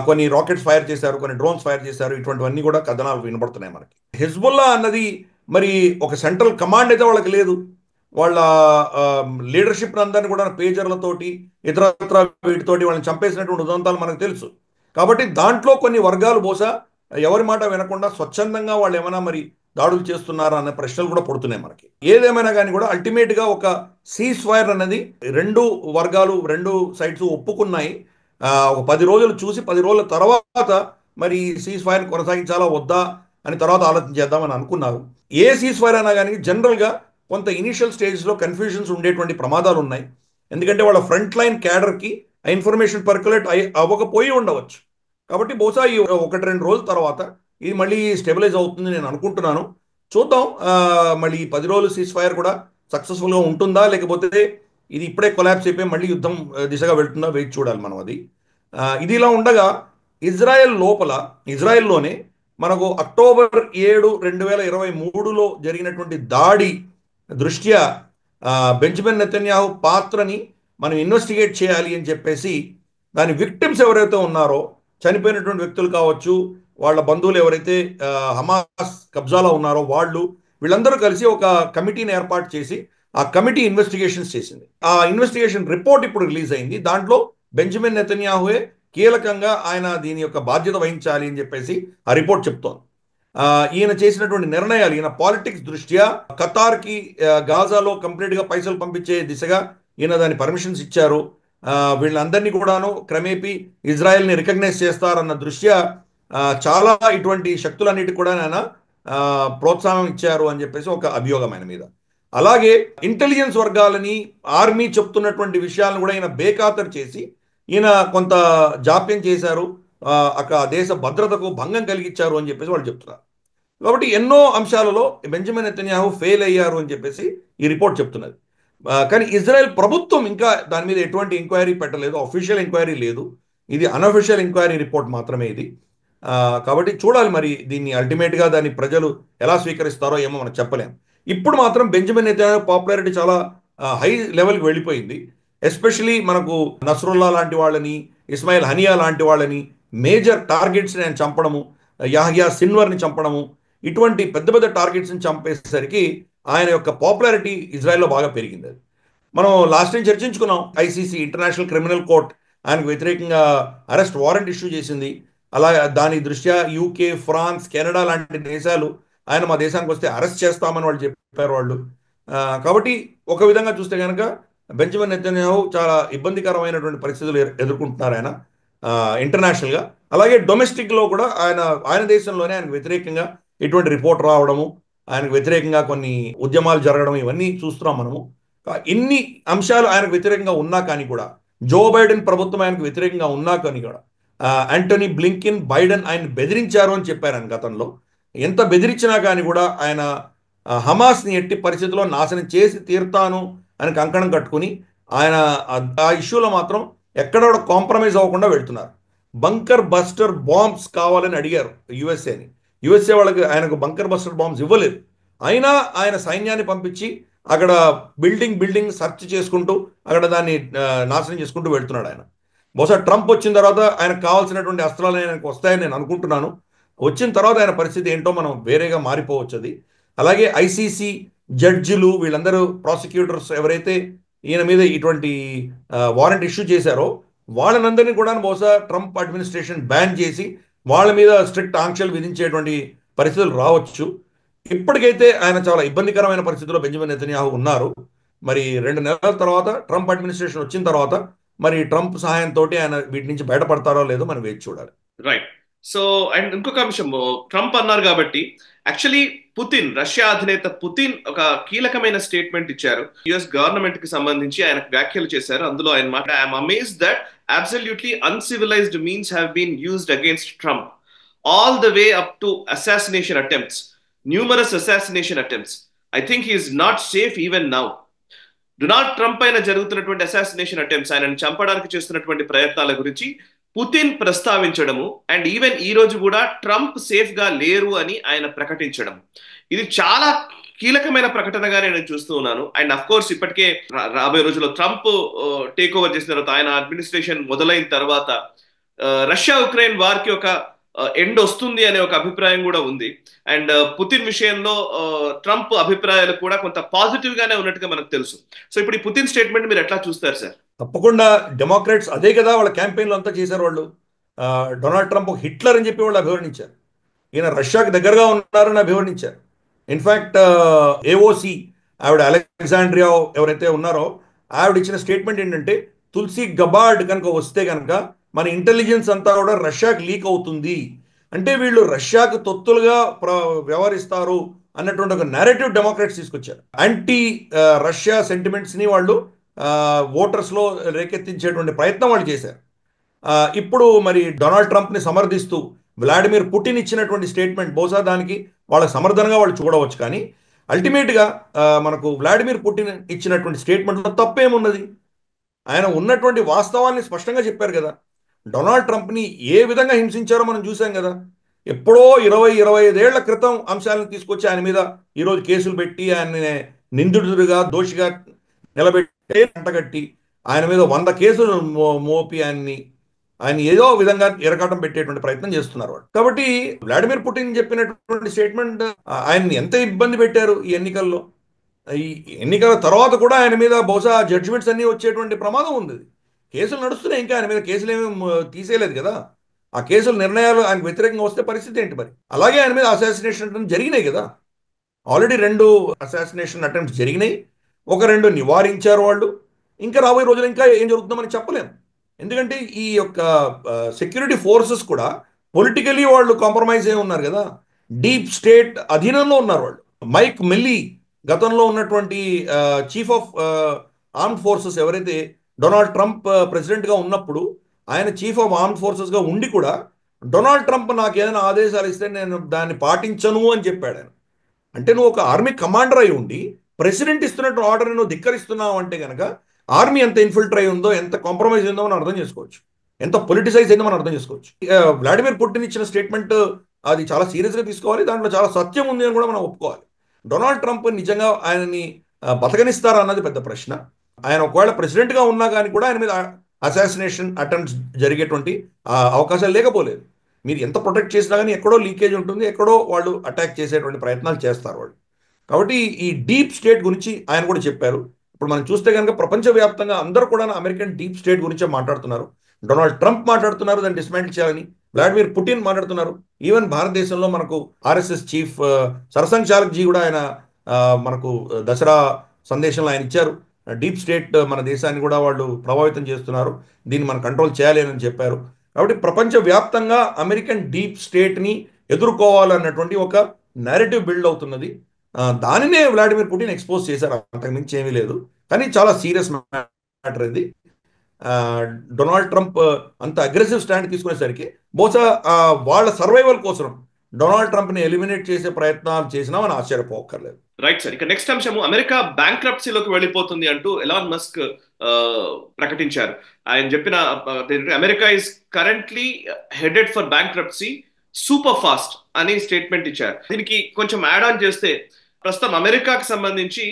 Speaker 2: కొన్ని రాకెట్స్ ఫైర్ చేశారు, కొన్ని డ్రోన్స్ ఫైర్ చేశారు, ఇటువంటివన్నీ కూడా కథనాలు వినబడుతున్నాయి మనకి. హిజ్బుల్లా అన్నది మరి ఒక సెంట్రల్ కమాండ్ అయితే వాళ్ళకి లేదు. వాళ్ళ లీడర్షిప్ అందరినీ కూడా పేజర్లతోటి ఇతరత్ర వీటితోటి వాళ్ళని చంపేసినటువంటి ఉదంతాలు మనకు తెలుసు. కాబట్టి దాంట్లో కొన్ని వర్గాలు బహుశా ఎవరి మాట వినకుండా స్వచ్ఛందంగా వాళ్ళు ఏమైనా మరి దాడులు చేస్తున్నారా అనే ప్రశ్నలు కూడా పడుతున్నాయి మనకి. ఏదేమైనా కానీ కూడా అల్టిమేట్గా ఒక సీజ్ ఫైర్ అనేది రెండు వర్గాలు, రెండు సైడ్స్ ఒప్పుకున్నాయి. ఒక 10 రోజులు చూసి 10 రోజుల తర్వాత మరి సీజ్ ఫైర్ కొనసాగించాలా వద్దా అని తర్వాత ఆలోచన చేద్దామని అనుకున్నారు. ఏ సీజ్ ఫైర్ అయినా కానీ జనరల్గా కొంత ఇనీషియల్ స్టేజ్లో కన్ఫ్యూజన్స్ ఉండేటువంటి ప్రమాదాలు ఉన్నాయి. ఎందుకంటే వాళ్ళ ఫ్రంట్ లైన్ క్యాడర్కి ఆ ఇన్ఫర్మేషన్ పర్కులేట్ అవ్వకపోయి ఉండవచ్చు. కాబట్టి బహుశా ఈ 1-2 రోజుల తర్వాత ఇది మళ్ళీ స్టెబిలైజ్ అవుతుంది నేను అనుకుంటున్నాను. చూద్దాం మళ్ళీ 10 రోజులు సీజ్ ఫైర్ కూడా సక్సెస్ఫుల్గా ఉంటుందా, లేకపోతే ఇది ఇప్పుడే కొలాప్స్ అయిపోయి మళ్ళీ యుద్ధం దిశగా వెళ్తుందా వేచి చూడాలి మనం. అది ఇది ఇలా ఉండగా ఇజ్రాయెల్లోనే మనకు అక్టోబర్ 7, 2023లో జరిగినటువంటి దాడి దృష్ట్యా బెంజమిన్ నెతన్యాహు పాత్రని మనం ఇన్వెస్టిగేట్ చేయాలి అని చెప్పేసి దాని విక్టిమ్స్ ఎవరైతే ఉన్నారో, చనిపోయినటువంటి వ్యక్తులు కావచ్చు, వాళ్ళ బంధువులు ఎవరైతే హమాస్ కబ్జాలో ఉన్నారో వీళ్ళందరూ కలిసి ఒక కమిటీని ఏర్పాటు చేసి ఆ కమిటీ ఇన్వెస్టిగేషన్స్ చేసింది. ఆ ఇన్వెస్టిగేషన్ రిపోర్ట్ ఇప్పుడు రిలీజ్ అయింది. దాంట్లో బెంజమిన్ నెతన్యాహువే కీలకంగా ఆయన దీని యొక్క బాధ్యత వహించాలి అని చెప్పేసి ఆ రిపోర్ట్ చెప్తోంది. ఈయన చేసినటువంటి నిర్ణయాలు, ఈయన పాలిటిక్స్ దృష్ట్యా ఖతార్కి గాజాలో కంప్లీట్గా పైసలు పంపించే దిశగా ఈయన దాని పర్మిషన్స్ ఇచ్చారు. వీళ్ళందరినీ కూడాను క్రమేపీ ఇజ్రాయెల్ని రికగ్నైజ్ చేస్తారన్న దృష్ట్యా చాలా ఇటువంటి శక్తులన్నిటి కూడా ఆయన ప్రోత్సాహం ఇచ్చారు అని చెప్పేసి ఒక అభియోగం ఆయన మీద. అలాగే ఇంటెలిజెన్స్ వర్గాలని, ఆర్మీ చెప్తున్నటువంటి విషయాలను కూడా ఈయన బేఖాతరు చేసి ఈయన కొంత జాప్యం చేశారు, అక్కడ దేశ భద్రతకు భంగం కలిగించారు అని చెప్పేసి వాళ్ళు చెప్తున్నారు. కాబట్టి ఎన్నో అంశాలలో బెంజమిన్ నెతన్యాహు ఫెయిల్ అయ్యారు అని చెప్పేసి ఈ రిపోర్ట్ చెప్తున్నది. కానీ ఇజ్రాయెల్ ప్రభుత్వం ఇంకా దాని మీద ఎటువంటి ఎంక్వైరీ పెట్టలేదు, అఫీషియల్ ఎంక్వైరీ లేదు. ఇది అన్అఫీషియల్ ఎంక్వైరీ రిపోర్ట్ మాత్రమే ఇది. కాబట్టి చూడాలి మరి దీన్ని అల్టిమేట్గా దాన్ని ప్రజలు ఎలా స్వీకరిస్తారో ఏమో మనం చెప్పలేం. ఇప్పుడు మాత్రం బెంజమిన్ నెతన్యాహు పాపులారిటీ చాలా హై లెవెల్కి వెళ్ళిపోయింది. ఎస్పెషలీ మనకు నస్రుల్లా లాంటి వాళ్ళని, ఇస్మాయిల్ హనియా లాంటి వాళ్ళని మేజర్ టార్గెట్స్ని ఆయన చంపడము, యాహ్యా సిన్వర్ని చంపడము, ఇటువంటి పెద్ద పెద్ద టార్గెట్స్ని చంపేసరికి ఆయన యొక్క పాపులారిటీ ఇజ్రాయెల్లో బాగా పెరిగింది. మనం లాస్ట్ టైం చర్చించుకున్నాం, ఐసీసీ ఇంటర్నేషనల్ క్రిమినల్ కోర్ట్ ఆయనకు వ్యతిరేకంగా అరెస్ట్ వారెంట్ ఇష్యూ చేసింది. అలా దాని దృష్ట్యా యూకే, ఫ్రాన్స్, కెనడా లాంటి దేశాలు ఆయన మా దేశానికి వస్తే అరెస్ట్ చేస్తామని వాళ్ళు చెప్పారు వాళ్ళు. కాబట్టి ఒక విధంగా చూస్తే కనుక బెంజమిన్ నెతన్యాహు చాలా ఇబ్బందికరమైనటువంటి పరిస్థితులు ఎదుర్కొంటున్నారు ఆయన ఇంటర్నేషనల్గా. అలాగే డొమెస్టిక్లో కూడా ఆయన దేశంలోనే ఆయనకు వ్యతిరేకంగా ఇటువంటి రిపోర్ట్ రావడము, ఆయనకు వ్యతిరేకంగా కొన్ని ఉద్యమాలు జరగడం, ఇవన్నీ చూస్తున్నాం మనము. ఇన్ని అంశాలు ఆయనకు వ్యతిరేకంగా ఉన్నా కానీ కూడా, జో బైడెన్ ప్రభుత్వం ఆయనకు వ్యతిరేకంగా ఉన్నా కానీ కూడా యాంటనీ బ్లింకెన్, బైడెన్ ఆయన బెదిరించారు అని చెప్పారు ఆయన గతంలో. ఎంత బెదిరించినా కానీ కూడా ఆయన హమాస్ని ఎట్టి పరిస్థితుల్లో నాశనం చేసి తీరుతాను అని కంకణం కట్టుకుని ఆయన ఆ ఇష్యూలో మాత్రం ఎక్కడ కూడా కాంప్రమైజ్ అవ్వకుండా వెళ్తున్నారు. బంకర్ బస్టర్ బాంబ్స్ కావాలని అడిగారు యుఎస్ఏని. యుఎస్ఏ వాళ్ళకి ఆయనకు బంకర్ బస్టర్ బాంబ్స్ ఇవ్వలేదు. అయినా ఆయన సైన్యాన్ని పంపించి అక్కడ బిల్డింగ్ సెర్చ్ చేసుకుంటూ అక్కడ దాన్ని నాశనం చేసుకుంటూ వెళ్తున్నాడు ఆయన. బహుశా ట్రంప్ వచ్చిన తర్వాత ఆయనకు కావాల్సినటువంటి అస్త్రాలు ఆయనకు వస్తాయని నేను అనుకుంటున్నాను. వచ్చిన తర్వాత ఆయన పరిస్థితి ఏంటో మనం వేరేగా మారిపోవచ్చు అది. అలాగే ఐసీసీ జడ్జిలు వీళ్ళందరూ ప్రాసిక్యూటర్స్ ఎవరైతే ఈయన మీద ఇటువంటి వారెంట్ ఇష్యూ చేశారో వాళ్ళనందరినీ కూడా బహుశా ట్రంప్ అడ్మినిస్ట్రేషన్ బ్యాన్ చేసి వాళ్ళ మీద స్ట్రిక్ట్ ఆంక్షలు విధించేటువంటి పరిస్థితులు రావచ్చు. ఇప్పటికైతే ఆయన చాలా ఇబ్బందికరమైన పరిస్థితిలో బెంజమిన్ నెతన్యాహు ఉన్నారు. మరి 2 నెలల తర్వాత ట్రంప్ అడ్మినిస్ట్రేషన్ వచ్చిన తర్వాత మరి ట్రంప్ సహాయంతో ఆయన వీటి నుంచి బయటపడతారో లేదో మనం వేచి చూడాలి.
Speaker 1: రైట్. సో అండ్ ఇంకొక అంశం, ట్రంప్ అన్నారు కాబట్టి యాక్చువల్లీ రష్యా అధినేత పుతిన్ ఒక కీలకమైన స్టేట్మెంట్ ఇచ్చారు. యుఎస్ గవర్నమెంట్ కి సంబంధించి ఆయన వ్యాఖ్యలు చేశారు. అందులో ఆయన మాట, I'm amazed that absolutely uncivilised means have been used against Trump all the way up to assassination attempts, numerous assassination attempts. I think he is not safe even now. Donald Trump పైన జరుగుతున్నటువంటి అసాసినేషన్ అటెంప్ట్స్, ఆయనను చంపడానికి చేస్తున్నటువంటి ప్రయత్నాల గురించి పుతిన్ ప్రస్తావించడము అండ్ ఈవెన్ ఈ రోజు కూడా ట్రంప్ సేఫ్ గా లేరు అని ఆయన ప్రకటించడం, ఇది చాలా కీలకమైన ప్రకటనగా నేను చూస్తూ ఉన్నాను. అండ్ అఫ్ కోర్స్ ఇప్పటికే రాబోయే రోజుల్లో ట్రంప్ టేక్ ఓవర్ చేసిన తర్వాత, ఆయన అడ్మినిస్ట్రేషన్ మొదలైన తర్వాత రష్యా ఉక్రెయిన్ వార్ కి ఒక ఎండ్ వస్తుంది అనే ఒక అభిప్రాయం కూడా ఉంది. అండ్ పుతిన్ విషయంలో ట్రంప్ అభిప్రాయాలు కూడా కొంత పాజిటివ్ గానే ఉన్నట్టుగా మనకు తెలుసు. సో ఇప్పుడు ఈ పుతిన్ స్టేట్మెంట్ మీరు ఎట్లా చూస్తారు సార్?
Speaker 2: తప్పకుండా డెమోక్రాట్స్ అదే కదా వాళ్ళ క్యాంపెయిన్లో అంతా చేశారు. వాళ్ళు డొనాల్డ్ ట్రంప్ హిట్లర్ అని చెప్పి వాళ్ళు అభివర్ణించారు. ఈయన రష్యాకి దగ్గరగా ఉన్నారని అభివర్ణించారు. ఇన్ఫ్యాక్ట్ ఏఓసి ఆవిడ అలెగ్జాండ్రియా ఎవరైతే ఉన్నారో ఆవిడ ఇచ్చిన స్టేట్మెంట్ ఏంటంటే, తుల్సి గబార్డ్ కనుక వస్తే కనుక మన ఇంటెలిజెన్స్ అంతా కూడా రష్యాకి లీక్ అవుతుంది, అంటే వీళ్ళు రష్యాకు తొత్తులుగా వ్యవహరిస్తారు అన్నటువంటి ఒక నేరేటివ్ డెమోక్రాట్స్ తీసుకొచ్చారు. యాంటీ రష్యా సెంటిమెంట్స్ని వాళ్ళు ఓటర్స్లో రేకెత్తించేటువంటి ప్రయత్నం వాళ్ళు చేశారు. ఇప్పుడు మరి డొనాల్డ్ ట్రంప్ని సమర్థిస్తూ వ్లాడిమిర్ పుటిన్ ఇచ్చినటువంటి స్టేట్మెంట్ బహుశా దానికి వాళ్ళ సమర్థనగా వాళ్ళు చూడవచ్చు. కానీ అల్టిమేట్గా మనకు వ్లాడిమిర్ పుటిన్ ఇచ్చినటువంటి స్టేట్మెంట్లో తప్పేమున్నది? ఆయన ఉన్నటువంటి వాస్తవాన్ని స్పష్టంగా చెప్పారు కదా. డొనాల్డ్ ట్రంప్ని ఏ విధంగా హింసించారో మనం చూసాం కదా. ఎప్పుడో 20-25 ఏళ్ల క్రితం అంశాలను తీసుకొచ్చి ఆయన మీద ఈరోజు కేసులు పెట్టి ఆయన నిందితుడిగా దోషిగా నిలబెట్టి అంటగట్టి ఆయన మీద 100 కేసులు మోపి ఆయన ఏదో విధంగా ఎరకాటం పెట్టేటువంటి ప్రయత్నం చేస్తున్నారు వాళ్ళు. కాబట్టి వ్లాడిమిర్ పుటిన్ చెప్పినటువంటి స్టేట్మెంట్ ఆయన్ని ఎంత ఇబ్బంది పెట్టారు ఈ ఎన్నికల్లో. ఈ ఎన్నికల తర్వాత కూడా ఆయన మీద బహుశా జడ్జిమెంట్స్ అన్నీ వచ్చేటువంటి ప్రమాదం ఉంది. కేసులు నడుస్తున్నాయి, ఇంకా ఆయన మీద కేసులు ఏమీ తీసేయలేదు కదా. ఆ కేసుల నిర్ణయాలు ఆయనకు వ్యతిరేకంగా వస్తే పరిస్థితి ఏంటి మరి? అలాగే ఆయన మీద అసాసినేషన్ అటెంప్ట్స్ జరిగినాయి కదా. ఆల్రెడీ 2 అసాసినేషన్ అటెంప్ట్స్ జరిగినాయి, ఒక 2 నివారించారు వాళ్ళు. ఇంకా రాబోయే రోజులు ఇంకా ఏం జరుగుతుందో మనం చెప్పలేము. ఎందుకంటే ఈ యొక్క సెక్యూరిటీ ఫోర్సెస్ కూడా పొలిటికలీ వాళ్ళు కాంప్రమైజ్ అయి ఉన్నారు కదా. డీప్ స్టేట్ అధీనంలో ఉన్నారు వాళ్ళు. మైక్ మిల్లీ గతంలో ఉన్నటువంటి చీఫ్ ఆఫ్ ఆర్మ్డ్ ఫోర్సెస్ ఎవరైతే డొనాల్డ్ ట్రంప్ ప్రెసిడెంట్గా ఉన్నప్పుడు ఆయన చీఫ్ ఆఫ్ ఆర్మ్డ్ ఫోర్సెస్గా ఉండి కూడా డొనాల్డ్ ట్రంప్ నాకు ఏదైనా ఆదేశాలు ఇస్తే నేను దాన్ని పాటించను అని చెప్పాడు ఆయన. అంటే నువ్వు ఒక ఆర్మీ కమాండర్ అయి ఉండి ప్రెసిడెంట్ ఇస్తున్నట్టు ఆర్డర్ని నువ్వు ధిక్కరిస్తున్నావు అంటే కనుక ఆర్మీ ఎంత ఇన్ఫిల్టర్ అయి ఉందో, ఎంత కాంప్రమైజ్ అయిందో మనం అర్థం చేసుకోవచ్చు, ఎంత పొలిటిసైజ్ అయిందో మనం అర్థం చేసుకోవచ్చు. వ్లాడిమిర్ పుటిన్ ఇచ్చిన స్టేట్మెంట్ అది చాలా సీరియస్గా తీసుకోవాలి, దాంట్లో చాలా సత్యం ఉంది అని కూడా మనం ఒప్పుకోవాలి. డొనాల్డ్ ట్రంప్ నిజంగా ఆయనని బతకనిస్తారా అన్నది పెద్ద ప్రశ్న. ఆయన ఒకవేళ ప్రెసిడెంట్గా ఉన్నా కానీ కూడా ఆయన మీద అసాసినేషన్ అటెంప్ట్స్ జరిగేటువంటి అవకాశాలు లేకపోలేదు. మీరు ఎంత ప్రొటెక్ట్ చేసినా కానీ ఎక్కడో లీకేజ్ ఉంటుంది, ఎక్కడో వాళ్ళు అటాక్ చేసేటువంటి ప్రయత్నాలు చేస్తారు వాళ్ళు. కాబట్టి ఈ డీప్ స్టేట్ గురించి ఆయన కూడా చెప్పారు. ఇప్పుడు మనం చూస్తే కనుక ప్రపంచవ్యాప్తంగా అందరూ కూడా అమెరికన్ డీప్ స్టేట్ గురించే మాట్లాడుతున్నారు. డొనాల్డ్ ట్రంప్ మాట్లాడుతున్నారు దాన్ని డిస్మాంటిల్ చేయాలని, వ్లాడిమిర్ పుటిన్ మాట్లాడుతున్నారు. ఈవెన్ భారతదేశంలో మనకు ఆర్ఎస్ఎస్ చీఫ్ సరసంఘ్ చాలక్ జీ కూడా ఆయన మనకు దసరా సందేశంలో ఆయన ఇచ్చారు. డీప్ స్టేట్ మన దేశాన్ని కూడా వాళ్ళు ప్రభావితం చేస్తున్నారు, దీన్ని మనం కంట్రోల్ చేయాలి అని చెప్పారు. కాబట్టి ప్రపంచవ్యాప్తంగా అమెరికన్ డీప్ స్టేట్ని ఎదుర్కోవాలన్నటువంటి ఒక నేరేటివ్ బిల్డ్ అవుతున్నది. దానినే వ్లాడిమిర్ పుటిన్ ఎక్స్పోజ్ చేశారు, అంతకుమించి ఏమీ లేదు. కానీ చాలా సీరియస్ మ్యాటర్ ఇది. డొనాల్డ్ ట్రంప్ అంత అగ్రెసివ్ స్టాండ్ తీసుకునేసరికి బహుశా వాళ్ళ సర్వైవల్ కోసం డొనాల్డ్ ట్రంప్ని ఎలిమినేట్ చేసే ప్రయత్నాలు చేసినా మనం ఆశ్చర్యపోక్కర్లేదు.
Speaker 1: Right sir. ఇక నెక్స్ట్ అంశము, అమెరికా బ్యాంక్రప్సీలోకి వెళ్ళిపోతుంది అంటూ ఎలాన్ మస్క్ ప్రకటించారు. ఆయన చెప్పిన America is currently headed for bankruptcy super fast అని స్టేట్మెంట్ ఇచ్చారు. దీనికి కొంచెం యాడ్ ఆన్ చేస్తే, ప్రస్తుతం అమెరికాకి సంబంధించి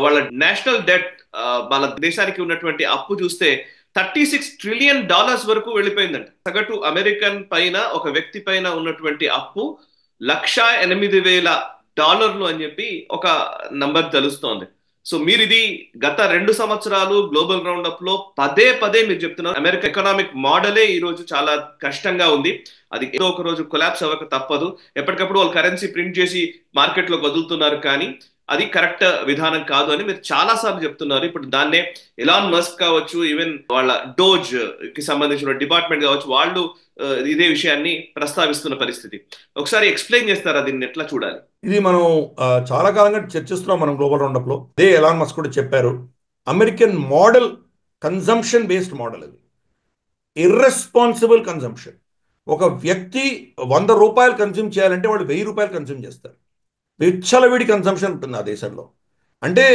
Speaker 1: వాళ్ళ నేషనల్ డెట్, వాళ్ళ దేశానికి ఉన్నటువంటి అప్పు చూస్తే $36 ట్రిలియన్ వరకు వెళ్ళిపోయిందంట. సగటు అమెరికన్ పైన, ఒక వ్యక్తి పైన ఉన్నటువంటి అప్పు $1,08,000 అని చెప్పి ఒక నంబర్ తెలుస్తోంది. సో మీరు ఇది గత 2 సంవత్సరాలు గ్లోబల్ రౌండ్ అప్ లో పదే పదే మీరు చెప్తున్నారు, అమెరికా ఎకనామిక్ మోడలే ఈ రోజు చాలా కష్టంగా ఉంది, అది ఏదో ఒక రోజు కొలాప్స్ అవ్వక తప్పదు. ఎప్పటికప్పుడు వాళ్ళు కరెన్సీ ప్రింట్ చేసి మార్కెట్ లో వదులుతున్నారు, కానీ అది కరెక్ట్ విధానం కాదు అని మీరు చాలా సార్లు చెప్తున్నారు. ఇప్పుడు దాన్నే ఎలాన్ మస్క్ కావచ్చు, ఈవెన్ వాళ్ళ డోజ్ కి సంబంధించిన డిపార్ట్మెంట్ కావచ్చు, వాళ్ళు ఇదే విషయాన్ని ప్రస్తావిస్తున్న పరిస్థితి. ఒకసారి ఎక్స్ప్లెయిన్ చేస్తారా దీన్ని ఎట్లా చూడాలి?
Speaker 2: ఇది మనం చాలా కాలంగా చర్చిస్తున్నాం మనం గ్లోబల్ రౌండప్లో. అదే ఎలాన్ మస్క్ కూడా చెప్పారు, American model consumption based model, అది ఇర్రెస్పాన్సిబుల్ కన్జంప్షన్. ఒక వ్యక్తి ₹100 కన్జ్యూమ్ చేయాలంటే వాళ్ళు ₹1000 కన్జ్యూమ్ చేస్తారు. విచ్చలవిడి కన్జంప్షన్ ఉంటుంది ఆ దేశంలో. అంటే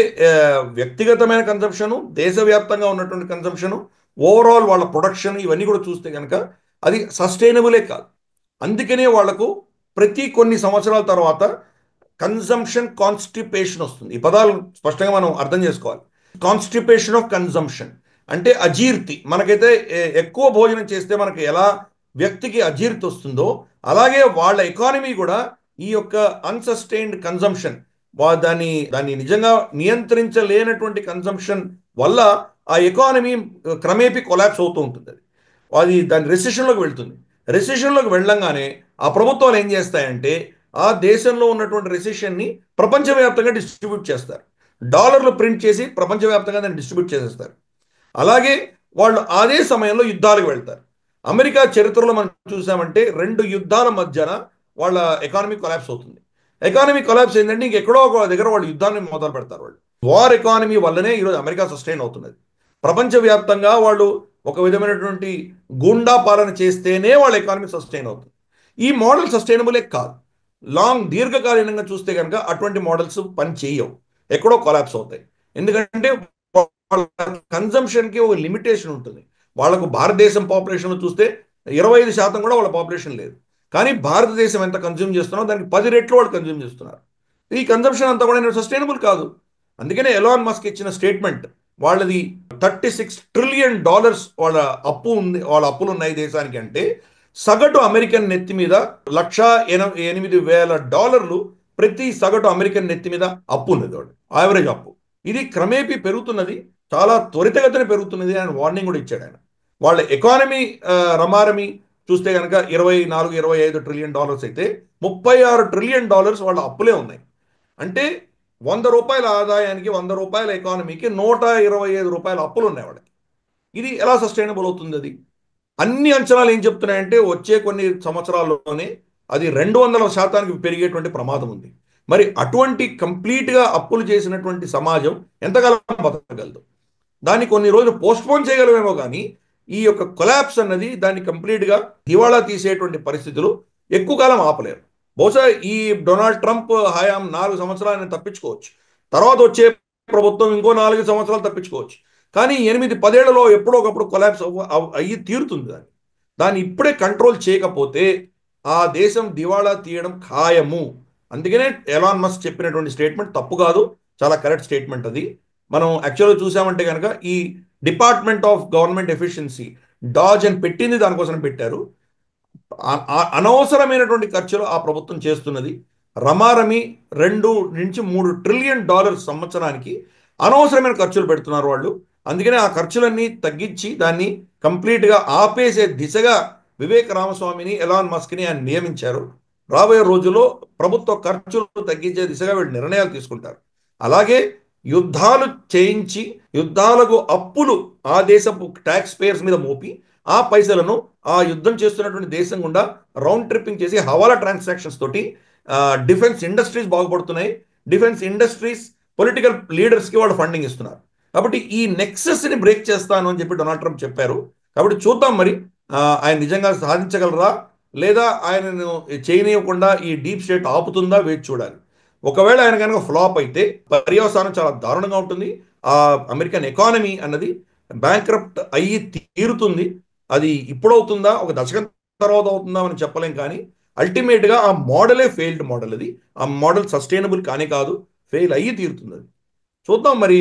Speaker 2: వ్యక్తిగతమైన కన్జంప్షను, దేశవ్యాప్తంగా ఉన్నటువంటి కన్జంప్షను, ఓవరాల్ వాళ్ళ ప్రొడక్షన్, ఇవన్నీ కూడా చూస్తే కనుక అది సస్టైనబులే కాదు. అందుకనే వాళ్లకు ప్రతి కొన్ని సంవత్సరాల తర్వాత కన్జంప్షన్ కాన్స్టిపేషన్ వస్తుంది. ఈ పదాలు స్పష్టంగా మనం అర్థం చేసుకోవాలి. కాన్స్టిపేషన్ ఆఫ్ కన్జంప్షన్ అంటే అజీర్తి. మనకైతే ఎక్కువ భోజనం చేస్తే మనకి ఎలా వ్యక్తికి అజీర్తి వస్తుందో, అలాగే వాళ్ళ ఎకానమీ కూడా ఈ యొక్క అన్సస్టైన్డ్ కన్జంప్షన్, దాన్ని నిజంగా నియంత్రించలేనటువంటి కన్జంప్షన్ వల్ల ఆ ఎకానమీ క్రమేపీ కొలాప్స్ అవుతూ ఉంటుంది. అది దాని రెసిషన్లోకి వెళ్తుంది. రెసిషన్లోకి వెళ్ళంగానే ఆ ప్రభుత్వాలు ఏం చేస్తాయంటే ఆ దేశంలో ఉన్నటువంటి రెసిషన్ని ప్రపంచవ్యాప్తంగా డిస్ట్రిబ్యూట్ చేస్తారు. డాలర్లు ప్రింట్ చేసి ప్రపంచవ్యాప్తంగా దాన్ని డిస్ట్రిబ్యూట్ చేసేస్తారు. అలాగే వాళ్ళు అదే సమయంలో యుద్ధాలకు వెళ్తారు. అమెరికా చరిత్రలో మనం చూసామంటే 2 యుద్ధాల మధ్యన వాళ్ళ ఎకానమీ కొలాప్స్ అవుతుంది. ఎకానమీ కొలాప్స్ ఏంటంటే ఇంకెక్కడో ఒక దగ్గర వాళ్ళు యుద్ధాన్ని మొదలు పెడతారు. వాళ్ళు వార్ ఎకానమీ వల్లనే ఈరోజు అమెరికా సస్టైన్ అవుతున్నది. ప్రపంచవ్యాప్తంగా వాళ్ళు ఒక విధమైనటువంటి గూండా పాలన చేస్తేనే వాళ్ళ ఎకానమీ సస్టైన్ అవుతుంది. ఈ మోడల్ సస్టైనబులే కాదు. దీర్ఘకాలీనంగా చూస్తే కనుక అటువంటి మోడల్స్ పని చేయవు, ఎక్కడో కొలాప్స్ అవుతాయి. ఎందుకంటే వాళ్ళ కన్జంప్షన్కి ఒక లిమిటేషన్ ఉంటుంది. వాళ్ళకు భారతదేశం పాపులేషన్లో చూస్తే 25% కూడా వాళ్ళ పాపులేషన్ లేదు. కానీ భారతదేశం ఎంత కన్జ్యూమ్ చేస్తున్నారో దానికి 10 రెట్లు వాళ్ళు కన్జ్యూమ్ చేస్తున్నారు. ఈ కన్జంప్షన్ అంతా కూడా సస్టైనబుల్ కాదు. అందుకనే ఎలాన్ మస్క్ ఇచ్చిన స్టేట్మెంట్, వాళ్ళది $36 ట్రిలియన్ వాళ్ళ అప్పు ఉంది, వాళ్ళ అప్పులు ఉన్నాయి దేశానికి. అంటే సగటు అమెరికన్ నెత్తి మీద $1,08,000 ప్రతి సగటు అమెరికన్ నెత్తి మీద అప్పు ఉన్నది, వాడు యావరేజ్ అప్పు. ఇది క్రమేపీ పెరుగుతున్నది, చాలా త్వరితగతిన పెరుగుతున్నది అని వార్నింగ్ కూడా ఇచ్చాడు ఆయన. వాళ్ళ ఎకానమీ రమారమి చూస్తే కనుక $24-25 ట్రిలియన్ అయితే $36 ట్రిలియన్ వాళ్ళ అప్పులే ఉన్నాయి. అంటే ₹100 ఆదాయానికి, ₹100 ఎకానమీకి ₹125 అప్పులు ఉన్నాయి వాళ్ళకి. ఇది ఎలా సస్టైనబుల్ అవుతుంది? అది అన్ని అంచనాలు ఏం చెప్తున్నాయంటే వచ్చే కొన్ని సంవత్సరాల్లోనే అది 200% పెరిగేటువంటి ప్రమాదం ఉంది. మరి అటువంటి కంప్లీట్గా అప్పులు చేసినటువంటి సమాజం ఎంతకాలం బతకగలదు? దాన్ని కొన్ని రోజులు పోస్ట్పోన్ చేయగలమేమో, కానీ ఈ యొక్క కొలాప్స్ అన్నది దాన్ని కంప్లీట్గా దివాళా తీసేటువంటి పరిస్థితులు ఎక్కువ కాలం ఆపలేరు. బహుశా ఈ డొనాల్డ్ ట్రంప్ హయాం 4 సంవత్సరాలను తప్పించుకోవచ్చు, తర్వాత వచ్చే ప్రభుత్వం ఇంకో 4 సంవత్సరాలు తప్పించుకోవచ్చు. కానీ 8-10 ఏళ్లలో ఎప్పుడో ఒకప్పుడు కొలాప్స్ అయ్యి తీరుతుంది. దాన్ని ఇప్పుడే కంట్రోల్ చేయకపోతే ఆ దేశం దివాళా తీయడం ఖాయము. అందుకనే ఎలాన్ మస్క్ చెప్పినటువంటి స్టేట్మెంట్ తప్పు కాదు, చాలా కరెక్ట్ స్టేట్మెంట్. అది మనం యాక్చువల్గా చూసామంటే కనుక ఈ డిపార్ట్మెంట్ ఆఫ్ గవర్నమెంట్ ఎఫిషియన్సీ, డాజ్ అని పెట్టింది దానికోసం పెట్టారు. అనవసరమైనటువంటి ఖర్చులు ఆ ప్రభుత్వం చేస్తున్నది. రమారమి $2-3 ట్రిలియన్ సంవత్సరానికి అనవసరమైన ఖర్చులు పెడుతున్నారు వాళ్ళు. అందుకనే ఆ ఖర్చులన్నీ తగ్గించి దాన్ని కంప్లీట్గా ఆపేసే దిశగా వివేక్ రామస్వామిని, ఎలాన్ మస్క్ని ఆయన నియమించారు. రాబోయే రోజుల్లో ప్రభుత్వ ఖర్చులు తగ్గించే దిశగా వీళ్ళు నిర్ణయాలు తీసుకుంటారు. అలాగే యుద్ధాలు చేయించి యుద్ధాలకు అప్పులు ఆ దేశపు ట్యాక్స్ పేయర్స్ మీద మోపి ఆ పైసలను ఆ యుద్ధం చేస్తున్నటువంటి దేశం గుండా రౌండ్ ట్రిప్పింగ్ చేసి హవాలా ట్రాన్సాక్షన్స్ తోటి డిఫెన్స్ ఇండస్ట్రీస్ బాగుపడుతున్నాయి. డిఫెన్స్ ఇండస్ట్రీస్ పొలిటికల్ లీడర్స్కి వాళ్ళు ఫండింగ్ ఇస్తున్నారు. కాబట్టి ఈ నెక్సెస్ని బ్రేక్ చేస్తాను అని చెప్పి డొనాల్డ్ ట్రంప్ చెప్పారు. కాబట్టి చూద్దాం మరి ఆయన నిజంగా సాధించగలరా, లేదా ఆయనను చేయనివ్వకుండా ఈ డీప్ స్టేట్ ఆపుతుందా, వేచి చూడాలి. ఒకవేళ ఆయన కనుక ఫ్లాప్ అయితే పర్యవసానం చాలా దారుణంగా ఉంటుంది. ఆ అమెరికన్ ఎకానమీ అన్నది బ్యాంక్రప్ట్ అయ్యి తీరుతుంది. అది ఇప్పుడవుతుందా, ఒక దశకం తర్వాత అవుతుందా అని చెప్పలేం. కానీ అల్టిమేట్గా ఆ మోడలే ఫెయిల్డ్ మోడల్. అది ఆ మోడల్ సస్టైనబుల్ కానే కాదు, ఫెయిల్ అయ్యి తీరుతుంది. అది చూద్దాం మరి.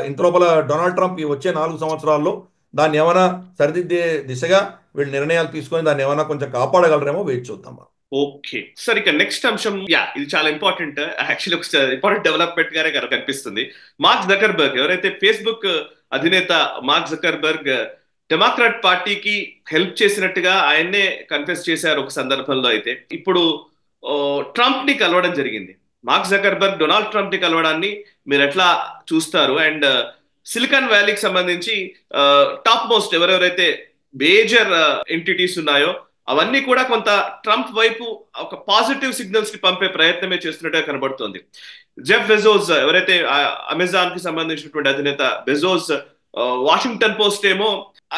Speaker 2: ఇంత లోపల డొనాల్డ్ ట్రంప్ ఈ వచ్చే 4 సంవత్సరాల్లో దాన్ని ఏమైనా సరిదిద్దే దిశగా వీళ్ళు నిర్ణయాలు తీసుకొని దాన్ని ఏమైనా కొంచెం కాపాడగలరేమో వేచి చూద్దాం.
Speaker 1: ఓకే సార్, ఇక నెక్స్ట్ అంశం, ఇది చాలా ఇంపార్టెంట్, యాక్చువల్లీ ఒక ఇంపార్టెంట్ డెవలప్మెంట్ గానే కనిపిస్తుంది. మార్క్ జకర్బర్గ్, ఎవరైతే ఫేస్బుక్ అధినేత మార్క్ జకర్బర్గ్ డెమోక్రాట్ పార్టీకి హెల్ప్ చేసినట్టుగా ఆయన్నే కన్ఫెస్ చేశారు ఒక సందర్భంలో. అయితే ఇప్పుడు ట్రంప్ ని కలవడం జరిగింది. మార్క్ జకర్బర్గ్ డొనాల్డ్ ట్రంప్ ని కలవడాన్ని మీరు ఎట్లా చూస్తారు? అండ్ సిలికాన్ వ్యాలీకి సంబంధించి టాప్ మోస్ట్ ఎవరెవరైతే మేజర్ ఎంటిటీస్ ఉన్నాయో అవన్నీ కూడా కొంత ట్రంప్ వైపు ఒక పాజిటివ్ సిగ్నల్స్ కి పంపే ప్రయత్నమే చేస్తున్నట్టుగా కనబడుతోంది. జెఫ్ బెజోస్, ఎవరైతే అమెజాన్ కి సంబంధించినటువంటి అధినేత బెజోస్, వాషింగ్టన్ పోస్ట్ ఏమో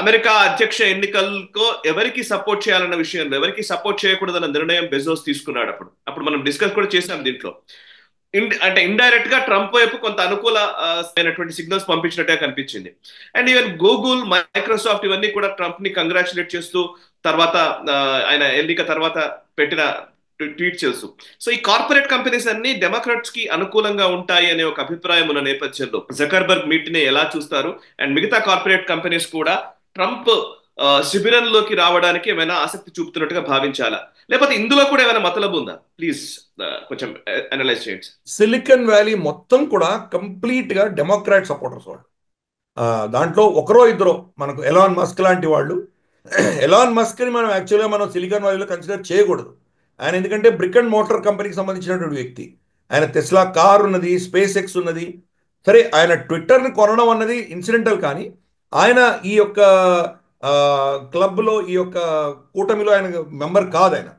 Speaker 1: అమెరికా అధ్యక్ష ఎన్నికలకు ఎవరికి సపోర్ట్ చేయాలన్న విషయంలో, ఎవరికి సపోర్ట్ చేయకూడదన్న నిర్ణయం బెజోస్ తీసుకున్నాడు. అప్పుడు మనం డిస్కస్ కూడా చేసాం దీంట్లో. అంటే ఇండైరెక్ట్ గా ట్రంప్ వైపు కొంత అనుకూల అయినటువంటి సిగ్నల్స్ పంపించినట్టుగా కనిపించింది. అండ్ ఈవెన్ గూగుల్, మైక్రోసాఫ్ట్ ఇవన్నీ కూడా ట్రంప్ ని కంగ్రాచులేట్ చేస్తూ తర్వాత ఆయన ఎన్నిక తర్వాత పెట్టిన ట్వీట్ చేస్తూ. సో ఈ కార్పొరేట్ కంపెనీస్ అన్ని డెమోక్రాట్స్ కి అనుకూలంగా ఉంటాయి అనే ఒక అభిప్రాయం ఉన్న నేపథ్యంలో జకర్బర్గ్ మీట్ ని ఎలా చూస్తారు? అండ్ మిగతా కార్పొరేట్ కంపెనీస్ కూడా ట్రంప్ శిబిరంలోకి రావడానికి ఏమైనా ఆసక్తి చూపుతున్నట్టుగా భావించాలా, లేకపోతే ఇందులో కూడా ఏమైనా మతలబు ఉందా? ప్లీజ్ కొంచెం అనలైజ్ చేయండి.
Speaker 2: సిలికాన్ వ్యాలీ మొత్తం కూడా కంప్లీట్ గా డెమోక్రాట్ సపోర్టర్స్ వాళ్ళు. దాంట్లో ఒకరో ఇద్దరో మనకు ఎలాన్ మస్క్ లాంటి వాళ్ళు. ఎలాన్ మస్క్ ని మనం యాక్చువల్గా మనం సిలికాన్ వ్యాలీలో కన్సిడర్ చేయకూడదు. ఆయన ఎందుకంటే బ్రిక్ అండ్ మోటార్ కంపెనీకి సంబంధించినటువంటి వ్యక్తి. ఆయన టెస్లా కార్ ఉన్నది, స్పేస్ ఎక్స్ ఉన్నది. సరే, ఆయన ట్విట్టర్ని కొనడం అన్నది ఇన్సిడెంటల్, కానీ ఆయన ఈ యొక్క క్లబ్లో, ఈ యొక్క కూటమిలో ఆయన మెంబర్ కాదు. ఆయన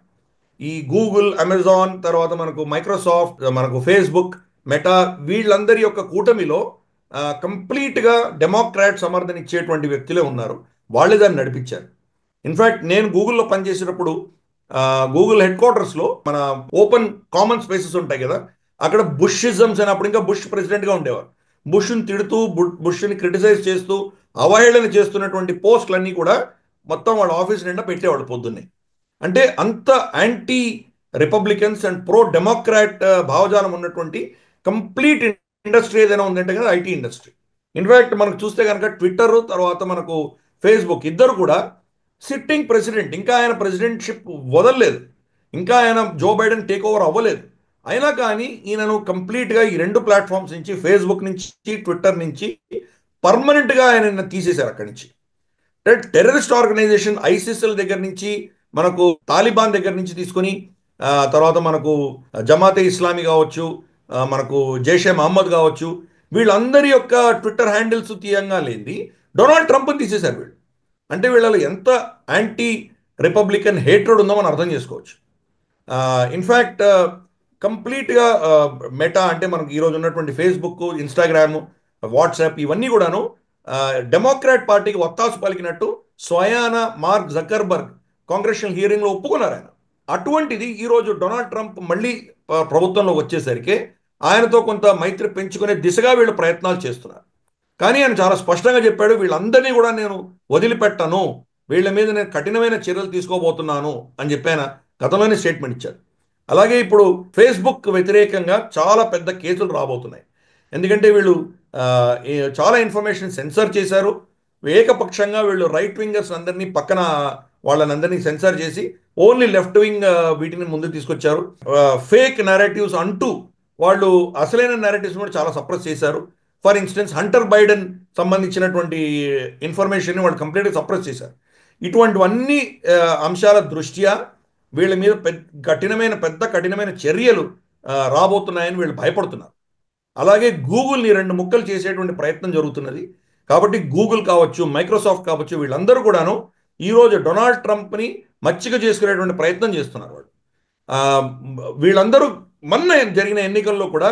Speaker 2: ఈ గూగుల్, అమెజాన్, తర్వాత మనకు మైక్రోసాఫ్ట్, మనకు ఫేస్బుక్, మెటా, వీళ్ళందరి యొక్క కూటమిలో కంప్లీట్గా డెమోక్రాట్ సమర్థన ఇచ్చేటువంటి వ్యక్తులే ఉన్నారు. వాళ్ళే దాన్ని నడిపించారు. ఇన్ఫ్యాక్ట్ నేను గూగుల్లో పనిచేసేటప్పుడు గూగుల్ హెడ్ క్వార్టర్స్లో మన ఓపెన్ కామన్ స్పేసెస్ ఉంటాయి కదా, అక్కడ బుషిజమ్స్ అని, అప్పుడు ఇంకా బుష్ ప్రెసిడెంట్గా ఉండేవారు. బుష్ని తిడుతూ, బుష్ని క్రిటిసైజ్ చేస్తూ, అవహేళన చేస్తున్నటువంటి పోస్టులన్నీ కూడా మొత్తం వాళ్ళ ఆఫీస్ నిండా పెట్టేవాళ్ళు పొద్దున్నే. అంటే అంత anti Republicans and pro Democrat భావజాలం ఉన్నటువంటి కంప్లీట్ ఇండస్ట్రీ ఏదైనా ఉందంటే కదా ఐటీ ఇండస్ట్రీ. ఇన్ఫ్యాక్ట్ మనకు చూస్తే కనుక ట్విట్టర్, తర్వాత మనకు ఫేస్బుక్, ఇద్దరు కూడా సిట్టింగ్ ప్రెసిడెంట్, ఇంకా ఆయన ప్రెసిడెంట్షిప్ వదలలేదు, ఇంకా ఆయన జో బైడెన్ టేక్ ఓవర్ అవ్వలేదు. అయినా కానీ ఈయనను కంప్లీట్గా ఈ రెండు ప్లాట్ఫామ్స్ నుంచి, ఫేస్బుక్ నుంచి, ట్విట్టర్ నుంచి పర్మనెంట్గా ఆయన తీసేశారు అక్కడి నుంచి. టెర్రరిస్ట్ ఆర్గనైజేషన్ ఐసిస్ఎల్ దగ్గర నుంచి, మనకు తాలిబాన్ దగ్గర నుంచి తీసుకొని, తర్వాత మనకు జమాతే ఇస్లామీ కావచ్చు, మనకు జైషే మహమ్మద్ కావచ్చు, వీళ్ళందరి యొక్క ట్విట్టర్ హ్యాండిల్స్ తీయంగా లేని డొనాల్డ్ ట్రంప్ని తీసేశారు వీళ్ళు. అంటే వీళ్ళలో ఎంత యాంటీ రిపబ్లికన్ హేట్రెడ్ ఉందో మనం అర్థం చేసుకోవచ్చు. ఇన్ఫ్యాక్ట్ కంప్లీట్గా మెటా అంటే మనకు ఈరోజు ఉన్నటువంటి ఫేస్బుక్, ఇన్స్టాగ్రామ్, వాట్సాప్, ఇవన్నీ కూడాను డెమోక్రాట్ పార్టీకి ఒత్తాసు పలికినట్టు స్వయాన మార్క్ జకర్బర్గ్ కాంగ్రెషనల్ హియరింగ్లో ఒప్పుకున్నారు ఆయన. అటువంటిది ఈరోజు డొనాల్డ్ ట్రంప్ మళ్ళీ ప్రభుత్వంలో వచ్చేసరికి ఆయనతో కొంత మైత్రి పెంచుకునే దిశగా వీళ్ళు ప్రయత్నాలు చేస్తున్నారు. కానీ ఆయన చాలా స్పష్టంగా చెప్పాడు, వీళ్ళందరినీ కూడా నేను వదిలిపెట్టను, వీళ్ళ మీద నేను కఠినమైన చర్యలు తీసుకోబోతున్నాను అని చెప్పి ఆయన గతంలోనే స్టేట్మెంట్ ఇచ్చారు. అలాగే ఇప్పుడు ఫేస్బుక్ వ్యతిరేకంగా చాలా పెద్ద కేసులు రాబోతున్నాయి. ఎందుకంటే వీళ్ళు చాలా ఇన్ఫర్మేషన్ సెన్సర్ చేశారు. ఏకపక్షంగా వీళ్ళు రైట్ వింగర్స్ అందరినీ పక్కన వాళ్ళనందరినీ సెన్సర్ చేసి ఓన్లీ లెఫ్ట్ వింగ్ వీటిని ముందు తీసుకొచ్చారు. ఫేక్ narratives అంటూ వాళ్ళు అసలైన narratives కూడా చాలా సప్రెస్ చేశారు. ఫర్ ఇన్స్టెన్స్ హంటర్ బైడెన్ సంబంధించినటువంటి ఇన్ఫర్మేషన్ వాళ్ళు కంప్లీట్గా సప్రెస్ చేశారు. ఇటువంటివన్నీ అంశాల దృష్ట్యా వీళ్ళ మీద పెద్ద కఠినమైన చర్యలు రాబోతున్నాయని వీళ్ళు భయపడుతున్నారు. అలాగే గూగుల్ని రెండు ముక్కలు చేసేటువంటి ప్రయత్నం జరుగుతున్నది. కాబట్టి గూగుల్ కావచ్చు, మైక్రోసాఫ్ట్ కావచ్చు, వీళ్ళందరూ కూడాను ఈరోజు డొనాల్డ్ ట్రంప్ని మచ్చిక చేసుకునేటువంటి ప్రయత్నం చేస్తున్నారు వాళ్ళు. వీళ్ళందరూ మొన్న జరిగిన ఎన్నికల్లో కూడా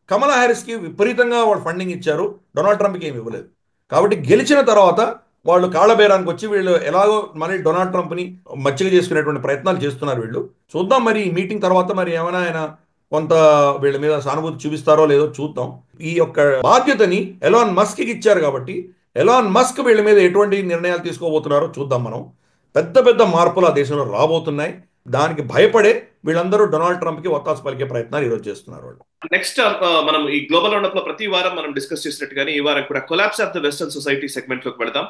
Speaker 2: కమలా హ్యారిస్కి విపరీతంగా వాళ్ళు ఫండింగ్ ఇచ్చారు, డొనాల్డ్ ట్రంప్కి ఏమి ఇవ్వలేదు. కాబట్టి గెలిచిన తర్వాత వాళ్ళు కాళ్ళబేరానికి వచ్చి వీళ్ళు ఎలాగో మళ్ళీ డొనాల్డ్ ట్రంప్ని మచ్చిక చేసుకునేటువంటి ప్రయత్నాలు చేస్తున్నారు వీళ్ళు. చూద్దాం మరి ఈ మీటింగ్ తర్వాత మరి ఏమైనా ఆయన కొంత వీళ్ళ మీద సానుభూతి చూపిస్తారో లేదో చూద్దాం. ఈ యొక్క బాధ్యతని ఎలాన్ మస్క్కి ఇచ్చారు కాబట్టి ఎలాన్ మస్క్ వీళ్ళ మీద ఎటువంటి నిర్ణయాలు తీసుకోబోతున్నారో చూద్దాం మనం. పెద్ద మార్పులు ఆ దేశంలో రాబోతున్నాయి. దానికి భయపడే వీళ్ళందరూ డొనాల్డ్ ట్రంప్కి ఒత్తాసు పలికే ప్రయత్నాలు ఈరోజు చేస్తున్నారు వాళ్ళు.
Speaker 1: నెక్స్ట్ మనం ఈ గ్లోబల్ రౌండప్ లో ప్రతి వారం మనం డిస్కస్ చేసినట్టుగానే ఈ వారం కూడా collapse of the western society segment లోకి వెళదాం.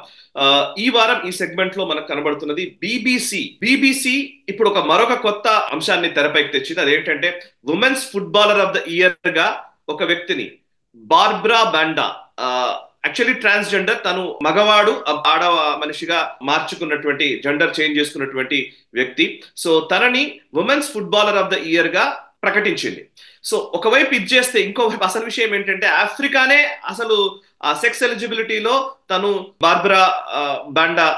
Speaker 1: ఈ వారం ఈ సెగ్మెంట్ లో మనకు కనబడుతున్నది బీబీసీ ఇప్పుడు మరొక కొత్త అంశాన్ని తెరపైకి తెచ్చింది. అదేంటంటే women's footballer of the year గా ఒక వ్యక్తిని, బార్బ్రా బాండా, యాక్చువల్లీ ట్రాన్స్జెండర్, తను మగవాడు ఆడ మనిషిగా మార్చుకున్నటువంటి, జెండర్ చేంజ్ చేసుకున్నటువంటి వ్యక్తి. సో తనని women's footballer of the year గా ప్రకటించింది. సో ఒకవైపు ఇది చేస్తే ఇంకోవైపు అసలు విషయం ఏంటంటే ఆఫ్రికానే అసలు ఆ సెక్స్ ఎలిజిబిలిటీలో తను బార్బరా బాండా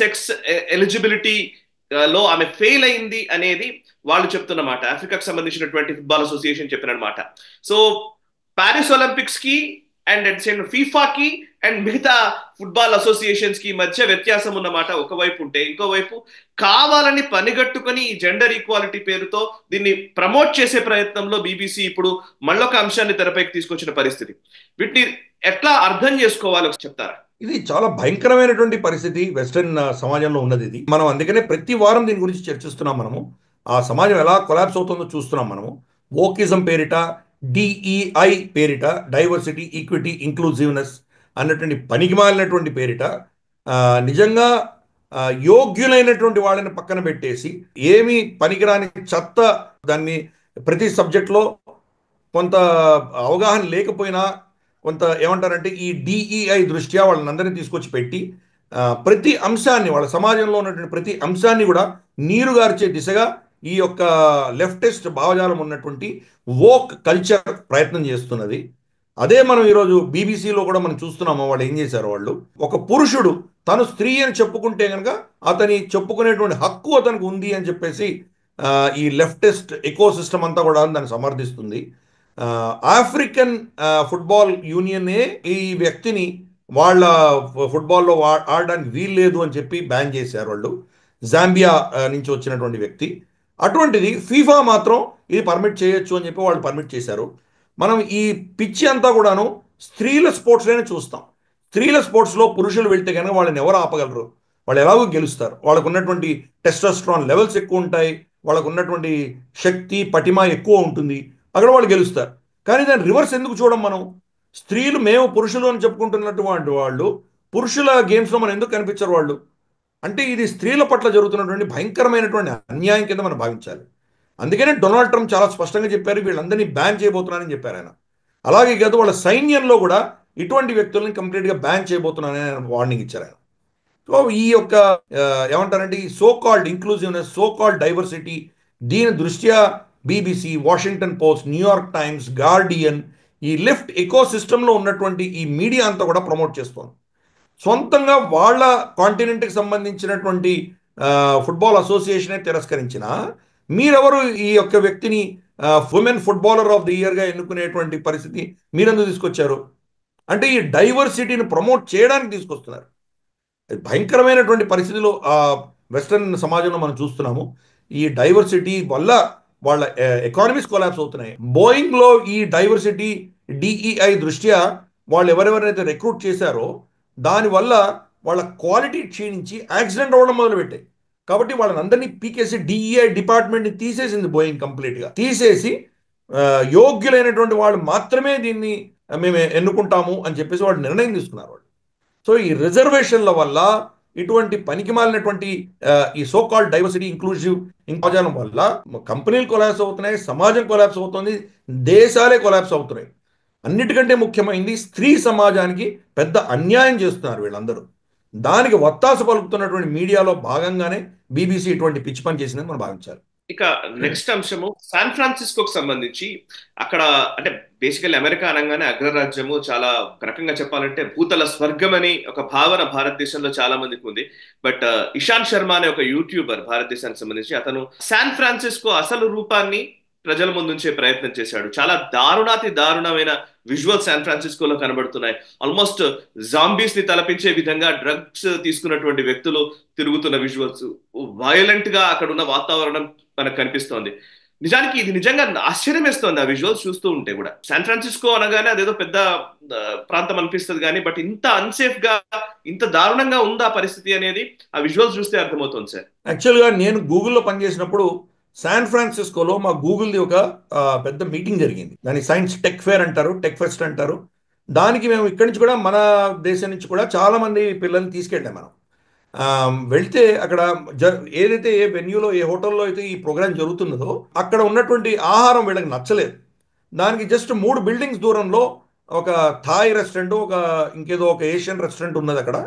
Speaker 1: సెక్స్ ఎలిజిబిలిటీ లో ఆమె ఫెయిల్ అయింది అనేది వాళ్ళు చెప్తున్నమాట. ఆఫ్రికాకు సంబంధించినటువంటి ఫుట్బాల్ అసోసియేషన్ చెప్పినమాట. సో పారిస్ ఒలింపిక్స్ కి అండ్ ఫీఫాకి అండ్ మిగతా ఫుట్బాల్ అసోసియేషన్స్ కి మధ్య వ్యత్యాసం ఉన్నమాట ఒకవైపు ఉంటే, ఇంకోవైపు కావాలని పనిగట్టుకుని ఈ జెండర్ ఈక్వాలిటీ పేరుతో దీన్ని ప్రమోట్ చేసే ప్రయత్నంలో బీబీసీ ఇప్పుడు మళ్ళొక అంశాన్ని తెరపైకి తీసుకొచ్చిన పరిస్థితి. వీటిని ఎట్లా అర్థం చేసుకోవాలో చెప్తారా?
Speaker 2: ఇది చాలా భయంకరమైనటువంటి పరిస్థితి వెస్టర్న్ సమాజంలో ఉన్నది. ఇది మనం అందుకనే ప్రతి వారం దీని గురించి చర్చిస్తున్నాం. మనము ఆ సమాజం ఎలా కొలాప్స్ అవుతుందో చూస్తున్నాం. మనము వోకిజం పేరిట, డిఈఐ పేరిట, డైవర్సిటీ, ఈక్విటీ, ఇంక్లూజివ్నెస్ అన్నటువంటి పనికిమాలినటువంటి పేరిట నిజంగా యోగ్యులైనటువంటి వాళ్ళని పక్కన పెట్టేసి ఏమీ పనికిరాని చెత్త, దాన్ని ప్రతి సబ్జెక్ట్లో కొంత అవగాహన లేకపోయినా కొంత ఏమంటారంటే ఈ డిఈఐ దృష్ట్యా వాళ్ళందరినీ తీసుకొచ్చి పెట్టి ప్రతి అంశాన్ని, వాళ్ళ సమాజంలో ఉన్నటువంటి ప్రతి అంశాన్ని కూడా నీరుగార్చే దిశగా ఈ యొక్క లెఫ్టిస్ట్ భావజాలం ఉన్నటువంటి వోక్ కల్చర్ ప్రయత్నం చేస్తున్నది. అదే మనం ఈరోజు బీబీసీలో కూడా మనం చూస్తున్నాము. వాళ్ళు ఏం చేశారు, వాళ్ళు ఒక పురుషుడు తను స్త్రీ అని చెప్పుకుంటే కనుక అతని చెప్పుకునేటువంటి హక్కు అతనికి ఉంది అని చెప్పేసి ఈ లెఫ్టిస్ట్ ఎకో సిస్టమ్ అంతా కూడా దాన్ని సమర్థిస్తుంది. ఆఫ్రికన్ ఫుట్బాల్ యూనియనే ఈ వ్యక్తిని వాళ్ళ ఫుట్బాల్లో ఆడడానికి వీల్లేదు అని చెప్పి బ్యాన్ చేశారు వాళ్ళు, జాంబియా నుంచి వచ్చినటువంటి వ్యక్తి. అటువంటిది ఫీఫా మాత్రం ఇది పర్మిట్ చేయొచ్చు అని చెప్పి వాళ్ళు పర్మిట్ చేశారు. మనం ఈ పిచ్చి అంతా కూడాను స్త్రీల స్పోర్ట్స్లోనే చూస్తాం. స్త్రీల స్పోర్ట్స్లో పురుషులు వెళ్తే కనుక వాళ్ళని ఎవరు ఆపగలరు? వాళ్ళు ఎలాగో గెలుస్తారు. వాళ్ళకు ఉన్నటువంటి టెస్టోస్టెరాన్ లెవెల్స్ ఎక్కువ ఉంటాయి, వాళ్ళకు ఉన్నటువంటి శక్తి పటిమ ఎక్కువ ఉంటుంది, అక్కడ వాళ్ళు గెలుస్తారు. కానీ దాని రివర్స్ ఎందుకు చూడం మనం? స్త్రీలు మేము పురుషులు అని చెప్పుకుంటున్నటువంటి వాళ్ళు పురుషుల గేమ్స్లో మనం ఎందుకు కనిపించరు వాళ్ళు? అంటే ఇది స్త్రీల పట్ల జరుగుతున్నటువంటి భయంకరమైనటువంటి అన్యాయం కింద మనం భావించాలి. అందుకనే డొనాల్డ్ ట్రంప్ చాలా స్పష్టంగా చెప్పారు, వీళ్ళందరినీ బ్యాన్ చేయబోతున్నానని చెప్పారు ఆయన. అలాగే కాదు, వాళ్ళ సైన్యంలో కూడా ఇటువంటి వ్యక్తులను కంప్లీట్గా బ్యాన్ చేయబోతున్నానని ఆయన వార్నింగ్ ఇచ్చారు ఆయన. సో ఈ యొక్క ఏమంటారంటే ఈ so called inclusiveness, so called diversity, దీని దృష్ట్యా BBC, Washington post, New York times, Guardian, ఈ లెఫ్ట్ ఎకో సిస్టంలో ఉన్నటువంటి ఈ మీడియా అంతా కూడా ప్రమోట్ చేస్తోంది. సొంతంగా వాళ్ళ కాంటినెంట్కి సంబంధించినటువంటి ఫుట్బాల్ అసోసియేషనే తిరస్కరించిన మీరెవరు ఈ యొక్క వ్యక్తిని ఉమెన్ ఫుట్బాలర్ ఆఫ్ ది ఇయర్గా ఎన్నుకునేటువంటి పరిస్థితి మీరెందుకు తీసుకొచ్చారు? అంటే ఈ డైవర్సిటీని ప్రమోట్ చేయడానికి తీసుకొస్తున్నారు. భయంకరమైనటువంటి పరిస్థితిలో వెస్టర్న్ సమాజంలో మనం చూస్తున్నాము. ఈ డైవర్సిటీ వల్ల వాళ్ళ ఎకానమీస్ కొలాప్స్ అవుతున్నాయి. బోయింగ్లో ఈ డైవర్సిటీ డిఈఐ దృష్ట్యా వాళ్ళు ఎవరెవరైతే రిక్రూట్ చేశారో దానివల్ల వాళ్ళ క్వాలిటీ క్షీణించి యాక్సిడెంట్ అవ్వడం మొదలుపెట్టాయి. కాబట్టి వాళ్ళని అందరినీ పీకేసి డిఈఐ డిపార్ట్మెంట్ని తీసేసింది బోయింగ్. కంప్లీట్గా తీసేసి యోగ్యులైనటువంటి వాళ్ళు మాత్రమే దీన్ని మేము ఎన్నుకుంటాము అని చెప్పేసి వాళ్ళు నిర్ణయం తీసుకున్నారు వాళ్ళు. సో ఈ రిజర్వేషన్ల వల్ల, ఇటువంటి పనికిమాలినటువంటి ఈ సో కాల్డ్ డైవర్సిటీ, ఇంక్లూజివ్ సమాజం వల్ల కంపెనీలు కొలాప్స్ అవుతున్నాయి, సమాజం కొలాప్స్ అవుతుంది, దేశాలే కొలాప్స్ అవుతున్నాయి. అన్నిటికంటే ముఖ్యమైనది స్త్రీ సమాజానికి పెద్ద అన్యాయం చేస్తున్నారు వీళ్ళందరూ. దానికి వత్తాసు పలుకుతున్నటువంటి మీడియాలో భాగంగానే బీబీసీ ఇటువంటి పిచ్చి పని చేసిందని మనం భావించాలి.
Speaker 1: ఇక నెక్స్ట్ అంశము శాన్ ఫ్రాన్సిస్కోకి సంబంధించి. అక్కడ అంటే బేసికల్లీ అమెరికా అనగానే అగ్రరాజ్యము, చాలా రకంగా చెప్పాలంటే భూతల స్వర్గం అని ఒక భావన భారతదేశంలో చాలా మందికి ఉంది. బట్ ఇషాంత్ శర్మ అనే ఒక యూట్యూబర్ భారతదేశానికి సంబంధించి, అతను శాన్ ఫ్రాన్సిస్కో అసలు రూపాన్ని ప్రజల ముందుంచే ప్రయత్నం చేశాడు. చాలా దారుణాతి దారుణమైన విజువల్స్ శాన్ ఫ్రాన్సిస్కోలో కనబడుతున్నాయి. ఆల్మోస్ట్ జాంబీస్ ని తలపించే విధంగా డ్రగ్స్ తీసుకున్నటువంటి వ్యక్తులు తిరుగుతున్న విజువల్స్, వైలెంట్ గా అక్కడ ఉన్న వాతావరణం మనకు కనిపిస్తోంది. నిజానికి ఇది నిజంగా ఆశ్చర్యం వేస్తోంది ఆ విజువల్స్ చూస్తూ ఉంటే కూడా. శాన్ ఫ్రాన్సిస్కో అనగానే అదేదో పెద్ద ప్రాంతం అనిపిస్తుంది కానీ, బట్ ఇంత అన్సేఫ్ గా ఇంత దారుణంగా ఉందా పరిస్థితి అనేది ఆ విజువల్స్ చూస్తే అర్థమవుతుంది సార్.
Speaker 2: యాక్చువల్గా నేను గూగుల్లో పనిచేసినప్పుడు శాన్ ఫ్రాన్సిస్కోలో మా గూగుల్ది ఒక పెద్ద మీటింగ్ జరిగింది. దాన్ని సైన్స్ టెక్ ఫేర్ అంటారు, టెక్ ఫెస్ట్ అంటారు. దానికి మేము ఇక్కడి నుంచి కూడా మన దేశం నుంచి కూడా చాలామంది పిల్లల్ని తీసుకెళ్ళాం మనం. వెళ్తే అక్కడ ఏదైతే ఏ వెన్యూలో ఏ హోటల్లో అయితే ఈ ప్రోగ్రామ్ జరుగుతున్నదో అక్కడ ఉన్నటువంటి ఆహారం వీళ్ళకి నచ్చలేదు. దానికి జస్ట్ 3 బిల్డింగ్స్ దూరంలో ఒక థాయ్ రెస్టారెంట్, ఒక ఇంకేదో ఒక ఏషియన్ రెస్టారెంట్ ఉన్నది అక్కడ.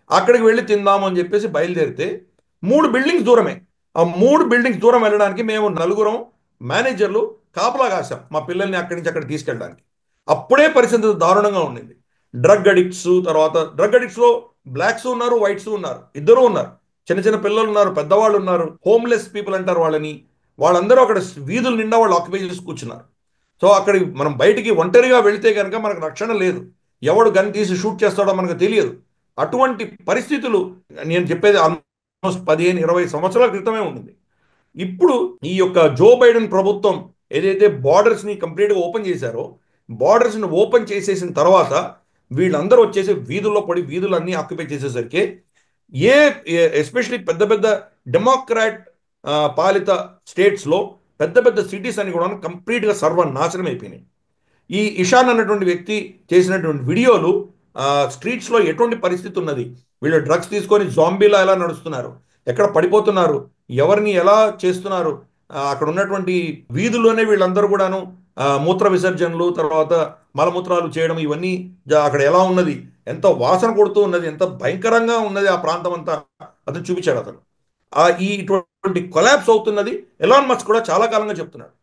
Speaker 2: అక్కడికి వెళ్ళి తిందాము అని చెప్పేసి బయలుదేరితే 3 బిల్డింగ్స్ దూరమే. ఆ 3 బిల్డింగ్స్ దూరం వెళ్ళడానికి మేము నలుగురం మేనేజర్లు కాపలా కాసాం మా పిల్లల్ని అక్కడి నుంచి అక్కడ తీసుకెళ్ళడానికి. అప్పుడే పరిస్థితి దారుణంగా ఉండింది. డ్రగ్ అడిక్ట్స్, తర్వాత డ్రగ్ అడిక్ట్స్లో బ్లాక్స్ ఉన్నారు, వైట్స్ ఉన్నారు, ఇద్దరు ఉన్నారు. చిన్న చిన్న పిల్లలు ఉన్నారు, పెద్దవాళ్ళు ఉన్నారు, హోమ్లెస్ పీపుల్ అంటారు వాళ్ళని. వాళ్ళందరూ అక్కడ వీధుల నిండా వాళ్ళు ఆక్యుపై చేసి కూర్చున్నారు. సో అక్కడికి మనం బయటికి ఒంటరిగా వెళితే కనుక మనకు రక్షణ లేదు. ఎవడు గన్ తీసి షూట్ చేస్తాడో మనకు తెలియదు. అటువంటి పరిస్థితులు నేను చెప్పేది ఆల్మోస్ట్ 15-20 సంవత్సరాల క్రితమే ఉంటుంది. ఇప్పుడు ఈ యొక్క జో బైడెన్ ప్రభుత్వం ఏదైతే బార్డర్స్ని కంప్లీట్గా ఓపెన్ చేశారో, బార్డర్స్ని ఓపెన్ చేసేసిన తర్వాత వీళ్ళందరూ వచ్చేసి వీధుల్లో పడి వీధులన్నీ ఆక్యుపై చేసేసరికి ఎస్పెషలీ పెద్ద పెద్ద డెమోక్రాట్ పాలిత స్టేట్స్లో పెద్ద పెద్ద సిటీస్ అని కూడా కంప్లీట్గా సర్వనాశనం అయిపోయినాయి. ఈ ఇషాన్ అన్నటువంటి వ్యక్తి చేసినటువంటి వీడియోలు స్ట్రీట్స్లో ఎటువంటి పరిస్థితి ఉన్నది, వీళ్ళు డ్రగ్స్ తీసుకొని జాంబీలా ఎలా నడుస్తున్నారు, ఎక్కడ పడిపోతున్నారు, ఎవరిని ఎలా చేస్తున్నారు, అక్కడ ఉన్నటువంటి వీధుల్లోనే వీళ్ళందరూ కూడాను మూత్ర విసర్జనలు, తర్వాత మలమూత్రాలు చేయడం, ఇవన్నీ అక్కడ ఎలా ఉన్నది, ఎంత వాసన కొడుతూ ఉన్నది, ఎంత భయంకరంగా ఉన్నది ఆ ప్రాంతం అంతా అతను చూపించాడు. అతను ఇటువంటి కొలాప్స్ అవుతున్నది ఎలాన్ మస్క్ కూడా చాలా కాలంగా చెప్తున్నాడు.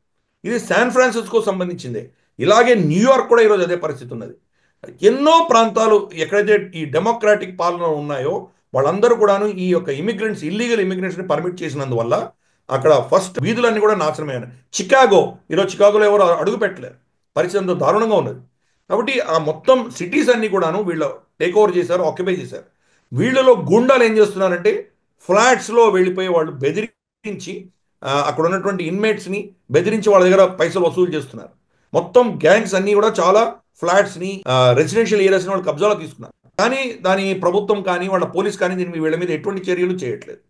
Speaker 2: ఇది శాన్ ఫ్రాన్సిస్కో సంబంధించిందే. ఇలాగే న్యూయార్క్ కూడా ఈరోజు అదే పరిస్థితి ఉన్నది. ఎన్నో ప్రాంతాలు ఎక్కడైతే ఈ డెమోక్రాటిక్ పాలన ఉన్నాయో వాళ్ళందరూ కూడాను ఈ యొక్క ఇమిగ్రెంట్స్, ఇల్లీగల్ ఇమిగ్రెంట్స్ని పర్మిట్ చేసినందువల్ల అక్కడ ఫస్ట్ వీధులన్నీ కూడా నాశనమయ్యాయి. చికాగో, ఈరోజు చికాగోలో ఎవరు అడుగు పెట్టలేరు, పరిస్థితి అంత దారుణంగా ఉన్నది. కాబట్టి ఆ మొత్తం సిటీస్ అన్నీ కూడాను వీళ్ళు టేక్ ఓవర్ చేశారు, ఆక్యుపై చేశారు. వీళ్ళలో గుండాలు ఏం చేస్తున్నారంటే ఫ్లాట్స్లో వెళ్ళిపోయి వాళ్ళు బెదిరించి అక్కడ ఉన్నటువంటి ఇన్మేట్స్ని బెదిరించి వాళ్ళ దగ్గర పైసలు వసూలు చేస్తున్నారు. మొత్తం గ్యాంగ్స్ అన్నీ కూడా చాలా ఫ్లాట్స్ని, రెసిడెన్షియల్ ఏరియాస్ని వాళ్ళు కబ్జాలో తీసుకున్నారు. కానీ దాని ప్రభుత్వం కానీ వాళ్ళ పోలీస్ కానీ వీళ్ళ మీద ఎటువంటి చర్యలు చేయట్లేదు.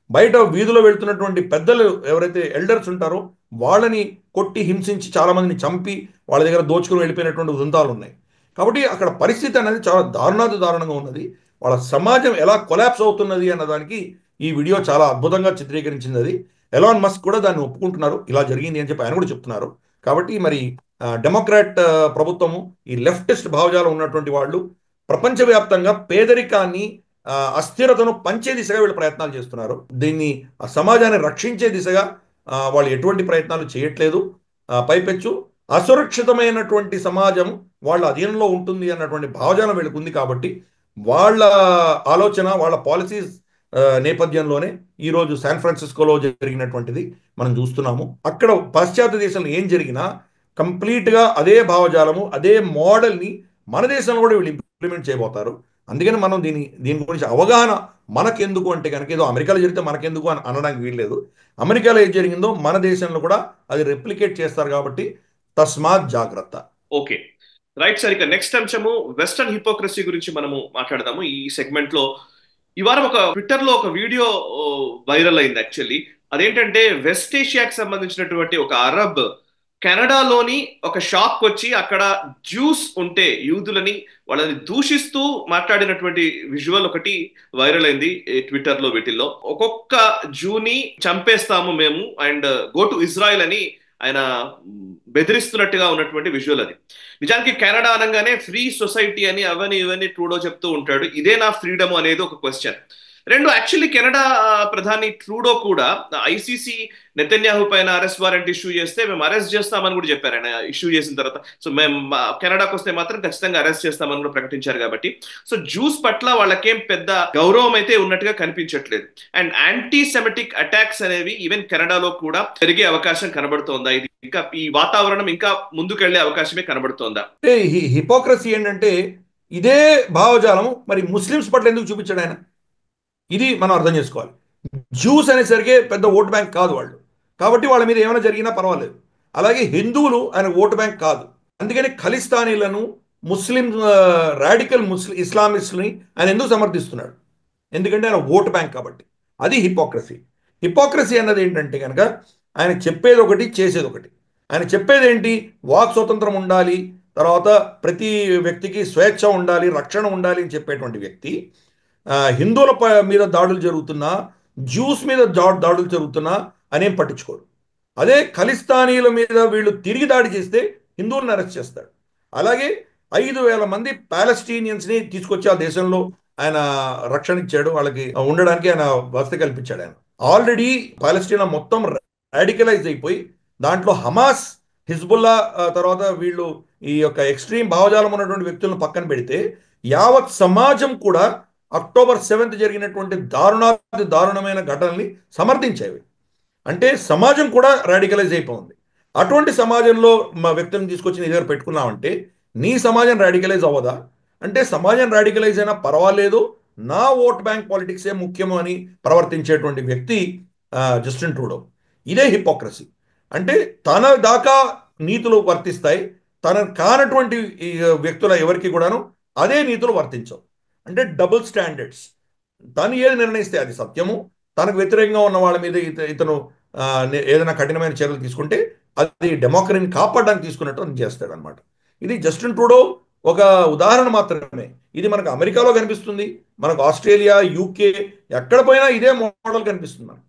Speaker 2: బయట వీధిలో వెళ్తున్నటువంటి పెద్దలు ఎవరైతే ఎల్డర్స్ ఉంటారో వాళ్ళని కొట్టి హింసించి చాలామందిని చంపి వాళ్ళ దగ్గర దోచుకుని వెళ్ళిపోయినటువంటి ఉదంతాలు ఉన్నాయి. కాబట్టి అక్కడ పరిస్థితి అనేది చాలా దారుణంగా ఉన్నది. వాళ్ళ సమాజం ఎలా కొలాప్స్ అవుతున్నది అన్నదానికి ఈ వీడియో చాలా అద్భుతంగా చిత్రీకరించింది. అది ఎలాన్ మస్క్ కూడా దాన్ని ఒప్పుకుంటున్నారు, ఇలా జరిగింది అని చెప్పి ఆయన కూడా చెప్తున్నారు. కాబట్టి మరి డెమోక్రాట్ ప్రభుత్వము, ఈ లెఫ్టిస్ట్ భావజాలం ఉన్నటువంటి వాళ్ళు ప్రపంచవ్యాప్తంగా పేదరికాన్ని, అస్థిరతను పంచే దిశగా వీళ్ళు ప్రయత్నాలు చేస్తున్నారు. దీన్ని ఆ సమాజాన్ని రక్షించే దిశగా వాళ్ళు ఎటువంటి ప్రయత్నాలు చేయట్లేదు. పైపెచ్చు అసురక్షితమైనటువంటి సమాజం వాళ్ళ అధీనంలో ఉంటుంది అన్నటువంటి భావజాలం వీళ్ళకు ఉంది. కాబట్టి వాళ్ళ ఆలోచన, వాళ్ళ పాలసీస్ నేపథ్యంలోనే ఈరోజు శాన్ ఫ్రాన్సిస్కోలో జరిగినటువంటిది మనం చూస్తున్నాము. అక్కడ పాశ్చాత్య దేశంలో ఏం జరిగినా కంప్లీట్గా అదే భావజాలము, అదే మోడల్ని మన దేశంలో కూడా వీళ్ళు ఇంప్లిమెంట్ చేయబోతారు. అందుకని మనం దీని గురించి అవగాహన మనకెందుకు అంటే కనుక ఏదో అమెరికాలో జరిగితే మనకెందుకు అని అనడానికి వీల్లేదు. అమెరికాలో ఏం జరిగిందో మన దేశంలో కూడా అది రెప్లికేట్ చేస్తారు. కాబట్టి తస్మాత్ జాగ్రత్త.
Speaker 1: Okay, right sir. ఇక నెక్స్ట్ అంశము వెస్టర్న్ హిపోక్రసీ గురించి మనము మాట్లాడదాము ఈ సెగ్మెంట్ లో. ఈ వారం ఒక ట్విట్టర్ లో ఒక వీడియో వైరల్ అయింది యాక్చువల్లీ. అదేంటంటే వెస్ట్ ఏషియాకి సంబంధించినటువంటి ఒక అరబ్ కెనడాలోని ఒక షాప్ వచ్చి అక్కడ జ్యూస్ ఉంటే యూదులని వాళ్ళని దూషిస్తూ మాట్లాడినటువంటి విజువల్ ఒకటి వైరల్ అయింది ట్విట్టర్ లో. వీటిల్లో ఒక్కొక్క జూని చంపేస్తాము మేము అండ్ గో టు ఇజ్రాయెల్ అని ఆయన బెదిరిస్తున్నట్టుగా ఉన్నటువంటి విజువల్ అది. నిజానికి కెనడా అనగానే ఫ్రీ సొసైటీ అని అవన్నీ ఇవన్నీ ట్రూడో చెప్తూ ఉంటాడు. ఇదే నా ఫ్రీడమ్ అనేది ఒక క్వశ్చన్. రెండు, యాక్చువల్లీ కెనడా ప్రధాని ట్రూడో కూడా ఐసీసీ నెతన్యాహు పైన అరెస్ట్ వారెంట్ ఇష్యూ చేస్తే మేము అరెస్ట్ చేస్తామని కూడా చెప్పారు ఆయన ఇష్యూ చేసిన తర్వాత. సో మేము కెనడాకి వస్తే మాత్రం ఖచ్చితంగా అరెస్ట్ చేస్తామని కూడా ప్రకటించారు. కాబట్టి సో జ్యూస్ పట్ల వాళ్ళకేం పెద్ద గౌరవం అయితే ఉన్నట్టుగా కనిపించట్లేదు. అండ్ యాంటీ సెమెటిక్ అటాక్స్ అనేవి ఈవెన్ కెనడాలో కూడా పెరిగే అవకాశం కనబడుతోందా? ఇది ఇంకా ఈ వాతావరణం ఇంకా ముందుకెళ్లే అవకాశమే కనబడుతోందా?
Speaker 2: హిపోక్రసీ ఏంటంటే ఇదే భావజాలం మరి ముస్లిమ్స్ పట్ల ఎందుకు చూపించాడు ఆయన? ఇది మనం అర్థం చేసుకోవాలి. జ్యూస్ అనేసరికి పెద్ద ఓటు బ్యాంక్ కాదు వాళ్ళు, కాబట్టి వాళ్ళ మీద ఏమైనా జరిగినా పర్వాలేదు. అలాగే హిందువులు ఆయన ఓటు బ్యాంక్ కాదు. అందుకని ఖలిస్తానీలను ముస్లిం రాడికల్ ఇస్లామిస్ట్ని ఆయన ఎందుకు సమర్థిస్తున్నాడు? ఎందుకంటే ఆయన ఓటు బ్యాంక్ కాబట్టి. అది హిపోక్రసీ. హిపోక్రసీ అన్నది ఏంటంటే కనుక ఆయన చెప్పేది ఒకటి, చేసేది ఒకటి. ఆయన చెప్పేది ఏంటి? వాక్ స్వతంత్రం ఉండాలి, తర్వాత ప్రతి వ్యక్తికి స్వేచ్ఛ ఉండాలి, రక్షణ ఉండాలి అని చెప్పేటువంటి వ్యక్తి హిందువుల మీద దాడులు జరుగుతున్నా, జ్యూస్ మీద దాడులు జరుగుతున్నా అనేం పట్టించుకోడు. అదే ఖలిస్తానీల మీద వీళ్ళు తిరిగి దాడి చేస్తే హిందువులను అరెస్ట్ చేస్తాడు. అలాగే 5,000 మంది పాలస్టీనియన్స్ని తీసుకొచ్చి ఆ దేశంలో ఆయన రక్షణ ఇచ్చాడు, వాళ్ళకి ఉండడానికి ఆయన వసతి కల్పించాడు. ఆయన ఆల్రెడీ పాలస్టీనా మొత్తం రాడికలైజ్ అయిపోయి దాంట్లో హమాస్, హిజ్బుల్లా తర్వాత వీళ్ళు ఈ యొక్క ఎక్స్ట్రీమ్ భావజాలం ఉన్నటువంటి వ్యక్తులను పక్కన పెడితే యావత్ సమాజం కూడా అక్టోబర్ 7th జరిగినటువంటి దారుణమైన ఘటనల్ని సమర్థించేవి. అంటే సమాజం కూడా రాడికలైజ్ అయిపోయింది. అటువంటి సమాజంలో మా వ్యక్తులను తీసుకొచ్చి నీ దగ్గర పెట్టుకున్నామంటే నీ సమాజం రాడికలైజ్ అవ్వదా? అంటే సమాజం రాడికలైజ్ అయినా పర్వాలేదు, నా ఓట్ బ్యాంక్ పాలిటిక్సే ముఖ్యము అని ప్రవర్తించేటువంటి వ్యక్తి జస్టిన్ ట్రూడో. ఇదే హిపోక్రసీ. అంటే తన దాకా నీతులు వర్తిస్తాయి, తన కానటువంటి వ్యక్తుల ఎవరికి కూడాను అదే నీతులు వర్తించవు. అంటే డబుల్ స్టాండర్డ్స్. తను ఏది నిర్ణయిస్తే అది సత్యము, తనకు వ్యతిరేకంగా ఉన్న వాళ్ళ మీద ఇతను ఏదైనా కఠినమైన చర్యలు తీసుకుంటే అది డెమోక్రసీని కాపాడడానికి తీసుకున్నట్టు అని చేస్తాడు అనమాట. ఇది జస్టిన్ ట్రూడో ఒక ఉదాహరణ మాత్రమే. ఇది మనకు అమెరికాలో కనిపిస్తుంది, మనకు ఆస్ట్రేలియా, యూకే ఎక్కడ పోయినా ఇదే మోడల్ కనిపిస్తుంది మనకు.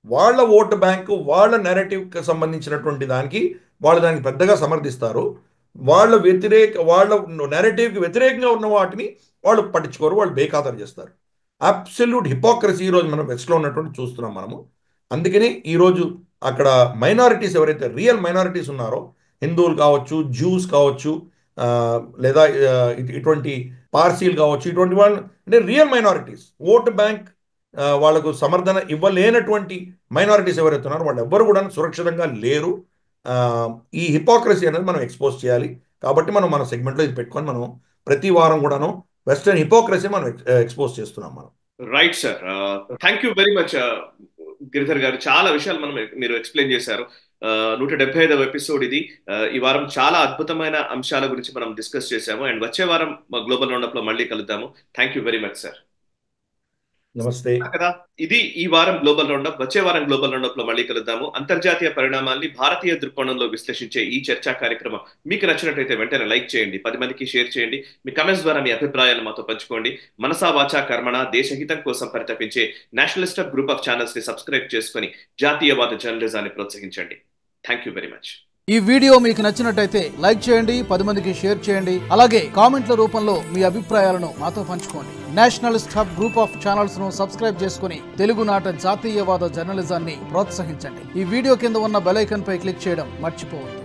Speaker 2: వాళ్ళ ఓటు బ్యాంకు, వాళ్ళ నెరేటివ్కి సంబంధించినటువంటి దానికి వాళ్ళు దానికి పెద్దగా సమర్థిస్తారు. వాళ్ళ నెరేటివ్కి వ్యతిరేకంగా ఉన్న వాటిని వాళ్ళు పట్టించుకోరు, వాళ్ళు బేఖాతరు చేస్తారు. అబ్సల్యూట్ హిపోక్రసీ ఈరోజు మనం వెస్ట్లో ఉన్నటువంటి చూస్తున్నాం మనము. అందుకని ఈరోజు అక్కడ మైనారిటీస్ ఎవరైతే రియల్ మైనారిటీస్ ఉన్నారో, హిందువులు కావచ్చు, జ్యూస్ కావచ్చు, లేదా ఇటువంటి పార్సీలు కావచ్చు, ఇటువంటి వాళ్ళు అంటే రియల్ మైనారిటీస్, ఓటు బ్యాంక్ వాళ్ళకు సమర్థన ఇవ్వలేనటువంటి మైనారిటీస్ ఎవరైతే ఉన్నారో వాళ్ళు ఎవ్వరు కూడా సురక్షితంగా లేరు. ఈ హిపోక్రసీ అనేది మనం ఎక్స్పోజ్ చేయాలి. కాబట్టి మనం మన సెగ్మెంట్లో ఇది పెట్టుకొని మనం ప్రతి వారం కూడాను వెస్టర్న్ హిపోక్రసీ మనం ఎక్స్పోజ్ చేస్తున్నాం మనం.
Speaker 1: Right sir, thank you very much Giridhar గారు. చాలా విషయాలు మీరు ఎక్స్ప్లెయిన్ చేశారు. 175వ ఎపిసోడ్ ఇది. ఈ వారం చాలా అద్భుతమైన అంశాల గురించి మనం డిస్కస్ చేశాము. అండ్ వచ్చే వారం గ్లోబల్ రౌండప్ లో మళ్ళీ కలుద్దాము. Thank you very much sir.
Speaker 2: నమస్తే
Speaker 1: కదా, ఇది ఈ వారం గ్లోబల్ రౌండప్. వచ్చే వారం గ్లోబల్ రౌండప్ లో మళ్ళీ కలుద్దాము. అంతర్జాతీయ పరిణామాల్ని భారతీయ దృక్కోణంలో విశ్లేషించే ఈ చర్చా కార్యక్రమం మీకు నచ్చినట్లయితే వెంటనే లైక్ చేయండి, 10 మందికి షేర్ చేయండి. మీ కమెంట్స్ ద్వారా మీ అభిప్రాయాలు మాతో పంచుకోండి. మనసా వాచా కర్మణ దేశహితం కోసం పరితపించే నేషనలిస్ట్ గ్రూప్ ఆఫ్ ఛానల్స్ ని సబ్స్క్రైబ్ చేసుకుని జాతీయవాద జర్నలిజాన్ని ప్రోత్సహించండి. Thank you very much.
Speaker 3: ఈ వీడియో మీకు నచ్చినట్టయితే లైక్ చేయండి, 10 మందికి షేర్ చేయండి. అలాగే కామెంట్ల రూపంలో మీ అభిప్రాయాలను మాతో పంచుకోండి. Nationalist hub group of channels ను సబ్స్క్రైబ్ చేసుకుని తెలుగునాట జాతీయవాద జర్నలిజాన్ని ప్రోత్సహించండి. ఈ వీడియో కింద ఉన్న బెల్ ఐకాన్ పై క్లిక్ చేయడం మర్చిపోవద్దు.